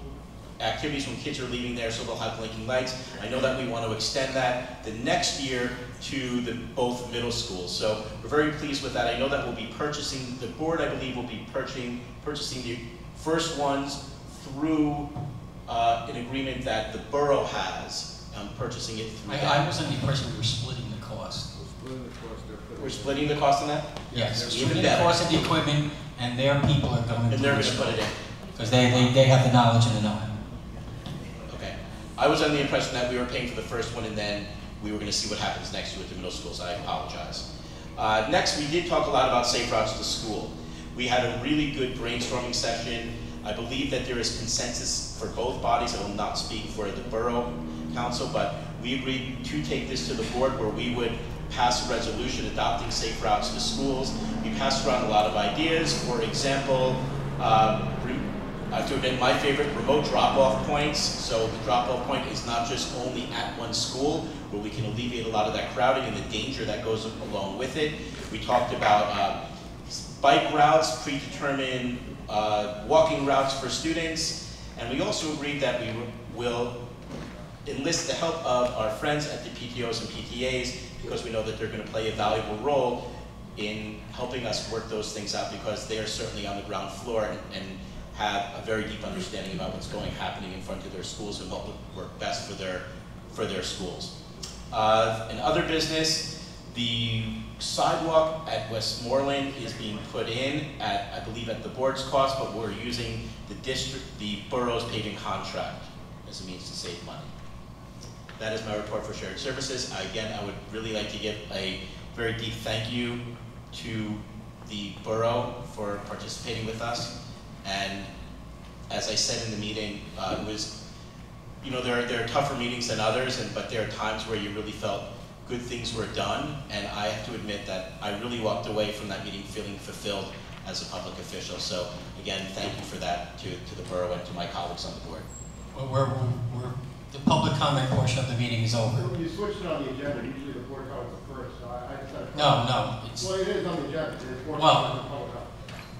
activities when kids are leaving there, so they'll have blinking lights. I know that we want to extend that the next year to both middle schools. So we're very pleased with that. I know that we'll be purchasing, the board I believe will be purchasing the first ones through an agreement that the borough has, purchasing it through I was under the impression we were splitting the cost. We're splitting the cost on that? Yes, we're Even splitting the better. cost of the equipment, and their people are going to And they're going to put it in. because they have the knowledge and the know-how. Okay. I was under the impression that we were paying for the first one and then we were going to see what happens next year at the middle schools. I apologize. Next, we did talk a lot about safe routes to school. We had a really good brainstorming session. I believe that there is consensus for both bodies. I will not speak for the borough council, but we agreed to take this to the board where we would pass a resolution adopting safe routes to schools. We passed around a lot of ideas. For example, I have to admit my favorite, remote drop-off points. So the drop-off point is not just only at one school, where we can alleviate a lot of that crowding and the danger that goes along with it. We talked about bike routes, predetermined walking routes for students, and we also agreed that we will enlist the help of our friends at the PTOs and PTAs because we know that they're going to play a valuable role in helping us work those things out because they are certainly on the ground floor and have a very deep understanding about what's happening in front of their schools and what would work best for their schools. In other business, the sidewalk at Westmoreland is being put in at, I believe, at the board's cost, but we're using the borough's paving contract as a means to save money. That is my report for shared services. Again, I would really like to give a very deep thank you to the borough for participating with us. And as I said in the meeting, it was, you know, there are tougher meetings than others, but there are times where you really felt good things were done. And I have to admit that I really walked away from that meeting feeling fulfilled as a public official. So again, thank you for that to the borough and to my colleagues on the board. Well, the public comment portion of the meeting is over. When you switched it on the agenda, usually the board comments are first, so I just had a No. Well, it is on the agenda. It's board Well, comments and public comment.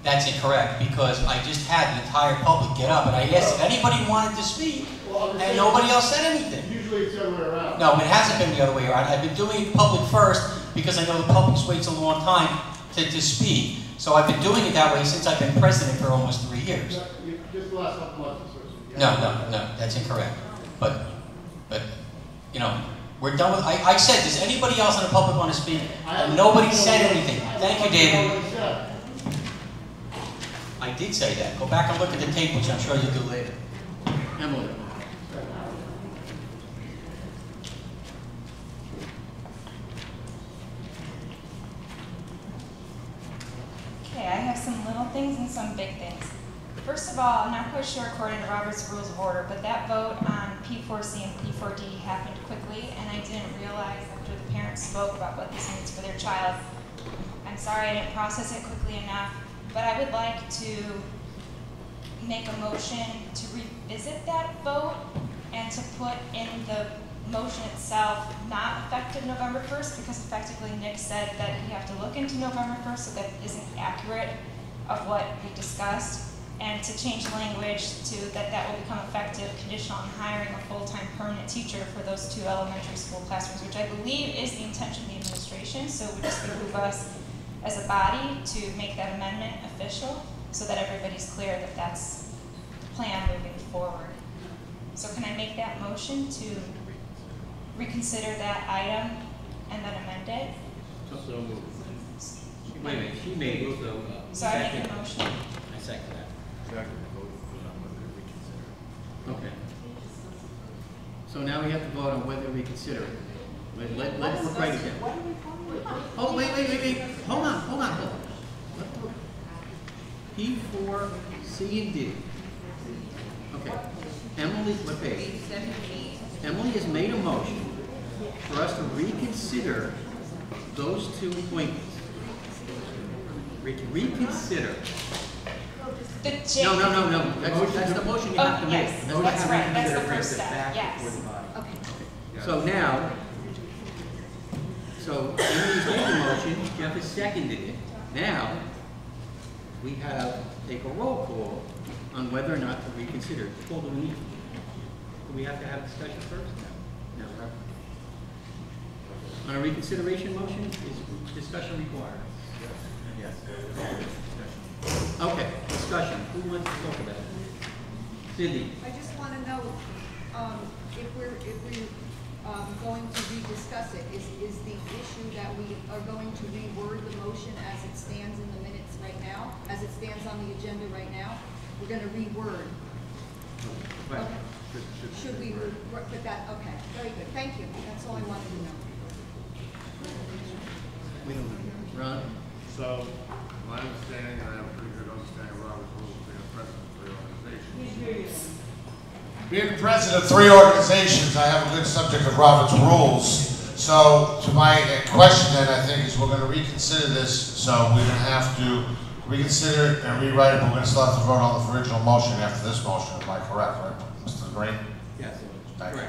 That's incorrect, because I just had the entire public get up, and I asked if anybody wanted to speak, and nobody else said anything. Usually it's the other way around. No, it hasn't been the other way around. I've been doing it public first, because I know the public waits a long time to speak. So I've been doing it that way since I've been president for almost 3 years. Just the last couple months. No, that's incorrect. But, you know, we're done with, I said, does anybody else in the public want to speak? And nobody said anything. Thank you, David. I did say that. Go back and look at the tape, which I'm sure you'll do later. Emily. Okay, I have some little things and some big things. First of all, I'm not quite sure according to Robert's Rules of Order, but that vote on P4C and P4D happened quickly, and I didn't realize after the parents spoke about what this means for their child. I'm sorry I didn't process it quickly enough, but I would like to make a motion to revisit that vote and to put in the motion itself not effective November 1st, because effectively Nick said that we have to look into November 1st, so that isn't accurate of what we discussed, and to change the language to that will become effective conditional on hiring a full-time permanent teacher for those 2 elementary school classrooms, which I believe is the intention of the administration. So it would just behoove us as a body to make that amendment official so that everybody's clear that that's the plan moving forward. So can I make that motion to reconsider that item and then amend it? So moved. Wait a minute, she made it, So I make a motion. I second that. Okay. So now we have to vote on whether we consider it. Let's look right again. Oh, wait. Hold on. Let's look. P4, C, and D. Okay. Emily, what page? Emily has made a motion for us to reconsider those 2 appointments. Reconsider. No. That's the motion you have to make. Yes, that's right. That's the first step. Yes. Okay. So now, Emily's made the motion, Jeff has seconded it. Now, we have to take a roll call on whether or not to reconsider. Call the meeting. Do we have to have discussion first? No. On a reconsideration motion, is discussion required? Yes. Okay, discussion. Who wants to talk about it? Cindy. I just want to know if we're going to rediscuss it. Is the issue that we are going to reword the motion as it stands in the minutes right now, as it stands on the agenda right now? We're going to reword. Right. Okay. Should we put that? Okay, very good. Thank you. That's all I wanted to know. We don't. Ron? So, my understanding, and I have a pretty good understanding of Robert's rules, being a president of 3 organizations. Being the president of 3 organizations, I have a good subject of Robert's rules. So, to my question then, I think, is we're going to reconsider this, so we're going to have to reconsider it and rewrite it, but we're going to still have to vote on the original motion after this motion. Am I correct, right, Mr. Green? Yes. Thank you.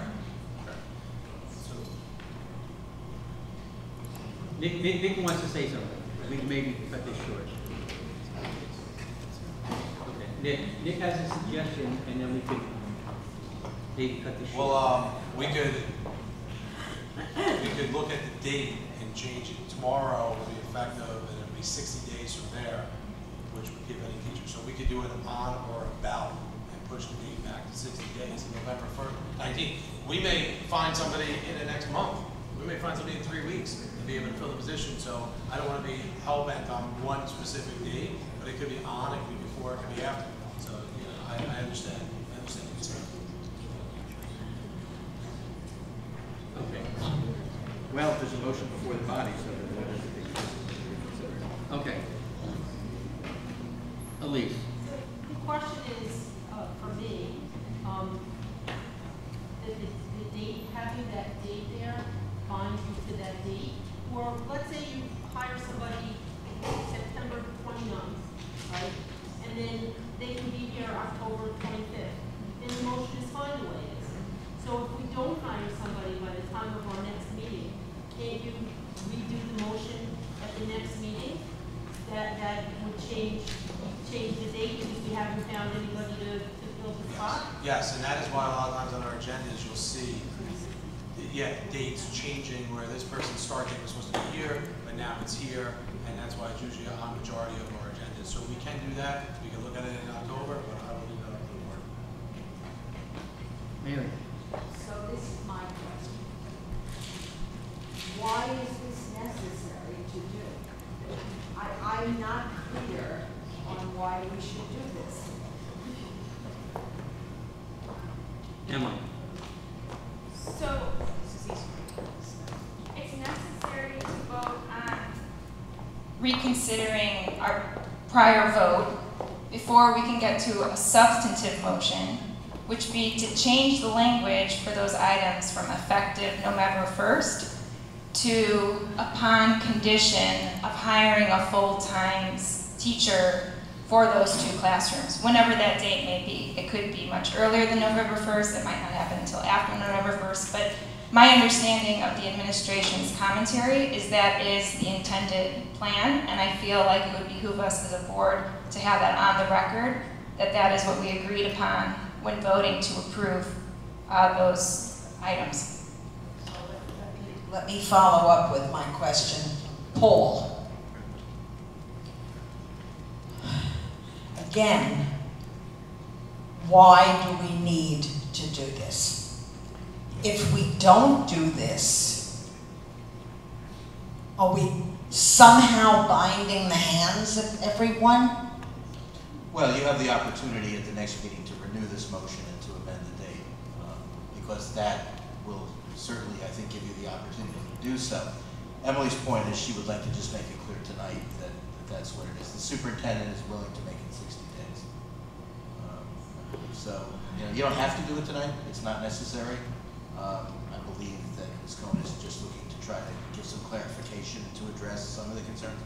Nick wants to say something. We can maybe cut this short. Okay. Nick has a suggestion, and then we could maybe cut this short. Well, we could look at the date and change it. Tomorrow will be effective, and it'll be 60 days from there, which would give any teacher. So we could do it on or about and push the date back to 60 days, November 19th. We may find somebody in the next month. We may find somebody in 3 weeks to be able to fill the position. So I don't want to be hell-bent on one specific date, but it could be on, it could be before, it could be after. So, you know, I understand. I understand the concern. Okay. Well, there's a motion before the body, so the board has to take it. Okay. Elise. The question is, for me, the date, having that date there binds you to that date. Or let's say you hire somebody September 29th, right? And then they can be here October 25th. Then the motion is fine the way it is. So if we don't hire somebody by the time of our next meeting, can't you redo the motion at the next meeting? That would change the date because we haven't found anybody to fill the spot? Yes, and that is why a lot of times on our agendas you'll see, yeah, dates changing where this person's start date was supposed to be here, but now it's here, and that's why it's usually a majority of our agendas. So we can do that. We can look at it in October, but I will leave that up to the board. Mary? So this is my question. Why is this necessary to do? I'm not clear on why we should do this. Emily? So, it's necessary to vote on reconsidering our prior vote before we can get to a substantive motion, which would be to change the language for those items from effective November 1st to upon condition of hiring a full-time teacher for those 2 classrooms, whenever that date may be. It could be much earlier than November 1st, it might not happen until after November 1st, but my understanding of the administration's commentary is that is the intended plan, and I feel like it would behoove us as a board to have that on the record, that that is what we agreed upon when voting to approve those items. Let me follow up with my question. Paul. Again, why do we need to do this? If we don't do this, are we somehow binding the hands of everyone? Well, you have the opportunity at the next meeting to renew this motion and to amend the date, because that will certainly, I think, give you the opportunity to do so. Emily's point is she would like to just make it clear tonight that that's what it is. The superintendent is willing to make it 60 days. So, you don't have to do it tonight. It's not necessary. I believe that Ms. Cohen is just looking to try to give some clarification to address some of the concerns.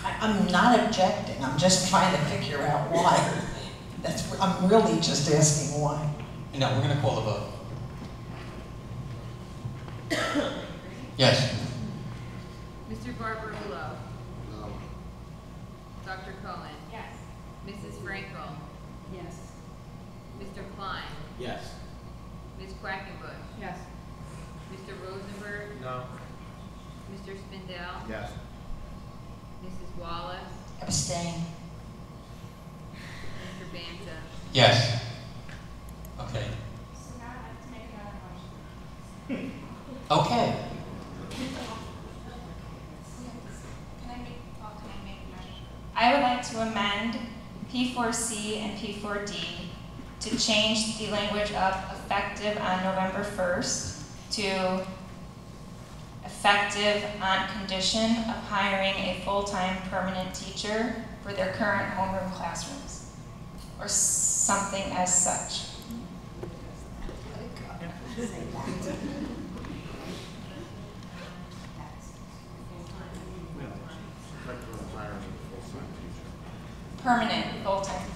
I'm not objecting. I'm just trying to figure out why. I'm really just asking why. No, we're going to call the vote. Yes. Mr. Barbarulo? No. Dr. Cohen? Yes. Mrs. Frankel? Yes. Mr. Klein? Yes. Ms. Quackenbush? Yes. Mr. Rosenberg? No. Mr. Spindell? Yes. Mrs. Wallace? Abstain. Mr. Banta? Yes. Okay. So now I'd like to make another motion. Okay. Can I make a motion? I would like to amend P4C and P4D to change the language of effective on November 1st to effective on condition of hiring a full-time permanent teacher for their current homeroom classrooms, or something as such. Permanent, full-time.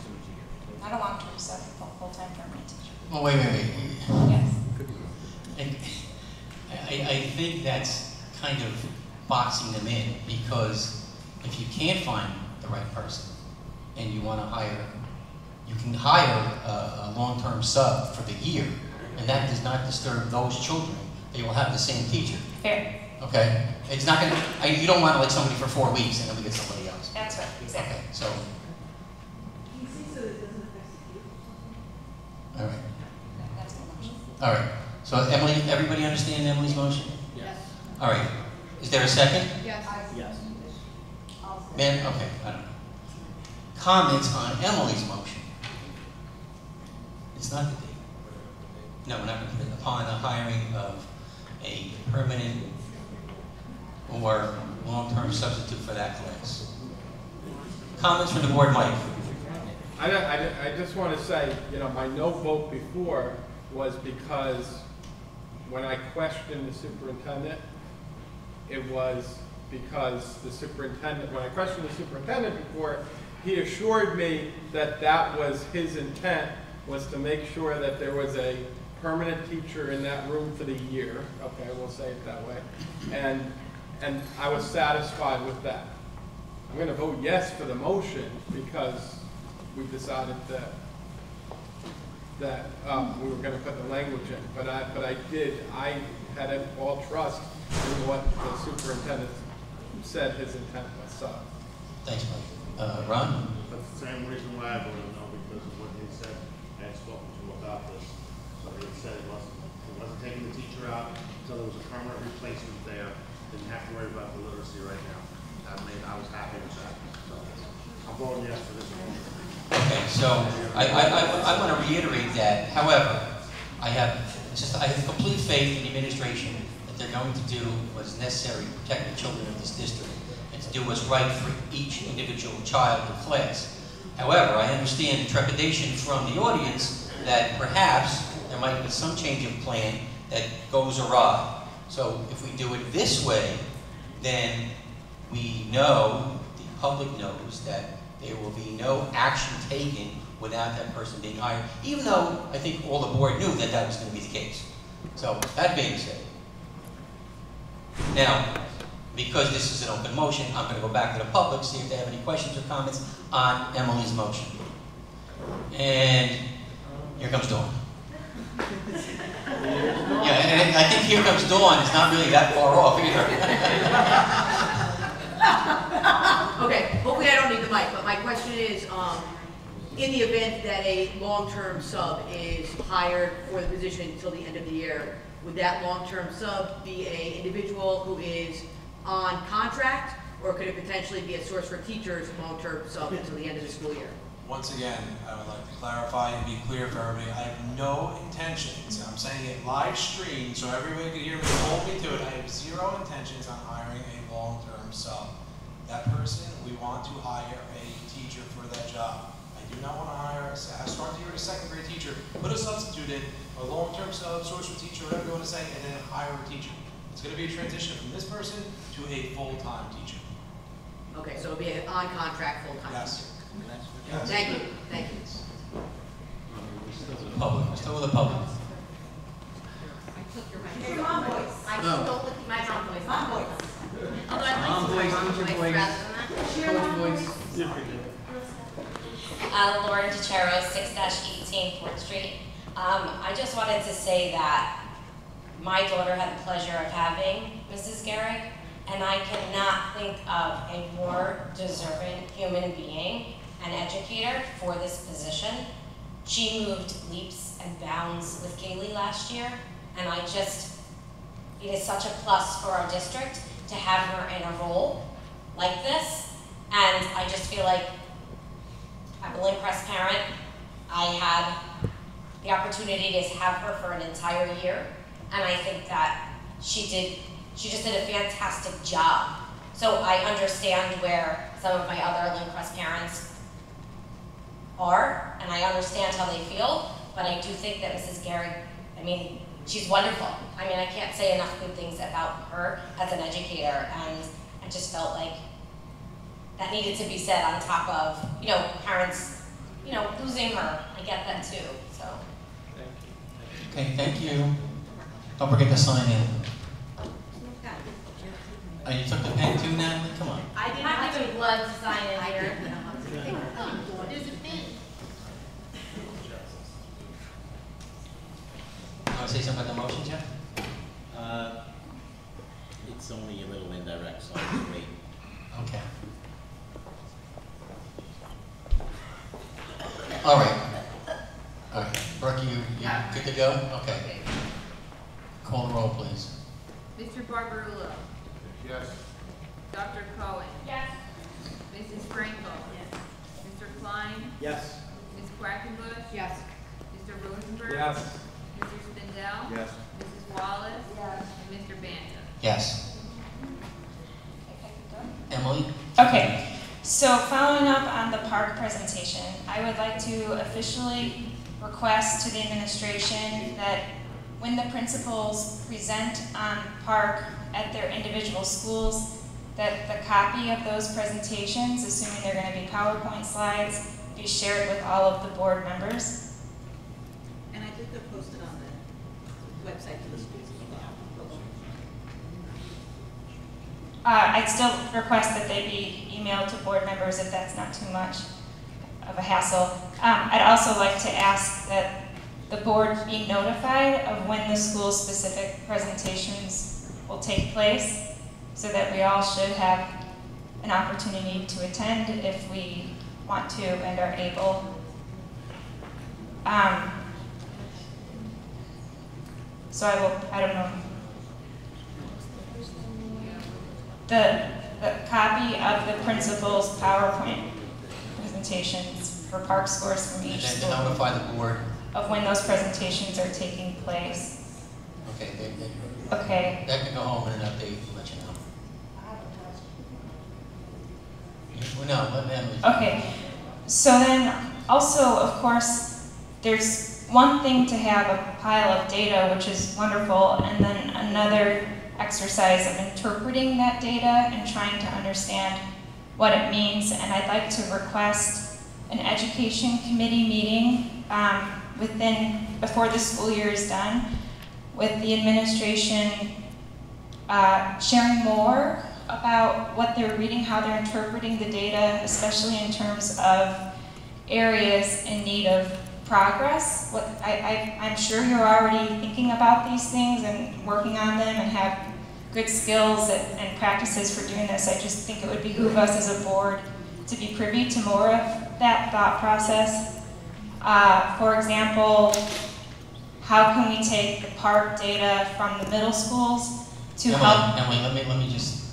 Not a long-term sub, full-time permanent teacher. Well, wait. Yes. And I think that's kind of boxing them in, because if you can't find the right person and you want to hire, you can hire a long-term sub for the year, and that does not disturb those children. They will have the same teacher. Fair. Okay? It's not going to, you don't want like somebody for 4 weeks and then we get somebody else. That's right, exactly. Okay, so. All right. That's my motion. All right. So Emily, everybody understand Emily's motion? Yes. All right. Is there a second? Yes. Yes. Man, okay, I don't know. Comments on Emily's motion? It's not the date. No, we're not going to put it upon the hiring of a permanent or long-term substitute for that class. Comments from the board, Mike? I just want to say, my no vote before was because when I questioned the superintendent, it was because the superintendent, when I questioned the superintendent before, he assured me that that was his intent, was to make sure that there was a permanent teacher in that room for the year. Okay, we'll say it that way. And I was satisfied with that. I'm going to vote yes for the motion because we decided that. that we were gonna put the language in, but I had all trust in what the superintendent said his intent was, so. Thanks, Mike. Ron? That's the same reason why I voted no, because of what he said. I had spoken to him about this. So he said he wasn't taking the teacher out until there was a permanent replacement there. Didn't have to worry about the literacy right now. I was happy with that. So I'm voting yes for this motion. Okay, so I want to reiterate that. However, I have complete faith in the administration that they're going to do what's necessary to protect the children of this district and to do what's right for each individual child in class. However, I understand the trepidation from the audience that perhaps there might be some change of plan that goes awry. So if we do it this way, then we know, the public knows, that there will be no action taken without that person being hired, even though I think all the board knew that that was going to be the case. So that being said, now, because this is an open motion, I'm going to go back to the public, see if they have any questions or comments on Emily's motion. And here comes Dawn. Yeah, and I think here comes Dawn. It's not really that far off either. Okay, hopefully I don't need the mic, but my question is, in the event that a long-term sub is hired for the position until the end of the year, would that long-term sub be an individual who is on contract, or could it potentially be a source for teachers, long-term sub until the end of the school year? Once again, I would like to clarify and be clear for everybody, I have no intentions, and I'm saying it live stream so everybody can hear me, hold me to it, I have zero intentions on hiring a long-term sub. That person, we want to hire a teacher for that job. I do not want to hire a start the year a second grade teacher, put a substitute in, a long-term sub, source for teacher, whatever you want to say, and then hire a teacher. It's going to be a transition from this person to a full-time teacher. Okay, so it'll be an on-contract full-time Yes. teacher. Thank you, thank you. Public, still with the public. Hey, mom voice. I stole it, my mom voice. Mom voice. Although I'd like to voice, mom who's your voice voice? rather than that. Share mom voice. Lauren DeCero, 6-18 4th Street. I just wanted to say that my daughter had the pleasure of having Mrs. Garrick, and I cannot think of a more deserving human being and educator for this position. She moved leaps and bounds with Kaylee last year, and it is such a plus for our district to have her in a role like this, and I just feel like I'm a Lindcrest parent. I had the opportunity to have her for an entire year, and I think that she just did a fantastic job. So I understand where some of my other Lindcrest parents are, and I understand how they feel, but I do think that Mrs. Garrick, she's wonderful. I can't say enough good things about her as an educator, and I just felt like that needed to be said on top of, parents, losing her. I get that too, so. Okay, thank you. Don't forget to sign in. Oh, you took the pen too, Natalie? Come on. I did not even blood to sign in here. There's a bin. You want to say something about the motion, Jeff? It's only a little indirect, so I'll just wait. Okay. All right. All right. Brooke, you good to go? Okay. Call the roll, please. Mr. Barbarulo. Yes. Dr. Cohen. Yes. Mrs. Frankel. Yes. Mr. Klein. Yes. Ms. Quackenbush. Yes. Mr. Rosenberg. Yes. Mr. Spindell. Yes. Mrs. Wallace. Yes. And Mr. Banta. Yes. Emily? Okay, so following up on the park presentation, I would like to officially request to the administration that when the principals present on park at their individual schools, that the copy of those presentations, assuming they're going to be PowerPoint slides, be shared with all of the board members. And I think they're posted on the website for the schools. I'd still request that they be emailed to board members if that's not too much of a hassle. I'd also like to ask that the board be notified of when the school-specific presentations will take place, so that we all should have an opportunity to attend if we want to and are able. So I don't know. The copy of the principal's PowerPoint presentations for park scores from each And then school. to notify the board. Of when those presentations are taking place. Okay, Okay. that can go home and an update and let you know. Well, no, let them. Okay, so then also, of course, there's one thing to have a pile of data, which is wonderful, and then another exercise of interpreting that data and trying to understand what it means. And I'd like to request an education committee meeting before the school year is done, with the administration sharing more about what they're reading, how they're interpreting the data, especially in terms of areas in need of progress. I'm sure you're already thinking about these things and working on them and have good skills and practices for doing this. I just think it would behoove us as a board to be privy to more of that thought process. For example, how can we take the park data from the middle schools to help? Emily, let me just,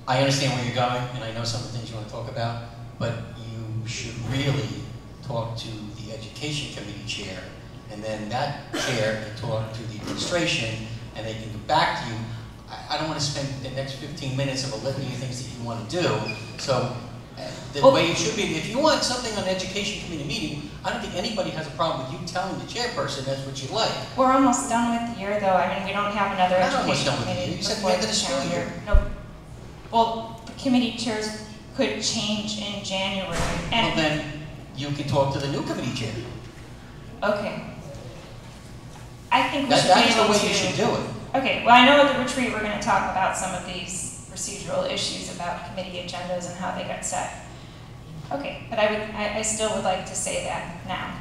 I understand where you're going, and I know some of the things you want to talk about, but you should really talk to the education committee chair, and then that chair can talk to the administration, and they can get back to you. I don't want to spend the next 15 minutes of a litany of things that you want to do, so the way it should be, if you want something on education committee meeting, I don't think anybody has a problem with you telling the chairperson that's what you'd like. We're almost done with the year, though. I mean, we don't have another Not almost education done with the committee year. You said before the end of the the school calendar. year. Nope. Well, the committee chairs could change in January. And Well, then you can talk to the new committee chair. okay. I think we should be That's the able way to. you should do it. Okay, well, I know at the retreat we're going to talk about some of these procedural issues about committee agendas and how they got set. Okay, but I still would like to say that now.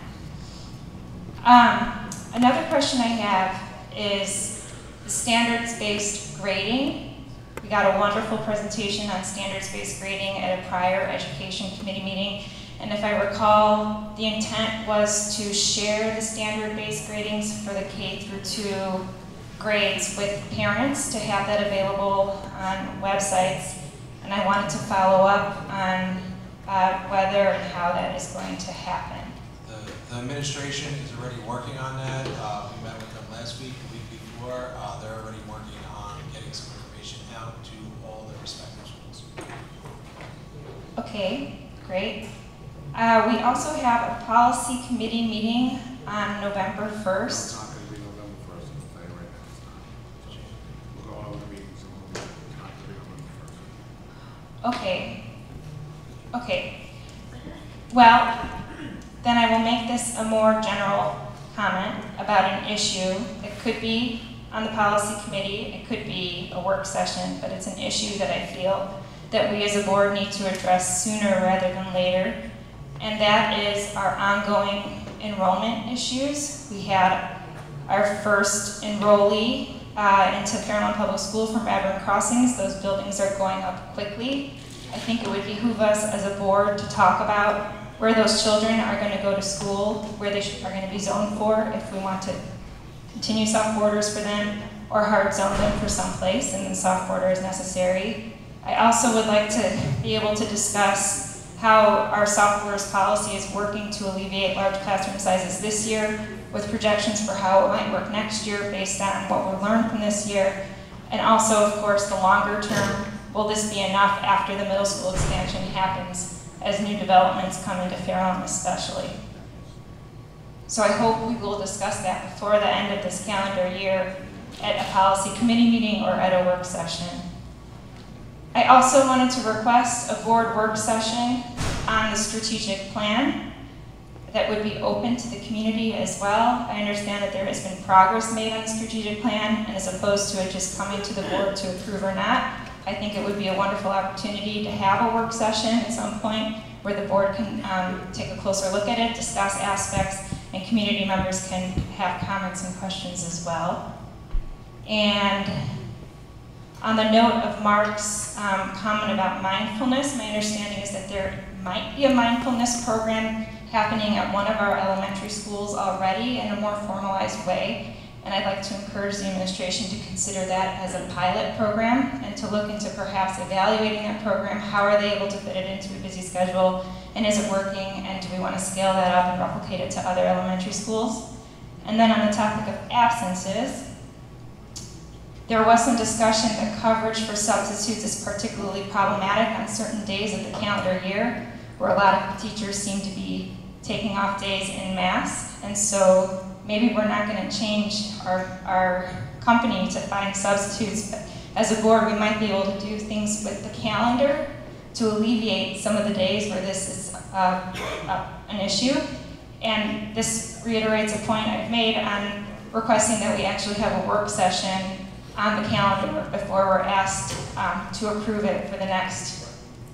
Another question I have is the standards-based grading. We got a wonderful presentation on standards-based grading at a prior education committee meeting. And if I recall, the intent was to share the standard-based gradings for the K-2 grades with parents to have that available on websites. And I wanted to follow up on whether and how that is going to happen. The administration is already working on that. We met with them last week, the week before. They're already working on getting some information out to all their respective schools. Okay, great. We also have a policy committee meeting on November 1st. It's not going to be November 1st, I'll tell you right now, it's not. We'll go over the meetings and we'll, it's not going to be November 1st. Okay. Okay. Well, then I will make this a more general comment about an issue. It could be on the policy committee, it could be a work session, but it's an issue that I feel that we as a board need to address sooner rather than later. And that is our ongoing enrollment issues. We had our first enrollee into Fairlawn Public School from Aberrant Crossings. Those buildings are going up quickly. I think it would behoove us as a board to talk about where those children are going to go to school, where they are going to be zoned for, if we want to continue soft borders for them, or hard zone them for some place, and then soft border is necessary. I also would like to be able to discuss how our soft borders policy is working to alleviate large classroom sizes this year, with projections for how it might work next year based on what we learned from this year, and also, of course, the longer term. Will this be enough after the middle school expansion happens, as new developments come into Fairlawn especially? So I hope we will discuss that before the end of this calendar year at a policy committee meeting or at a work session. I also wanted to request a board work session on the strategic plan that would be open to the community as well. I understand that there has been progress made on the strategic plan, and as opposed to it just coming to the board to approve or not, I think it would be a wonderful opportunity to have a work session at some point where the board can take a closer look at it, discuss aspects, and community members can have comments and questions as well. And on the note of Mark's comment about mindfulness, my understanding is that there might be a mindfulness program happening at one of our elementary schools already in a more formalized way. And I'd like to encourage the administration to consider that as a pilot program and to look into perhaps evaluating that program. How are they able to fit it into a busy schedule? And is it working? And do we want to scale that up and replicate it to other elementary schools? And then on the topic of absences, there was some discussion that coverage for substitutes is particularly problematic on certain days of the calendar year, where a lot of teachers seem to be taking off days en masse. And so maybe we're not going to change our company to find substitutes, but as a board, we might be able to do things with the calendar to alleviate some of the days where this is an issue. And this reiterates a point I've made on requesting that we actually have a work session on the calendar before we're asked to approve it for the next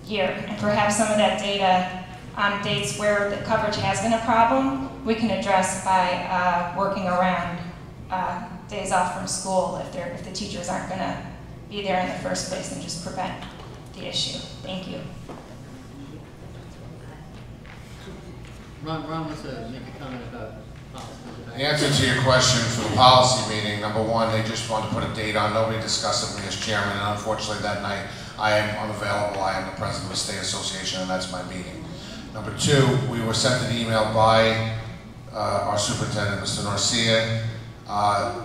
year. And perhaps some of that data on dates where the coverage has been a problem, we can address by working around days off from school if the teachers aren't going to be there in the first place and just prevent the issue. Thank you. Ron wants to make a comment about policy. The answer to your question for the policy meeting, number one, they just wanted to put a date on. Nobody discussed it with me as chairman, and unfortunately that night I am unavailable. I am the president of the state association, and that's my meeting. Number two, we were sent an email by our superintendent, Mr. Norcia,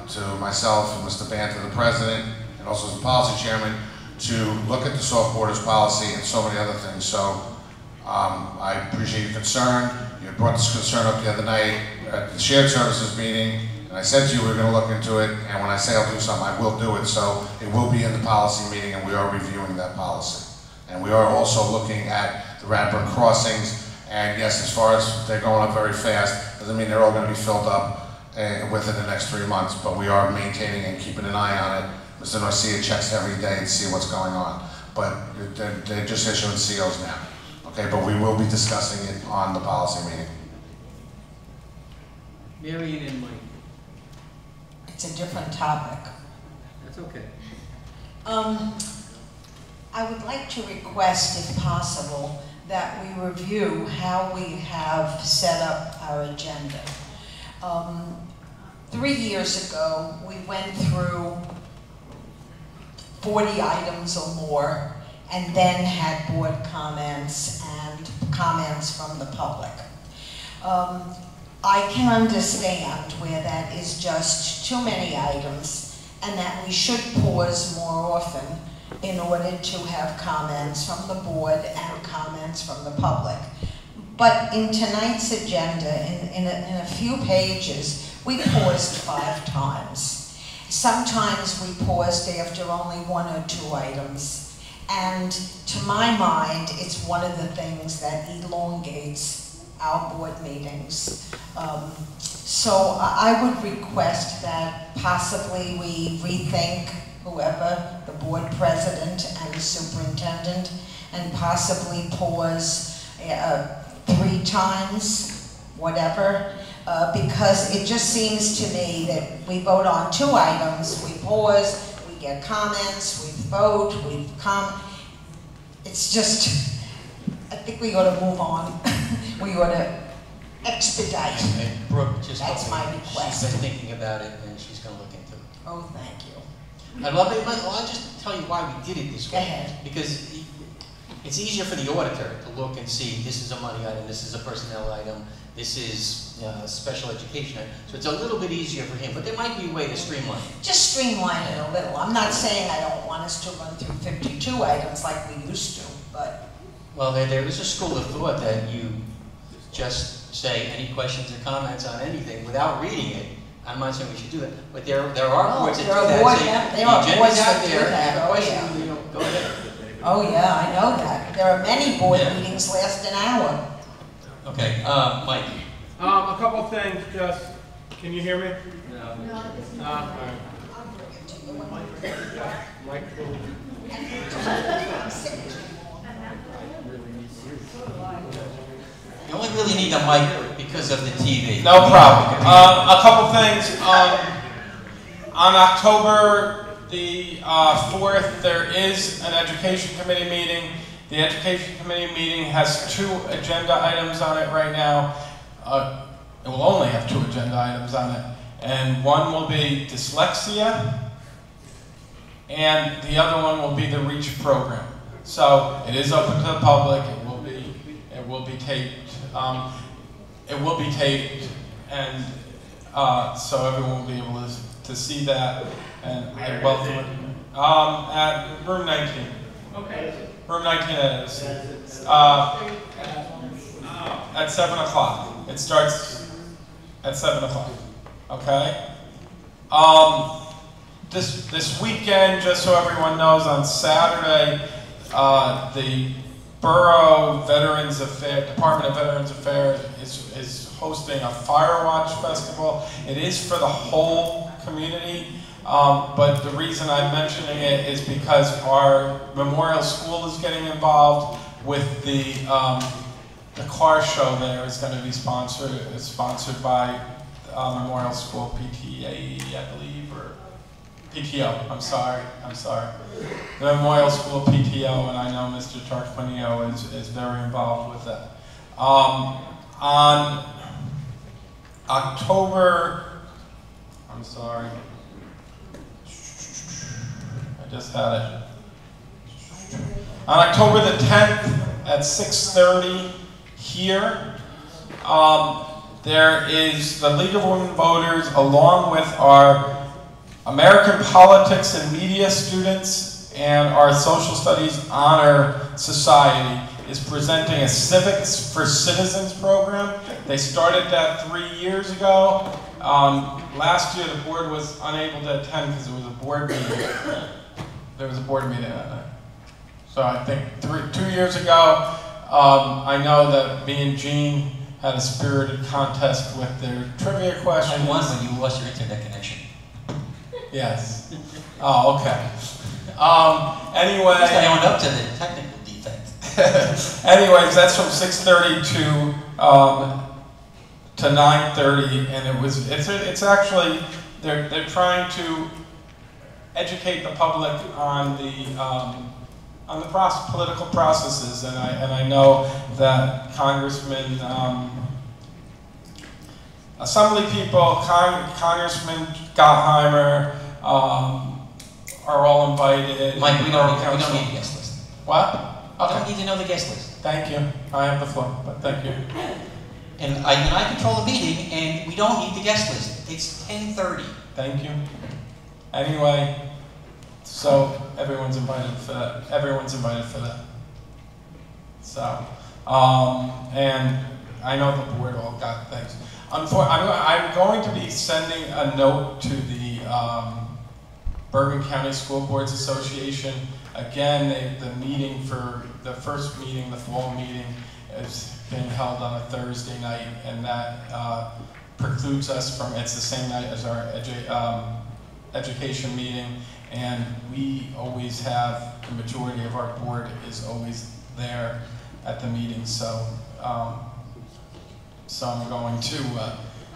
to myself and Mr. Banta, the president, and also as the policy chairman, to look at the soft borders policy and so many other things. So I appreciate your concern. You brought this concern up the other night at the shared services meeting, and I said to you we were going to look into it, and when I say I'll do something, I will do it. So it will be in the policy meeting, and we are reviewing that policy. And we are also looking at the Radburn crossings, and yes, as far as they're going up very fast, doesn't mean they're all going to be filled up within the next 3 months, but we are maintaining and keeping an eye on it. Mr. Norcia checks every day to see what's going on, but they're just issuing COs now. Okay, but we will be discussing it on the policy meeting. Marion and Mike. It's a different topic. That's okay. I would like to request, if possible, that we review how we have set up our agenda. 3 years ago, we went through 40 items or more, and then had board comments and comments from the public. I can understand where that is just too many items and that we should pause more often in order to have comments from the board and comments from the public. But in tonight's agenda, in a few pages, we paused 5 times. Sometimes we paused after only 1 or 2 items. And to my mind, it's one of the things that elongates our board meetings. So I would request that possibly we rethink whoever, the board president and the superintendent, and possibly pause 3 times, whatever, because it just seems to me that we vote on 2 items, we pause, we get comments, we vote, we come. It's just, I think we ought to move on. We ought to expedite. And Brooke, just that's my request. She's been thinking about it and she's going to look into it. Oh, thank you. I'll just tell you why we did it this way. Go ahead. Because it's easier for the auditor to look and see this is a money item, this is a personnel item, this is special education item. So it's a little bit easier for him, but there might be a way to streamline it. Just streamline it a little. I'm not saying I don't want us to run through 52 items like we used to, but... Well, there is a school of thought that you just say any questions or comments on anything without reading it. I'm not saying we should do that, but there are boards that do that. There are boards that do there, that. have a Oh, question, yeah. you know, go ahead. Oh, yeah, I know that. There are many board meetings last an hour. Okay, Mike. A couple of things, just, can you hear me? No. All right. Mike, You only really need a mic Because of the TV. No problem. A couple things. On October the 4th, there is an Education Committee meeting. The Education Committee meeting has 2 agenda items on it right now. It will only have 2 agenda items on it. And one will be dyslexia, and the other one will be the REACH program. So it is open to the public. It will be taped. It will be taped, and so everyone will be able to see that. And I welcome it at room 19. Okay. Room 19 is at 7 o'clock. It starts at 7 o'clock. Okay. This weekend, just so everyone knows, on Saturday, the Borough Veterans Affairs, Department of Veterans Affairs is hosting a Firewatch Festival. It is for the whole community, but the reason I'm mentioning it is because our Memorial School is getting involved with the car show there is going to be sponsored by Memorial School PTA, I believe, or PTO, I'm sorry. The Memorial School PTO, and I know Mr. Tarquinio is very involved with that. On October, I'm sorry, I just had it. On October the 10th at 6:30 here, there is the League of Women Voters, along with our American Politics and Media students and our Social Studies Honor Society is presenting a Civics for Citizens program. They started that 3 years ago. Last year the board was unable to attend because it was a board meeting. There was a board meeting that night. So I think 2 years ago, I know that me and Jean had a spirited contest with their trivia questions. I won when you lost your internet connection. Yes. Oh, okay. Anyway. I owned up to the technical defect. Anyways, that's from 6:30 to 9:30, and it's actually they're trying to educate the public on the political processes, and I know that Congressman. Assembly people, Congressman Gottheimer are all invited. Mike, we don't need the guest list. What? Okay. Don't need to know the guest list. Thank you. I have the floor, but thank you. And I control the meeting, and we don't need the guest list. It's 10:30. Thank you. Anyway, so everyone's invited for that. Everyone's invited for that. So, and I know the board all got things. I'm going to be sending a note to the Bergen County School Boards Association. Again, the first meeting, the fall meeting, is being held on a Thursday night, and that precludes us from, it's the same night as our education meeting, and we always have, the majority of our board is always there at the meeting, so I'm going to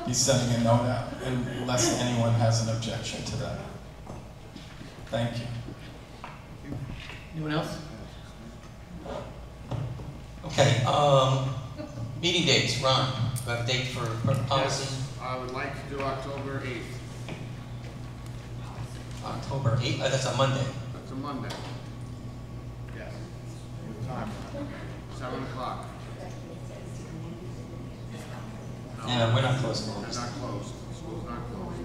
be sending a note out, unless anyone has an objection to that. Thank you. Anyone else? Okay, meeting dates, Ron, do I have a date for policy? Yes, I would like to do October 8th. October 8th, that's a Monday. That's a Monday. Yes. What time? 7 o'clock. No, we're not closing all We're this. not closed. School's not closed.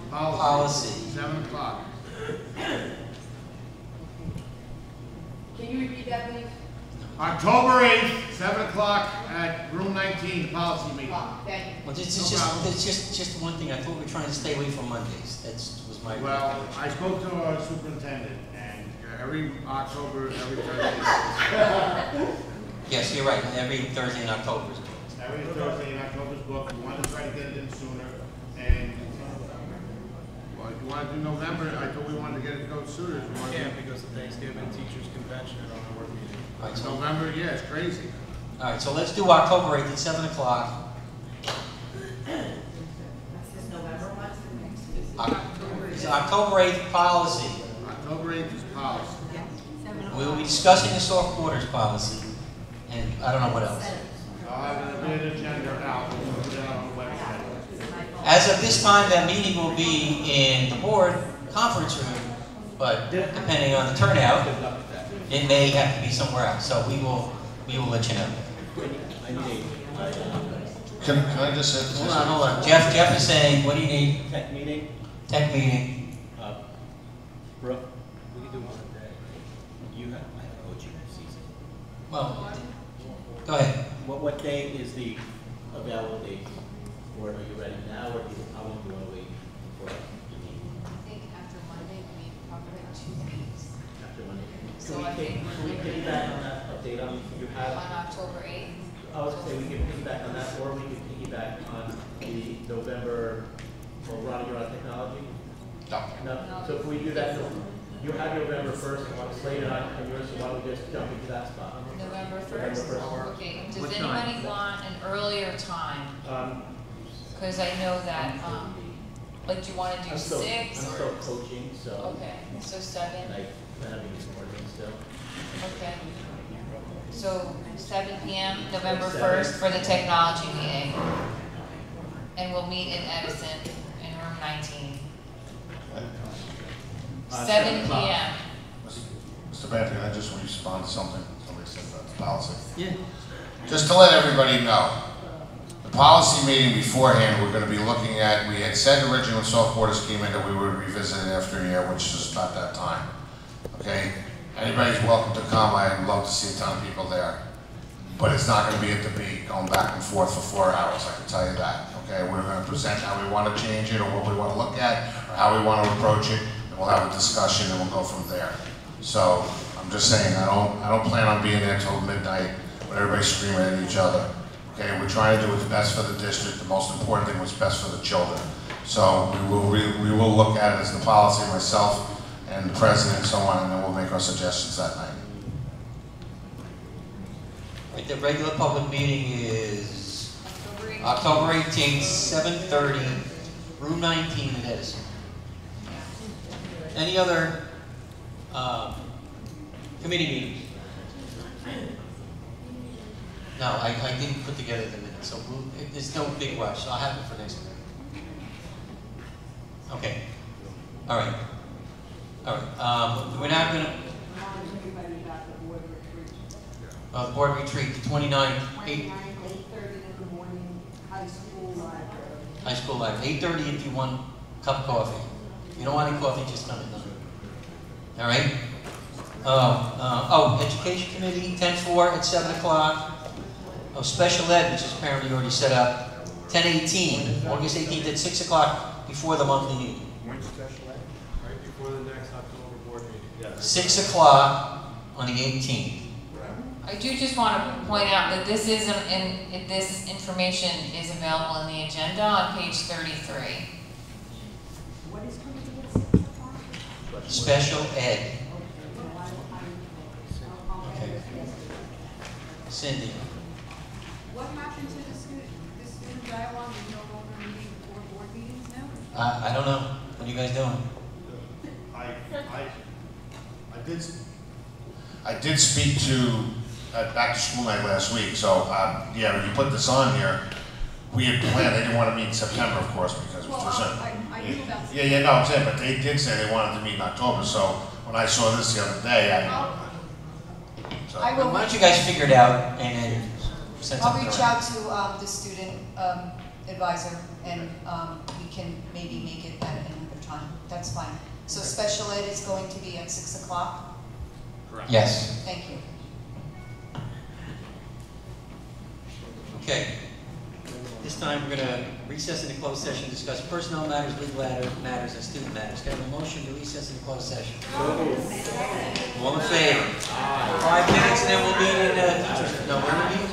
Policy. 7 o'clock. Can you repeat that, please? October 8th, 7 o'clock at room 19, policy meeting. Thank you. Well, it's just one thing. I thought we were trying to stay away from Mondays. That was my. Well, I spoke to our superintendent, and every October, every Thursday. Yes, you're right. Every Thursday in October is booked. Every Thursday in October is booked. We wanted to try to get it in sooner, and well, if you want to do November, I thought we wanted to get it to go sooner. Yeah, because of Thanksgiving, teachers' convention, and our work meeting. All right, so, November, yeah, it's crazy. All right, so let's do October 8th at 7 o'clock. It's October 8th policy. October 8th is policy. We will be discussing the soft quarters policy, and I don't know what else. I'll have an agenda out, we'll put it out on the website. As of this time, that meeting will be in the board conference room, but depending on the turnout, it may have to be somewhere else. So we will let you know. Can I just say? Hold on. Jeff is saying, what do you need? Tech meeting? Tech meeting. Brooke, we can do one a day. You have, I have coaching season. Well, go ahead. What day is the available date? Or are you ready now, or how long do you want to wait for the meeting? I think after Monday, we probably 2 weeks. After Monday? So Can I think we piggyback on that update you have? On October 8th. I was going to say we can piggyback on that, or we can piggyback on the November, well, Ronnie, you're on technology? No. So if we do that, you have November 1st, I want to slate it on yours, so why don't we just jump into that spot? November November 1st? Okay, does What anybody time? want an earlier time? Because I know that, like, do you want to do I'm still 6 I'm or? still coaching, so. Okay, so 7? And I plan on being supporting still. Okay. So 7 p.m., November 7. 1st for the technology meeting. And we'll meet in Edison in room 19. 7 p.m. Mr. Banfield, I just want to respond to something somebody said about the policy. Yeah. Just to let everybody know, the policy meeting beforehand, we're going to be looking at, we had said originally when soft quarters came in that we would revisit it after a year, which is about that time. Okay? Anybody's welcome to come. I'd love to see a ton of people there. But it's not going to be at the beat, going back and forth for 4 hours, I can tell you that. Okay? We're going to present how we want to change it, or what we want to look at, or how we want to approach it, and we'll have a discussion, and we'll go from there. So, I'm just saying, I don't plan on being there till midnight when everybody's screaming at each other. Okay? We're trying to do what's best for the district. The most important thing was best for the children. So, we will look at it as the policy, myself, and the president, and so on, and then we'll make our suggestions that night. Right, the regular public meeting is October 18th, 7:30, room 19 in Edison. Any other committee meetings? No, I didn't put together the minutes, so there's no big rush. I'll have it for next week. Okay. All right. All right. We're not going to. The board retreat, the 29th, 8:30 in the morning, high school library. high school library. 8:30 if you want a cup of coffee. If you don't want any coffee, just come in. All right? Education committee, 10-4 at 7 o'clock. Oh, special ed, which is apparently already set up, 10-18, August 18th at 6 o'clock before the monthly meeting. When's special ed? Right before the next October board meeting. 6 o'clock on the 18th. I do just want to point out that this this information is available in the agenda on page 33. What is coming to this? Special ed. Okay. Cindy. What happened to the student dialogue is no longer meeting before board meetings now? I don't know. What are you guys doing? I did speak to back to school night last week, so yeah, when you put this on here, we had planned, they didn't want to meet in September, of course, because it was just I knew about yeah, no, I'm saying, but they did say they wanted to meet in October, so when I saw this the other day, I will. Why don't you guys figure it out and send I'll something reach around? out to the student advisor, and we can maybe make it at another time. That's fine. So special ed is going to be at 6 o'clock? Correct. Yes. Thank you. Okay. This time we're going to recess into closed session, discuss personnel matters, legal matters, and student matters. Can I have a motion to recess into closed session? All in favor? 5 minutes and then we'll meet in, no, we're going to meet